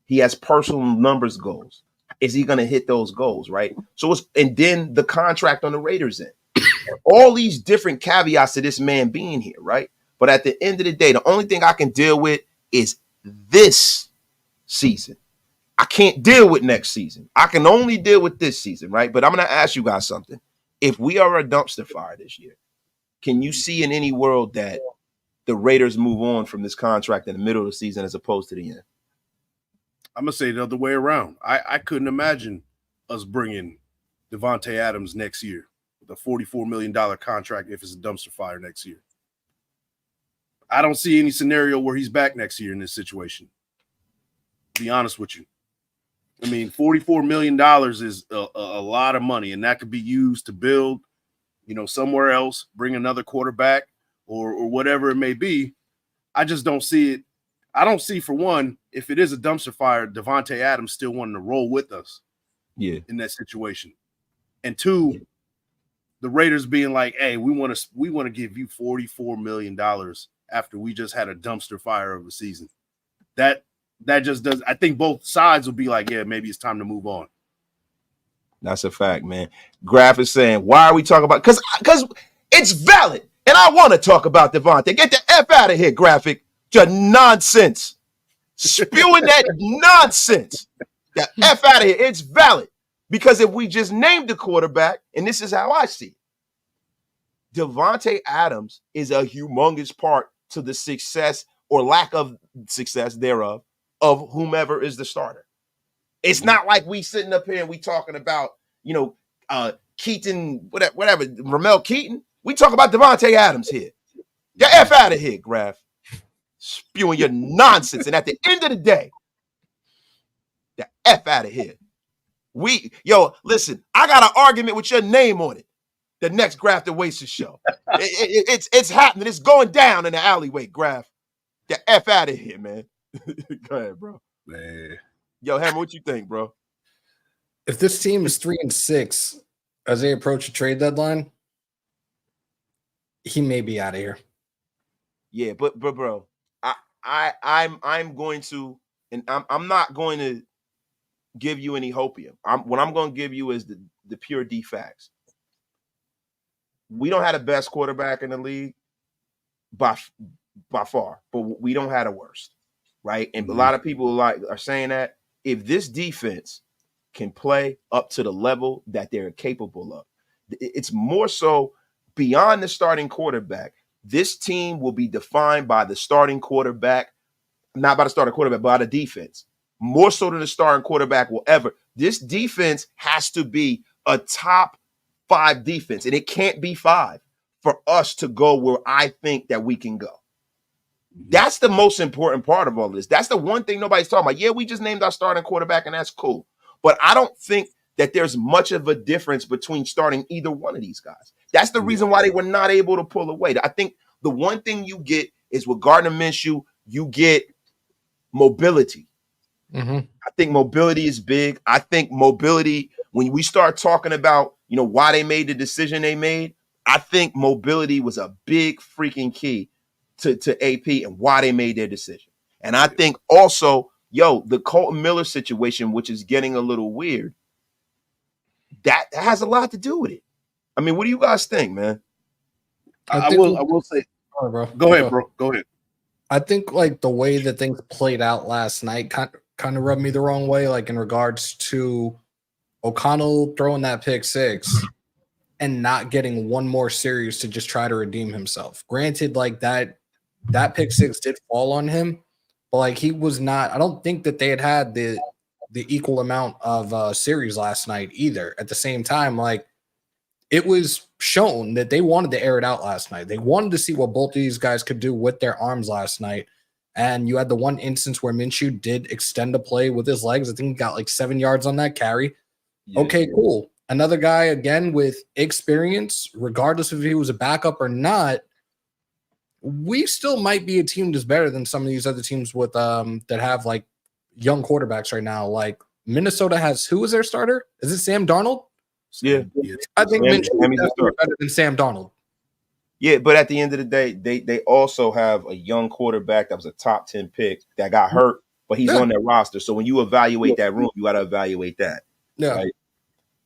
He has personal numbers goals. Is he going to hit those goals, right? And then the contract on the Raiders end. All these different caveats to this man being here, right? But at the end of the day, the only thing I can deal with is this season. I can't deal with next season. I can only deal with this season, right? But I'm going to ask you guys something. If we are a dumpster fire this year, can you see in any world that the Raiders move on from this contract in the middle of the season as opposed to the end? I'm going to say the other way around. I couldn't imagine us bringing Davante Adams next year with a $44 million contract if it's a dumpster fire next year. I don't see any scenario where he's back next year in this situation. To be honest with you. I mean, $44 million is a lot of money, and that could be used to build, somewhere else, bring another quarterback or whatever it may be. I just don't see it. I don't see, for one, if it is a dumpster fire, Davante Adams still wanting to roll with us in that situation. And two, the Raiders being like, hey, we want to give you $44 million after we just had a dumpster fire of a season. That just does. I think both sides will be like, yeah, maybe it's time to move on. That's a fact, man. Graph is saying, why are we talking about? Because it's valid, and I want to talk about Davante. Get the F out of here, Graphic. Your nonsense. Spewing that nonsense. The F out of here. It's valid. Because if we just named the quarterback, and this is how I see it, Davante Adams is a humongous part to the success or lack of success thereof of whomever is the starter. It's not like we sitting up here and we talking about, Keaton, whatever, Ramel Keaton. We talk about Davante Adams here. Get F out of here, Graph. Spewing your nonsense. And at the end of the day, the F out of here. Listen, I got an argument with your name on it. The next Graph the Wasted show. It's happening. It's going down in the alleyway, Graph. Get F out of here, man. Go ahead, bro. Man. Yo, Hammer, what you think, bro? If this team is 3-6 as they approach a trade deadline, he may be out of here. Yeah, but bro, I'm going to, and I'm not going to give you any hopium. What I'm going to give you is the pure D facts. We don't have the best quarterback in the league by far, but we don't have the worst, right? And a lot of people are saying that if this defense can play up to the level that they're capable of, It's more so beyond the starting quarterback. This team will be defined by the starting quarterback, not by the starting quarterback, but by the defense. More so than the starting quarterback will ever. This defense has to be a top 5 defense, and it can't be 5 for us to go where I think that we can go. That's the most important part of all of this. That's the one thing nobody's talking about. Yeah, we just named our starting quarterback, and that's cool. But I don't think that there's much of a difference between starting either one of these guys. That's the reason why they were not able to pull away. I think the one thing you get is with Gardner Minshew, you get mobility. I think mobility is big. I think mobility, when we start talking about, why they made the decision they made, I think mobility was a big freaking key to AP and why they made their decision. And I think also, the Colton Miller situation, which is getting a little weird, that has a lot to do with it. I mean, what do you guys think, man? I will say, bro. Go ahead, bro. Go ahead. I think like the way that things played out last night kind of rubbed me the wrong way, like in regards to O'Connell throwing that pick 6 and not getting one more series to just try to redeem himself. Granted, like that pick 6 did fall on him, but like he was not. I don't think that they had the equal amount of series last night either. At the same time, like it was shown that they wanted to air it out last night. They wanted to see what both of these guys could do with their arms last night. And you had the one instance where Minshew did extend a play with his legs. I think he got like 7 yards on that carry. Yeah. Okay, cool. Another guy, again, with experience, regardless if he was a backup or not, we still might be a team that's better than some of these other teams with that have like young quarterbacks right now. Like Minnesota has, who is their starter? Is it Sam Darnold? Yeah. I think Minshew is better than Sam Darnold. Yeah, but at the end of the day, they also have a young quarterback that was a top 10 pick that got hurt, but he's on their roster. So when you evaluate that room, you got to evaluate that. Yeah. Right?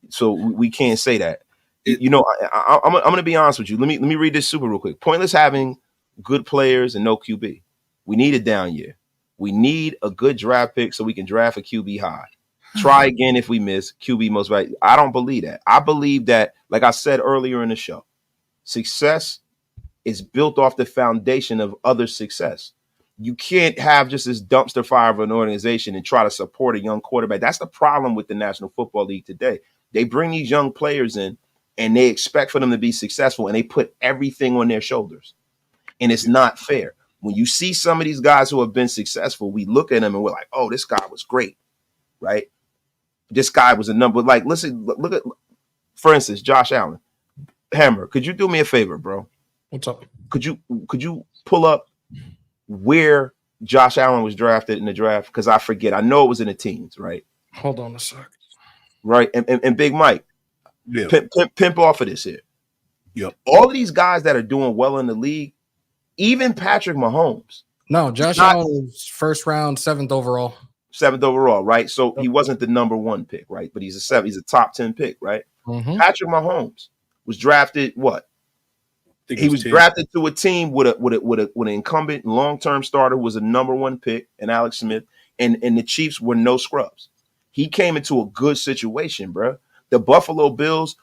So we can't say that. I'm going to be honest with you. Let me read this super real quick. Pointless having good players and no QB. We need a down year. We need a good draft pick so we can draft a QB high. Try again if we miss. QB most right. I don't believe that. I believe that, like I said earlier in the show, success is built off the foundation of other success. You can't have just this dumpster fire of an organization and try to support a young quarterback. That's the problem with the National Football League today. They bring these young players in and they expect for them to be successful and they put everything on their shoulders. And it's not fair. When you see some of these guys who have been successful, we look at them and we're like, oh, this guy was great, right? This guy was a number. Like, listen, look at, for instance, Josh Allen. Hammer, could you do me a favor, bro? What's up? Could you pull up where Josh Allen was drafted in the draft? Because I forget. I know it was in the teens, right? Hold on a sec. Right, and Big Mike, pimp off of this here. Yep. All of these guys that are doing well in the league, even Patrick Mahomes. No, Josh Allen was first round, 7th overall. 7th overall, right? So he wasn't the number 1 pick, right? But he's a top 10 pick, right? Mm-hmm. Patrick Mahomes was drafted what? He was drafted to a team with an incumbent long-term starter who was a number 1 pick, and Alex Smith, and the Chiefs were no scrubs. He came into a good situation, bro. The Buffalo Bills,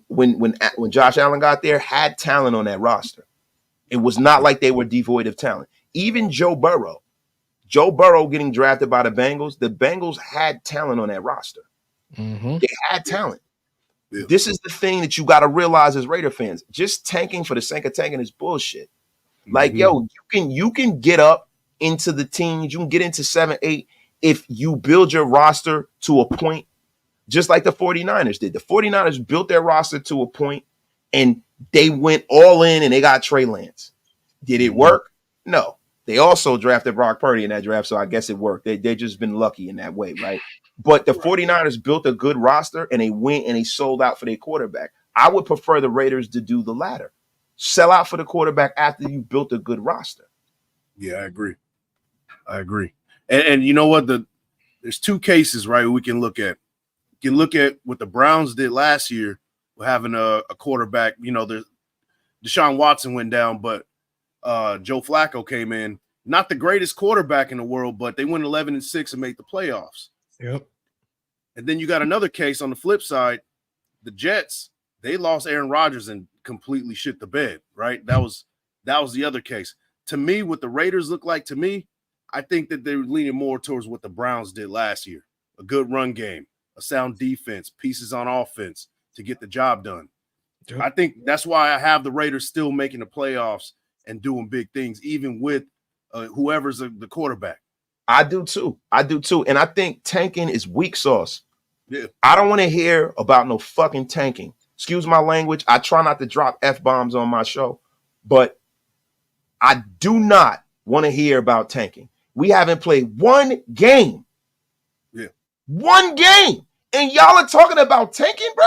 when Josh Allen got there, had talent on that roster. It was not like they were devoid of talent. Even Joe Burrow getting drafted by the Bengals had talent on that roster. Mm-hmm. They had talent. Yeah. This is the thing that you got to realize as Raider fans. Just tanking for the sake of tanking is bullshit. Like, yo, you can get up into the teens. You can get into 7, 8 if you build your roster to a point, just like the 49ers did. The 49ers built their roster to a point, and they went all in, and they got Trey Lance. Did it work? No. They also drafted Brock Purdy in that draft, so I guess it worked. They just been lucky in that way, right? But the 49ers built a good roster, and they went and they sold out for their quarterback. I would prefer the Raiders to do the latter. Sell out for the quarterback after you built a good roster. Yeah, I agree. And you know what? There's 2 cases, right, we can look at. You can look at what the Browns did last year with having a quarterback. You know, Deshaun Watson went down, but Joe Flacco came in. Not the greatest quarterback in the world, but they went 11-6 and made the playoffs. Yep. And then you got another case on the flip side. The Jets They lost Aaron Rodgers and completely shit the bed, right? That was the other case. To me, what the Raiders look like to me, I think that they're leaning more towards what the Browns did last year. A good run game, a sound defense, pieces on offense to get the job done. Yep. I think that's why I have the Raiders still making the playoffs and doing big things, even with whoever's the quarterback. I do too. And I think tanking is weak sauce. Yeah. I don't want to hear about no fucking tanking. Excuse my language. I try not to drop F-bombs on my show, but I do not want to hear about tanking. We haven't played one game. Yeah. One game. And y'all are talking about tanking, bro?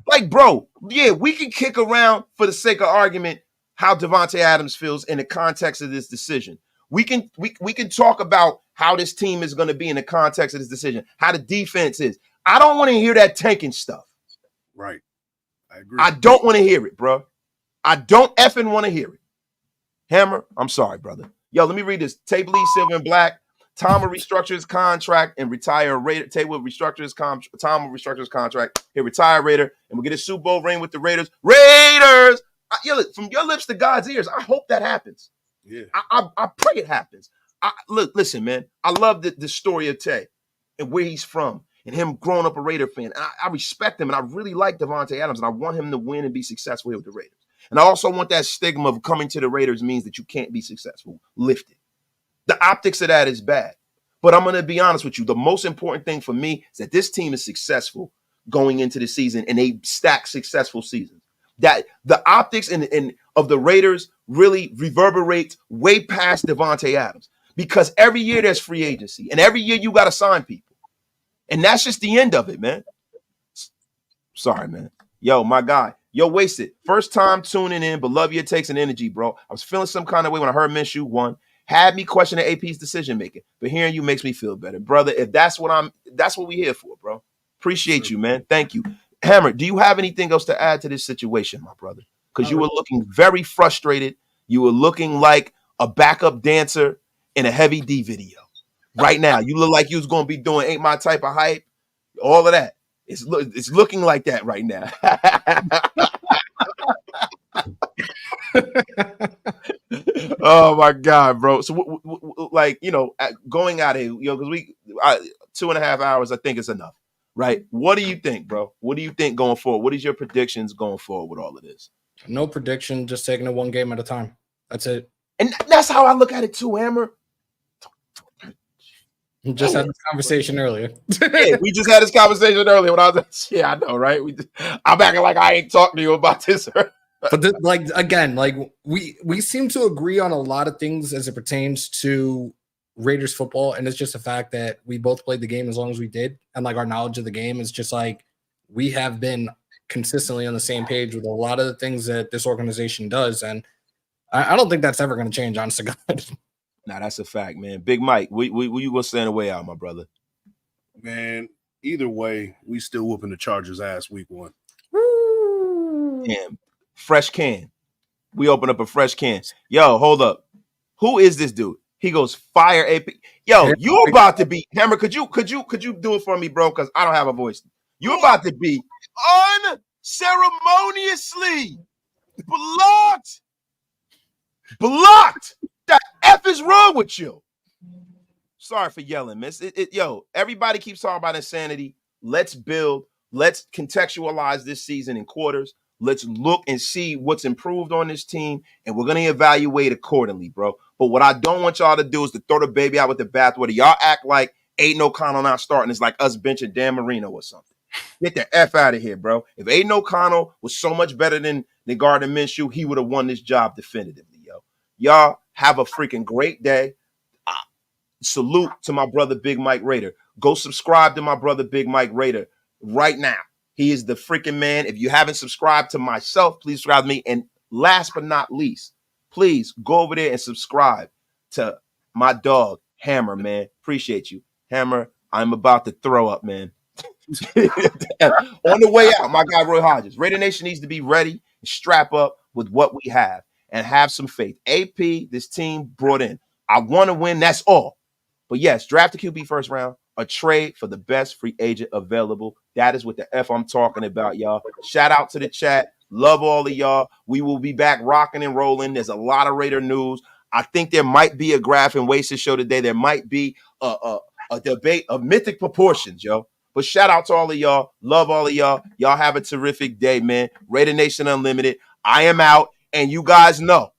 Like, bro, yeah, we can kick around for the sake of argument how Davante Adams feels in the context of this decision. We can talk about how this team is going to be in the context of this decision, how the defense is. I don't want to hear that tanking stuff. Right. I agree. I don't want to hear it, bro. I don't effing want to hear it. Hammer, I'm sorry, brother. Yo, let me read this. Tay Lee, Silver and Black. Tom will restructure his contract and retire a Raider. Tay will restructure his contract. Tom will restructure his contract. He'll retire a Raider, and we'll get a Super Bowl ring with the Raiders. Raiders! From your lips to God's ears, I hope that happens. Yeah. I pray it happens. Listen, man. I love the story of Tay and where he's from and him growing up a Raider fan. And I respect him, and I really like Davante Adams, and I want him to win and be successful here with the Raiders. And I also want that stigma of coming to the Raiders means that you can't be successful lifted. The optics of that is bad. But I'm going to be honest with you. The most important thing for me is that this team is successful going into the season, and they stack successful seasons. That the optics of the Raiders really reverberate way past Davante Adams, because every year there's free agency, and every year you got to sign people. And that's just the end of it, man. Sorry, man. Yo, my guy. Yo, Wasted. First time tuning in, but love your takes and energy, bro. I was feeling some kind of way when I heard Minshew won. Had me questioning AP's decision making, but hearing you makes me feel better, brother. If that's what we here for, bro. Appreciate you, man. Thank you. Hammer, do you have anything else to add to this situation, my brother? Because you were looking very frustrated. You were looking like a backup dancer in a Heavy D video. Right now, you look like you was going to be doing Ain't My Type of Hype. All of that. It's looking like that right now. Oh my God, bro. So like, going out of here, because 2.5 hours, I think is enough, right? What do you think, bro? What do you think going forward? What is your predictions going forward with all of this? No prediction, just taking it one game at a time. That's it. And that's how I look at it too, Hammer. Just had this conversation earlier. Yeah, we just had this conversation earlier when I was. Yeah, I know, right? I'm acting like I ain't talking to you about this. But we seem to agree on a lot of things as it pertains to Raiders football, and it's just a fact that we both played the game as long as we did, and like our knowledge of the game is just like we have been consistently on the same page with a lot of the things that this organization does, and I don't think that's ever going to change, honest to God. Nah, that's a fact, man. Big Mike, we you gonna stand the way out, my brother? Man, either way, we still whooping the Chargers' ass week 1. Damn, fresh can. We open up a fresh can. Yo, hold up. Who is this dude? He goes fire AP. Yo, you about to be Hammer? Could you do it for me, bro? Because I don't have a voice. You about to be unceremoniously blocked. The F is wrong with you? Sorry for yelling, miss. Yo, everybody keeps talking about insanity. Let's build. Let's contextualize this season in quarters. Let's look and see what's improved on this team, and we're going to evaluate accordingly, bro. But what I don't want y'all to do is to throw the baby out with the bathwater. Y'all act like Aidan O'Connell not starting. It's like us benching Dan Marino or something. Get the F out of here, bro. If Aidan O'Connell was so much better than Gardner Minshew, he would have won this job definitively, yo. Y'all have a freaking great day. Salute to my brother Big Mike Raider. Go subscribe to my brother Big Mike Raider right now. He is the freaking man. If you haven't subscribed to myself, please subscribe to me. And last but not least, please go over there and subscribe to my dog, Hammer, man. Appreciate you. Hammer, I'm about to throw up, man. On the way out, my guy Roy Hodges. RaiderNation needs to be ready and strap up with what we have and have some faith. AP, this team brought in. I want to win, that's all. But yes, draft a QB first round. a trade for the best free agent available. That is what the F I'm talking about, y'all. Shout out to the chat. Love all of y'all. We will be back rocking and rolling. There's a lot of Raider news. I think there might be a Graph and Wasted show today. There might be a debate of mythic proportions, yo. But shout out to all of y'all. Love all of y'all. Y'all have a terrific day, man. Raider Nation Unlimited. I am out, and you guys know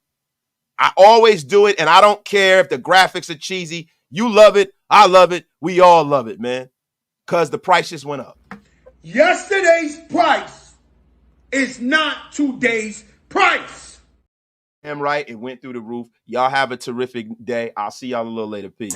I always do it, and I don't care if the graphics are cheesy. You love it. I love it. We all love it, man, because the price just went up. Yesterday's price is not today's price. Damn right. It went through the roof. Y'all have a terrific day. I'll see y'all a little later. Peace.